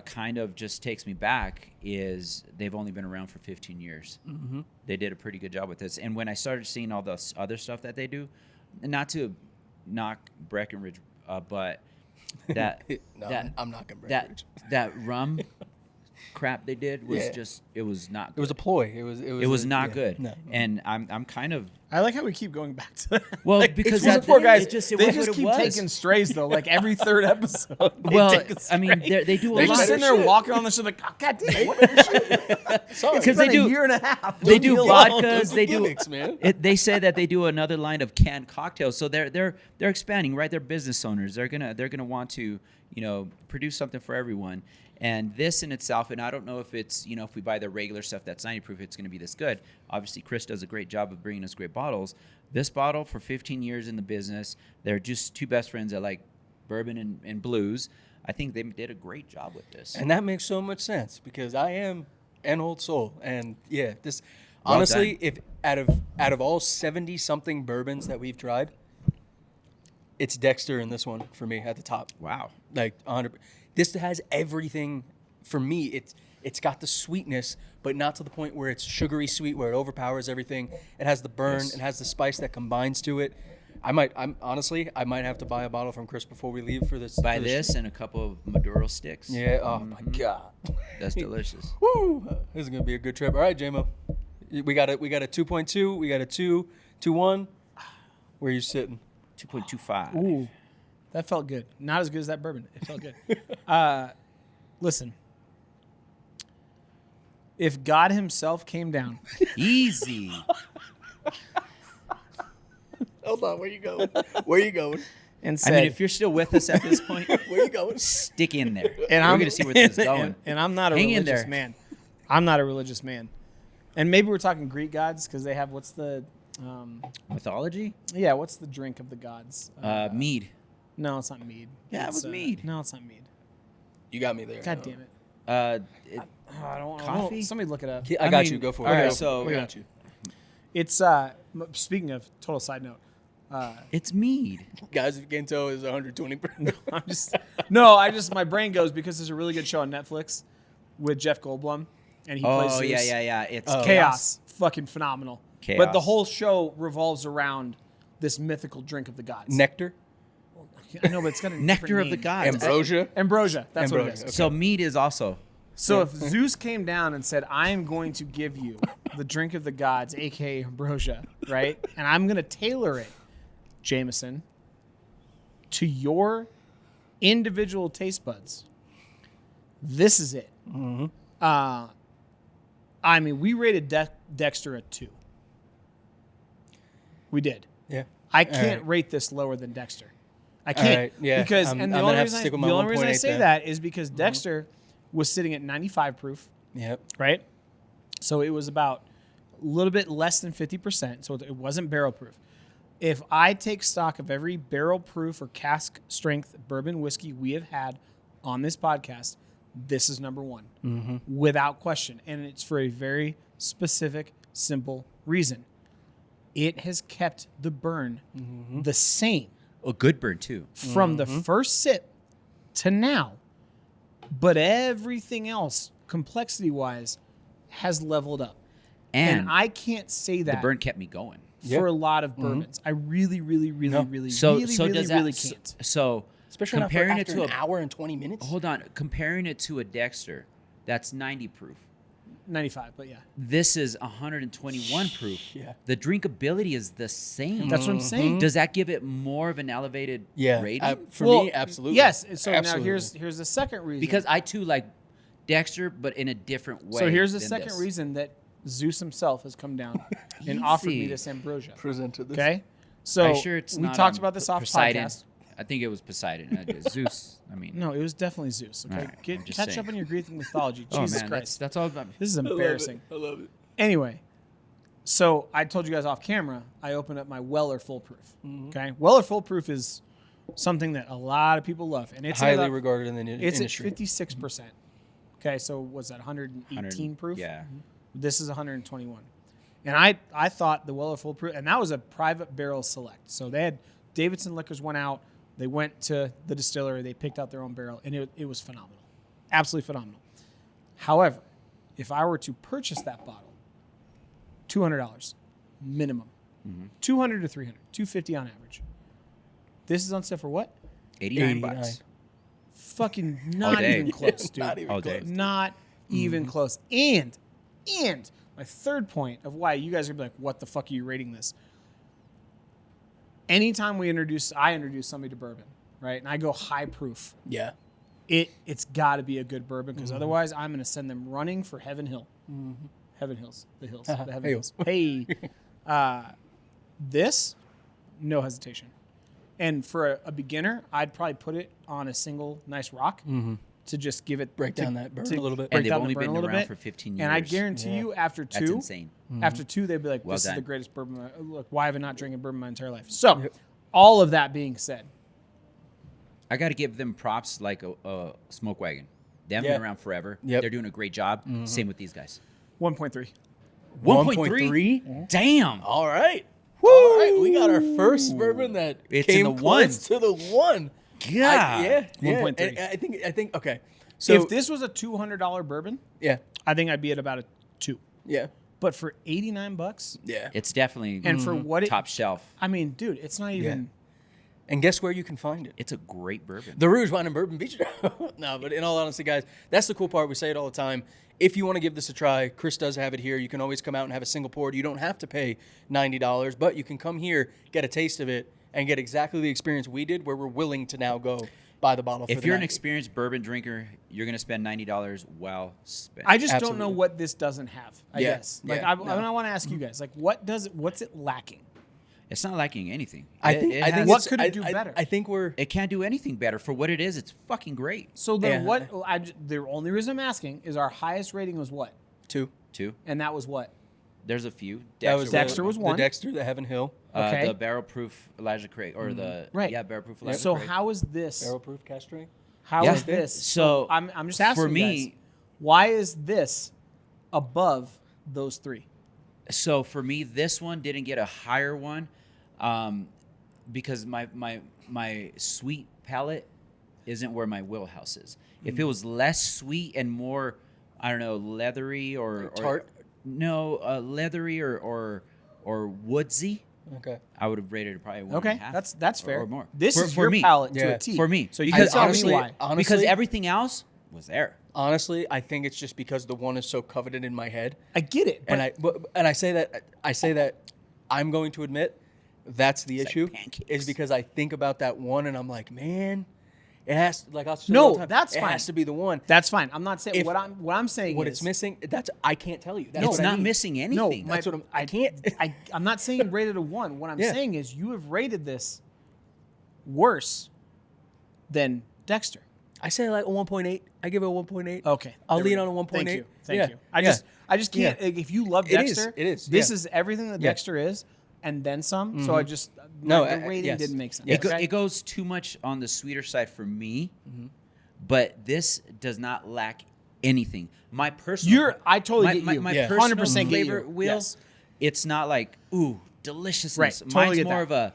[SPEAKER 3] kind of just takes me back is they've only been around for 15 years. Mm-hmm. They did a pretty good job with this. And when I started seeing all the other stuff that they do, not to knock Breckenridge, but that
[SPEAKER 1] No,
[SPEAKER 3] that
[SPEAKER 1] I'm not gonna break
[SPEAKER 3] that that rum crap they did was
[SPEAKER 1] Yeah.
[SPEAKER 3] just, it was not good.
[SPEAKER 1] It was a ploy. It
[SPEAKER 3] was not
[SPEAKER 1] yeah,
[SPEAKER 3] good.
[SPEAKER 1] No.
[SPEAKER 3] And I'm kind of,
[SPEAKER 2] I like how we keep going back to that.
[SPEAKER 3] well, because
[SPEAKER 2] These
[SPEAKER 3] that
[SPEAKER 2] poor guys,
[SPEAKER 3] it
[SPEAKER 2] they
[SPEAKER 3] was
[SPEAKER 2] just
[SPEAKER 3] what it
[SPEAKER 2] keep
[SPEAKER 3] was.
[SPEAKER 2] taking strays though. Like every third episode, they
[SPEAKER 3] Well,
[SPEAKER 2] take a
[SPEAKER 3] I mean,
[SPEAKER 2] stray.
[SPEAKER 3] they do a
[SPEAKER 2] They're
[SPEAKER 3] lot
[SPEAKER 2] just
[SPEAKER 3] of
[SPEAKER 2] sitting there
[SPEAKER 1] shit.
[SPEAKER 2] walking on the show like, oh, God damn, what is shit?
[SPEAKER 1] Sorry.
[SPEAKER 2] It's
[SPEAKER 3] Because
[SPEAKER 2] been
[SPEAKER 3] they do-
[SPEAKER 2] a year and a half.
[SPEAKER 3] They
[SPEAKER 2] Leave
[SPEAKER 3] do
[SPEAKER 2] me alone.
[SPEAKER 3] vodkas. They do.
[SPEAKER 1] gimmicks, man.
[SPEAKER 3] They say that they do another line of canned cocktails. So they're expanding, right? They're business owners. They're gonna want to, produce something for everyone. And this in itself, and I don't know if it's, if we buy the regular stuff that's 90 proof, it's going to be this good. Obviously, Chris does a great job of bringing us great bottles. This bottle, for 15 years in the business, they're just two best friends that like bourbon and blues. I think they did a great job with this.
[SPEAKER 1] And that makes so much sense because I am an old soul, and yeah, this
[SPEAKER 3] Well
[SPEAKER 1] honestly,
[SPEAKER 3] done.
[SPEAKER 1] if out of all 70 something bourbons that we've tried, it's Dexter in this one for me at the top.
[SPEAKER 3] Wow.
[SPEAKER 1] Like 100. This has everything for me. It's got the sweetness, but not to the point where it's sugary sweet, where it overpowers everything. It has the burn.
[SPEAKER 3] Yes.
[SPEAKER 1] It has the spice that combines to it. I'm honestly, have to buy a bottle from Chris before we leave for this.
[SPEAKER 3] Buy
[SPEAKER 1] for
[SPEAKER 3] this and a couple of Maduro sticks.
[SPEAKER 1] Yeah. Oh my God.
[SPEAKER 3] That's delicious.
[SPEAKER 1] Woo! This is gonna be a good trip. All right, JMO. We got a 2.2. We got a 2.1. Where are you sitting?
[SPEAKER 3] 2.25.
[SPEAKER 2] Ooh, that felt good. Not as good as that bourbon. It felt good. Listen, if God Himself came down,
[SPEAKER 3] Easy.
[SPEAKER 1] Hold on. Where you going? Where you going?
[SPEAKER 2] and
[SPEAKER 3] I
[SPEAKER 2] said,
[SPEAKER 3] mean, if you're still with us at this point,
[SPEAKER 1] Where you going?
[SPEAKER 3] stick in there.
[SPEAKER 2] and
[SPEAKER 3] We're
[SPEAKER 2] I'm
[SPEAKER 3] going to see where this is going.
[SPEAKER 2] and I'm not a
[SPEAKER 3] Hang in
[SPEAKER 2] religious
[SPEAKER 3] there.
[SPEAKER 2] man. I'm not a religious man. And maybe we're talking Greek gods because they have what's the
[SPEAKER 3] Mythology?
[SPEAKER 2] what's the drink of the gods?
[SPEAKER 3] Mead.
[SPEAKER 2] No, it's not mead.
[SPEAKER 3] Yeah, it
[SPEAKER 2] It's,
[SPEAKER 3] was mead.
[SPEAKER 2] No, it's not mead.
[SPEAKER 1] You got me there.
[SPEAKER 2] God damn it.
[SPEAKER 3] Uh,
[SPEAKER 2] I don't
[SPEAKER 3] Coffee?
[SPEAKER 2] Somebody look it up.
[SPEAKER 1] I got
[SPEAKER 3] mean,
[SPEAKER 1] you. Go for it.
[SPEAKER 3] all right,
[SPEAKER 1] Go for it.
[SPEAKER 3] so-
[SPEAKER 1] We got you.
[SPEAKER 2] It's speaking of total side note.
[SPEAKER 3] it's mead.
[SPEAKER 1] Guys, if you can't tell, is 120%.
[SPEAKER 2] I just my brain goes because there's a really good show on Netflix with Jeff Goldblum and he plays
[SPEAKER 3] Oh,
[SPEAKER 2] Zeus.
[SPEAKER 3] yeah. It's
[SPEAKER 2] Chaos. Fucking phenomenal.
[SPEAKER 3] Chaos.
[SPEAKER 2] But the whole show revolves around this mythical drink of the gods.
[SPEAKER 1] Nectar,
[SPEAKER 2] I know, but it's got a
[SPEAKER 3] Nectar
[SPEAKER 2] different
[SPEAKER 3] of the
[SPEAKER 2] name.
[SPEAKER 3] gods.
[SPEAKER 1] ambrosia.
[SPEAKER 2] Ambrosia. That's what it
[SPEAKER 1] Ambrosia,
[SPEAKER 2] is.
[SPEAKER 3] So mead is also.
[SPEAKER 2] So if Zeus came down and said, I am going to give you the drink of the gods, aka ambrosia, right? And I'm going to tailor it, Jameson, to your individual taste buds. This is it.
[SPEAKER 1] Mm-hmm.
[SPEAKER 2] I mean, we rated Dexter a 2. We did.
[SPEAKER 1] Yeah.
[SPEAKER 2] I can't
[SPEAKER 1] right.
[SPEAKER 2] rate this lower than Dexter. I can't.
[SPEAKER 1] right, yeah.
[SPEAKER 2] Because
[SPEAKER 1] I'm
[SPEAKER 2] and the
[SPEAKER 1] gonna
[SPEAKER 2] only
[SPEAKER 1] have to
[SPEAKER 2] reason,
[SPEAKER 1] stick with
[SPEAKER 2] the
[SPEAKER 1] my
[SPEAKER 2] only reason I
[SPEAKER 1] 1.8
[SPEAKER 2] say
[SPEAKER 1] then.
[SPEAKER 2] that is because Dexter was sitting at 95 proof,
[SPEAKER 1] Yep.
[SPEAKER 2] right? So it was about a little bit less than 50%. So it wasn't barrel proof. If I take stock of every barrel proof or cask strength bourbon whiskey we have had on this podcast, this is number one, without question. And it's for a very specific, simple reason. It has kept the burn the same
[SPEAKER 3] A good burn, too.
[SPEAKER 2] from the first sip to now. But everything else, complexity-wise, has leveled up. And I can't say
[SPEAKER 3] the
[SPEAKER 2] that
[SPEAKER 3] burn kept me going.
[SPEAKER 2] for a lot of bourbons. I really, really, really,
[SPEAKER 1] No.
[SPEAKER 2] really,
[SPEAKER 3] So,
[SPEAKER 2] really,
[SPEAKER 3] so
[SPEAKER 2] really,
[SPEAKER 3] does that,
[SPEAKER 2] really can't.
[SPEAKER 3] So,
[SPEAKER 1] Especially not for
[SPEAKER 3] comparing it
[SPEAKER 1] after
[SPEAKER 3] to
[SPEAKER 1] an hour and 20 minutes.
[SPEAKER 3] hold on, comparing it to a Dexter, that's 90 proof.
[SPEAKER 2] 95, but yeah.
[SPEAKER 3] This is 121 proof.
[SPEAKER 1] Yeah.
[SPEAKER 3] The drinkability is the same.
[SPEAKER 2] That's what I'm saying.
[SPEAKER 3] Does that give it more of an elevated
[SPEAKER 1] Yeah.
[SPEAKER 3] rating?
[SPEAKER 1] For
[SPEAKER 2] Well,
[SPEAKER 1] me, absolutely.
[SPEAKER 2] Yes. So
[SPEAKER 1] Absolutely.
[SPEAKER 2] now here's the second reason.
[SPEAKER 3] Because I too like Dexter, but in a different way.
[SPEAKER 2] So here's the
[SPEAKER 3] than
[SPEAKER 2] second
[SPEAKER 3] this.
[SPEAKER 2] reason that Zeus himself has come down and offered me
[SPEAKER 3] Easy.
[SPEAKER 2] this ambrosia.
[SPEAKER 1] presented this.
[SPEAKER 2] Okay?
[SPEAKER 3] Are
[SPEAKER 2] So
[SPEAKER 3] you sure it's
[SPEAKER 2] we
[SPEAKER 3] not,
[SPEAKER 2] talked about this off
[SPEAKER 3] Poseidon?
[SPEAKER 2] podcast.
[SPEAKER 3] I think it was Poseidon. Zeus. I mean,
[SPEAKER 2] No, it was definitely Zeus. Okay,
[SPEAKER 3] All right, I'm just
[SPEAKER 2] catch
[SPEAKER 3] saying.
[SPEAKER 2] up on your Greek mythology.
[SPEAKER 3] oh
[SPEAKER 2] Jesus
[SPEAKER 3] man,
[SPEAKER 2] Christ,
[SPEAKER 3] that's all about.
[SPEAKER 2] this is embarrassing.
[SPEAKER 1] I love it.
[SPEAKER 2] Anyway, so I told you guys off camera. I opened up my Weller Full Proof. Okay, Weller Full Proof is something that a lot of people love, and it's
[SPEAKER 1] Highly
[SPEAKER 2] about-
[SPEAKER 1] regarded in the
[SPEAKER 2] It's
[SPEAKER 1] industry.
[SPEAKER 2] at 56%. Okay, so was that 118 proof?
[SPEAKER 3] Yeah.
[SPEAKER 2] This is 121. And I thought the Weller Full Proof, and that was a private barrel select. So they had Davidson Liquors went out, they went to the distillery, they picked out their own barrel, and it was phenomenal. Absolutely phenomenal. However, if I were to purchase that bottle, $200 minimum. 200 to 300, 250 on average. This is on sale for what?
[SPEAKER 3] 89
[SPEAKER 1] $89.
[SPEAKER 3] bucks.
[SPEAKER 2] Fucking not
[SPEAKER 3] day.
[SPEAKER 2] even close, dude.
[SPEAKER 1] Not even
[SPEAKER 3] All day.
[SPEAKER 1] close.
[SPEAKER 2] Not even close. And my third point of why you guys are gonna be like, what the fuck are you rating this? Anytime I introduce somebody to bourbon, right? And I go high proof,
[SPEAKER 1] Yeah.
[SPEAKER 2] it's got to be a good bourbon because otherwise I'm gonna send them running for Heaven Hill. Heaven Hills, the hills, the Heaven Hills. Hey, this, no hesitation. And for a beginner, I'd probably put it on a single nice rock to just give it
[SPEAKER 1] Break down that burn a little bit.
[SPEAKER 3] And
[SPEAKER 2] break
[SPEAKER 3] they've
[SPEAKER 2] down the
[SPEAKER 3] only
[SPEAKER 2] burn
[SPEAKER 3] been
[SPEAKER 2] a little
[SPEAKER 3] around
[SPEAKER 2] bit.
[SPEAKER 3] for 15 years.
[SPEAKER 2] And I guarantee you, after
[SPEAKER 3] That's
[SPEAKER 2] two,
[SPEAKER 3] insane.
[SPEAKER 2] after two, they'd be like,
[SPEAKER 3] Well
[SPEAKER 2] "This is
[SPEAKER 3] done.
[SPEAKER 2] the greatest bourbon. Look, why have I not drank a bourbon my entire life?" So, all of that being said,
[SPEAKER 3] I got to give them props like a Smoke Wagon. They haven't
[SPEAKER 1] Yeah.
[SPEAKER 3] been around forever.
[SPEAKER 1] Yep.
[SPEAKER 3] They're doing a great job. Same with these guys.
[SPEAKER 2] 1.3.
[SPEAKER 3] 1.3? Damn.
[SPEAKER 1] All right. All right. We got our first bourbon that
[SPEAKER 3] It's
[SPEAKER 1] came
[SPEAKER 3] in the
[SPEAKER 1] close to the one.
[SPEAKER 3] God.
[SPEAKER 1] Yeah.
[SPEAKER 2] 1.3.
[SPEAKER 1] And I think, okay. So,
[SPEAKER 2] if this was a $200 bourbon,
[SPEAKER 1] yeah.
[SPEAKER 2] I think I'd be at about a 2.
[SPEAKER 1] Yeah.
[SPEAKER 2] But for $89,
[SPEAKER 1] Yeah.
[SPEAKER 3] It's definitely
[SPEAKER 2] and for what
[SPEAKER 3] top shelf.
[SPEAKER 2] I mean, dude, it's not even.
[SPEAKER 1] And guess where you can find it?
[SPEAKER 3] It's a great bourbon.
[SPEAKER 1] The Rouge Wine and Bourbon Beach. No, but in all honesty, guys, that's the cool part. We say it all the time. If you want to give this a try, Chris does have it here. You can always come out and have a single pour. You don't have to pay $90, but you can come here, get a taste of it, and get exactly the experience we did, where we're willing to now go buy the bottle.
[SPEAKER 3] If
[SPEAKER 1] for
[SPEAKER 3] you're
[SPEAKER 1] the
[SPEAKER 3] an
[SPEAKER 1] night.
[SPEAKER 3] experienced bourbon drinker, you're going to spend $90 well spent.
[SPEAKER 2] I just don't know
[SPEAKER 1] Absolutely.
[SPEAKER 2] what this doesn't have. I
[SPEAKER 1] Yeah,
[SPEAKER 2] guess. Like
[SPEAKER 1] yeah,
[SPEAKER 2] I
[SPEAKER 1] no.
[SPEAKER 2] want to ask you guys, like, what's it lacking?
[SPEAKER 3] It's not lacking anything.
[SPEAKER 1] I think
[SPEAKER 3] has-
[SPEAKER 2] What
[SPEAKER 1] it's-
[SPEAKER 2] could it do better?
[SPEAKER 1] I think we're
[SPEAKER 3] it can't do anything better. For what it is, it's fucking great.
[SPEAKER 2] So then,
[SPEAKER 1] Yeah.
[SPEAKER 2] what? The only reason I'm asking is our highest rating was what,
[SPEAKER 1] two.
[SPEAKER 3] Too.
[SPEAKER 2] and that was what?
[SPEAKER 3] There's a few.
[SPEAKER 1] That was
[SPEAKER 2] Dexter was one.
[SPEAKER 1] The Dexter, the Heaven Hill,
[SPEAKER 2] Okay.
[SPEAKER 3] The barrel proof Elijah Craig or the
[SPEAKER 2] Right.
[SPEAKER 3] Yeah, barrel proof Elijah
[SPEAKER 2] So
[SPEAKER 3] Craig.
[SPEAKER 2] how is this?
[SPEAKER 1] barrel proof Castro.
[SPEAKER 2] How is
[SPEAKER 3] Yeah.
[SPEAKER 2] this?
[SPEAKER 3] So,
[SPEAKER 2] I'm just asking
[SPEAKER 3] for
[SPEAKER 2] you
[SPEAKER 3] me-
[SPEAKER 2] guys, why is this above those three?
[SPEAKER 3] So for me, this one didn't get a higher one, because my sweet palate isn't where my wheelhouse is. If it was less sweet and more, I don't know, leathery or
[SPEAKER 1] tart?
[SPEAKER 3] No, leathery or woodsy,
[SPEAKER 1] Okay.
[SPEAKER 3] I would have rated it probably 1.5.
[SPEAKER 2] Okay, that's fair.
[SPEAKER 3] or more.
[SPEAKER 2] This
[SPEAKER 3] For-
[SPEAKER 2] is
[SPEAKER 3] for
[SPEAKER 2] your
[SPEAKER 3] me.
[SPEAKER 2] palate to
[SPEAKER 1] Yeah.
[SPEAKER 2] a T.
[SPEAKER 3] For me.
[SPEAKER 2] So you
[SPEAKER 3] Because
[SPEAKER 2] can tell
[SPEAKER 1] honestly-
[SPEAKER 2] me why.
[SPEAKER 1] honestly,
[SPEAKER 3] because everything else was there.
[SPEAKER 1] Honestly, I think it's just because the one is so coveted in my head,
[SPEAKER 2] I get it, but
[SPEAKER 1] and I say that I'm going to admit that's the
[SPEAKER 3] It's like
[SPEAKER 1] issue
[SPEAKER 3] pancakes.
[SPEAKER 1] is because I think about that one and I'm like, man, it has like I'll say
[SPEAKER 2] No,
[SPEAKER 1] all the time,
[SPEAKER 2] that's
[SPEAKER 1] it
[SPEAKER 2] fine.
[SPEAKER 1] has to be the one.
[SPEAKER 2] that's fine. I'm not saying
[SPEAKER 1] If-
[SPEAKER 2] what I'm saying.
[SPEAKER 1] What
[SPEAKER 2] is,
[SPEAKER 1] it's missing, that's I can't tell you. That's
[SPEAKER 3] It's
[SPEAKER 1] what I
[SPEAKER 3] not
[SPEAKER 1] mean.
[SPEAKER 3] missing
[SPEAKER 2] No,
[SPEAKER 3] anything.
[SPEAKER 1] That's what I can't.
[SPEAKER 2] I'm not saying rated a 1. What I'm
[SPEAKER 1] Yeah.
[SPEAKER 2] saying is you have rated this worse than Dexter.
[SPEAKER 1] I say like a 1.8. I give it a 1.8.
[SPEAKER 2] Okay,
[SPEAKER 1] I'll
[SPEAKER 2] there we
[SPEAKER 1] lean
[SPEAKER 2] go.
[SPEAKER 1] on a 1.8.
[SPEAKER 2] Thank you. Thank
[SPEAKER 1] Yeah.
[SPEAKER 2] you. I
[SPEAKER 1] Yeah.
[SPEAKER 2] just can't.
[SPEAKER 1] Yeah.
[SPEAKER 2] Like, if you love
[SPEAKER 1] It is.
[SPEAKER 2] Dexter,
[SPEAKER 1] It is.
[SPEAKER 2] This
[SPEAKER 1] Yeah.
[SPEAKER 2] is everything that
[SPEAKER 1] Yeah.
[SPEAKER 2] Dexter is, and then some. So I just
[SPEAKER 1] No,
[SPEAKER 2] the rating
[SPEAKER 1] yes.
[SPEAKER 2] didn't make sense.
[SPEAKER 1] Yes.
[SPEAKER 2] Okay?
[SPEAKER 3] It goes too much on the sweeter side for me,
[SPEAKER 1] Mm-hmm.
[SPEAKER 3] but this does not lack anything. My personal,
[SPEAKER 2] I totally get you.
[SPEAKER 3] my
[SPEAKER 1] Yeah.
[SPEAKER 3] personal
[SPEAKER 2] 100% get
[SPEAKER 3] flavor
[SPEAKER 2] you.
[SPEAKER 3] wheel.
[SPEAKER 2] Yes.
[SPEAKER 3] It's not like ooh deliciousness.
[SPEAKER 2] Right, totally
[SPEAKER 3] Mine's
[SPEAKER 2] get
[SPEAKER 3] more
[SPEAKER 2] that.
[SPEAKER 3] of a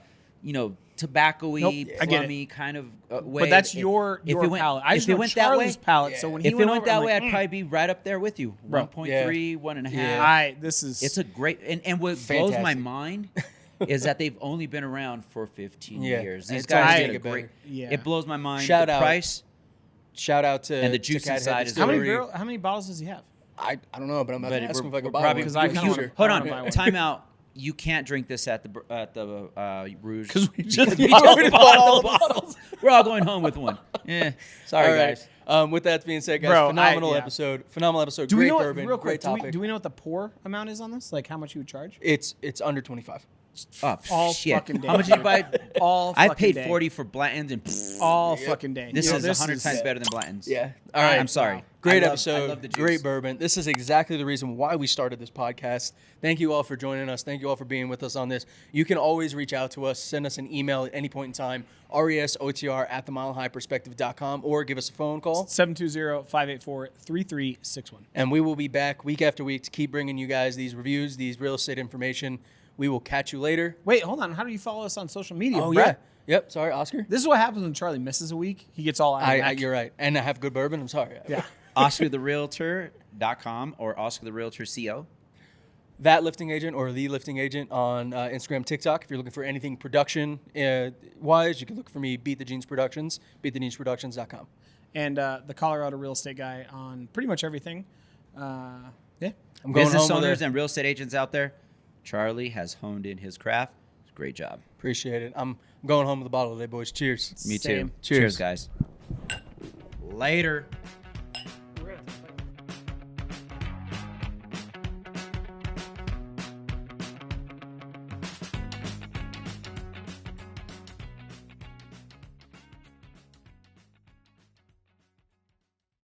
[SPEAKER 3] tobacco-y,
[SPEAKER 2] Nope, I get it.
[SPEAKER 3] plummy kind of way.
[SPEAKER 2] But that's
[SPEAKER 3] If-
[SPEAKER 2] your
[SPEAKER 3] if it went,
[SPEAKER 2] palate. I
[SPEAKER 3] if
[SPEAKER 2] just
[SPEAKER 3] it
[SPEAKER 2] know
[SPEAKER 3] went that way,
[SPEAKER 2] Charlie's palate. So when he
[SPEAKER 3] if it
[SPEAKER 2] went
[SPEAKER 3] went
[SPEAKER 2] over,
[SPEAKER 3] that
[SPEAKER 2] I'm
[SPEAKER 3] way,
[SPEAKER 2] like,
[SPEAKER 3] I'd probably be right up there with you.
[SPEAKER 2] Bro.
[SPEAKER 3] 1.3, 1.5.
[SPEAKER 1] Yeah.
[SPEAKER 2] this is
[SPEAKER 3] It's a great and what blows my
[SPEAKER 1] Fantastic.
[SPEAKER 3] mind is that they've only been around for 15
[SPEAKER 1] Yeah.
[SPEAKER 3] years.
[SPEAKER 1] And
[SPEAKER 3] These
[SPEAKER 1] it's only
[SPEAKER 3] guys
[SPEAKER 1] gonna
[SPEAKER 3] did a
[SPEAKER 1] get
[SPEAKER 3] great.
[SPEAKER 1] better.
[SPEAKER 2] Yeah.
[SPEAKER 3] It blows my mind.
[SPEAKER 1] Shout
[SPEAKER 3] the
[SPEAKER 1] out.
[SPEAKER 3] price.
[SPEAKER 1] Shout out to
[SPEAKER 3] And the
[SPEAKER 1] to
[SPEAKER 3] juice
[SPEAKER 1] CatHead
[SPEAKER 3] inside is
[SPEAKER 1] Distillery.
[SPEAKER 2] how many bottles does he have?
[SPEAKER 1] I don't know, but I'm about
[SPEAKER 3] But
[SPEAKER 1] to ask him if I
[SPEAKER 3] we're
[SPEAKER 1] could buy
[SPEAKER 3] probably
[SPEAKER 1] one.
[SPEAKER 2] Because I kinda wanna-
[SPEAKER 3] hold
[SPEAKER 2] I wanna buy
[SPEAKER 3] on.
[SPEAKER 2] one.
[SPEAKER 3] Time out. You can't drink this at the Rouge
[SPEAKER 2] Because we just
[SPEAKER 1] we already bought all the
[SPEAKER 3] bottles. We're all going home with one. Yeah. Sorry,
[SPEAKER 1] All right.
[SPEAKER 3] guys.
[SPEAKER 1] With that being said, guys,
[SPEAKER 2] Bro,
[SPEAKER 1] phenomenal
[SPEAKER 2] yeah.
[SPEAKER 1] episode. Phenomenal episode.
[SPEAKER 2] Do
[SPEAKER 1] Great
[SPEAKER 2] we know
[SPEAKER 1] bourbon.
[SPEAKER 2] real quick?
[SPEAKER 1] Great topic.
[SPEAKER 2] Do we know what the pour amount is on this? Like how much you would charge?
[SPEAKER 1] It's under 25.
[SPEAKER 3] Oh,
[SPEAKER 2] All
[SPEAKER 3] shit.
[SPEAKER 2] fucking day.
[SPEAKER 3] How much did you buy?
[SPEAKER 2] All
[SPEAKER 3] I
[SPEAKER 2] fucking
[SPEAKER 3] paid
[SPEAKER 2] day.
[SPEAKER 3] 40 for Blanton's and
[SPEAKER 2] all fucking day.
[SPEAKER 3] this
[SPEAKER 2] Yo,
[SPEAKER 3] is 100 times better than Blanton's.
[SPEAKER 1] Yeah. All right.
[SPEAKER 3] I'm sorry.
[SPEAKER 1] Great
[SPEAKER 3] I love
[SPEAKER 1] episode.
[SPEAKER 3] the juice.
[SPEAKER 1] Great bourbon. This is exactly the reason why we started this podcast. Thank you all for joining us. Thank you all for being with us on this. You can always reach out to us. Send us an email at any point in time. resotr@themilehighperspective.com or give us a phone call.
[SPEAKER 2] 720-584-3361.
[SPEAKER 1] And we will be back week after week to keep bringing you guys these reviews, these real estate information. We will catch you later.
[SPEAKER 2] Wait, hold on. How do you follow us on social media?
[SPEAKER 1] Oh,
[SPEAKER 2] Brett?
[SPEAKER 1] yeah. Yep. Sorry, Oscar.
[SPEAKER 2] This is what happens when Charlie misses a week. He gets all out of whack.
[SPEAKER 1] You're right. And I have good bourbon. I'm sorry.
[SPEAKER 2] Yeah.
[SPEAKER 3] OscarTheRealtor.com or OscarTheRealtorCO.
[SPEAKER 1] That lifting agent or the lifting agent on Instagram, TikTok. If you're looking for anything production wise, you can look for me, Beat the Jeans Productions, beatthejeansproductions.com.
[SPEAKER 2] And the Colorado real estate guy on pretty much everything. Yeah.
[SPEAKER 1] I'm going
[SPEAKER 3] Business
[SPEAKER 1] home with
[SPEAKER 3] owners
[SPEAKER 1] a-
[SPEAKER 3] and real estate agents out there, Charlie has honed in his craft. Great job.
[SPEAKER 1] Appreciate it. I'm going home with a bottle today, boys. Cheers.
[SPEAKER 3] Me
[SPEAKER 2] Same.
[SPEAKER 3] too.
[SPEAKER 1] Cheers.
[SPEAKER 3] Cheers, guys. Later.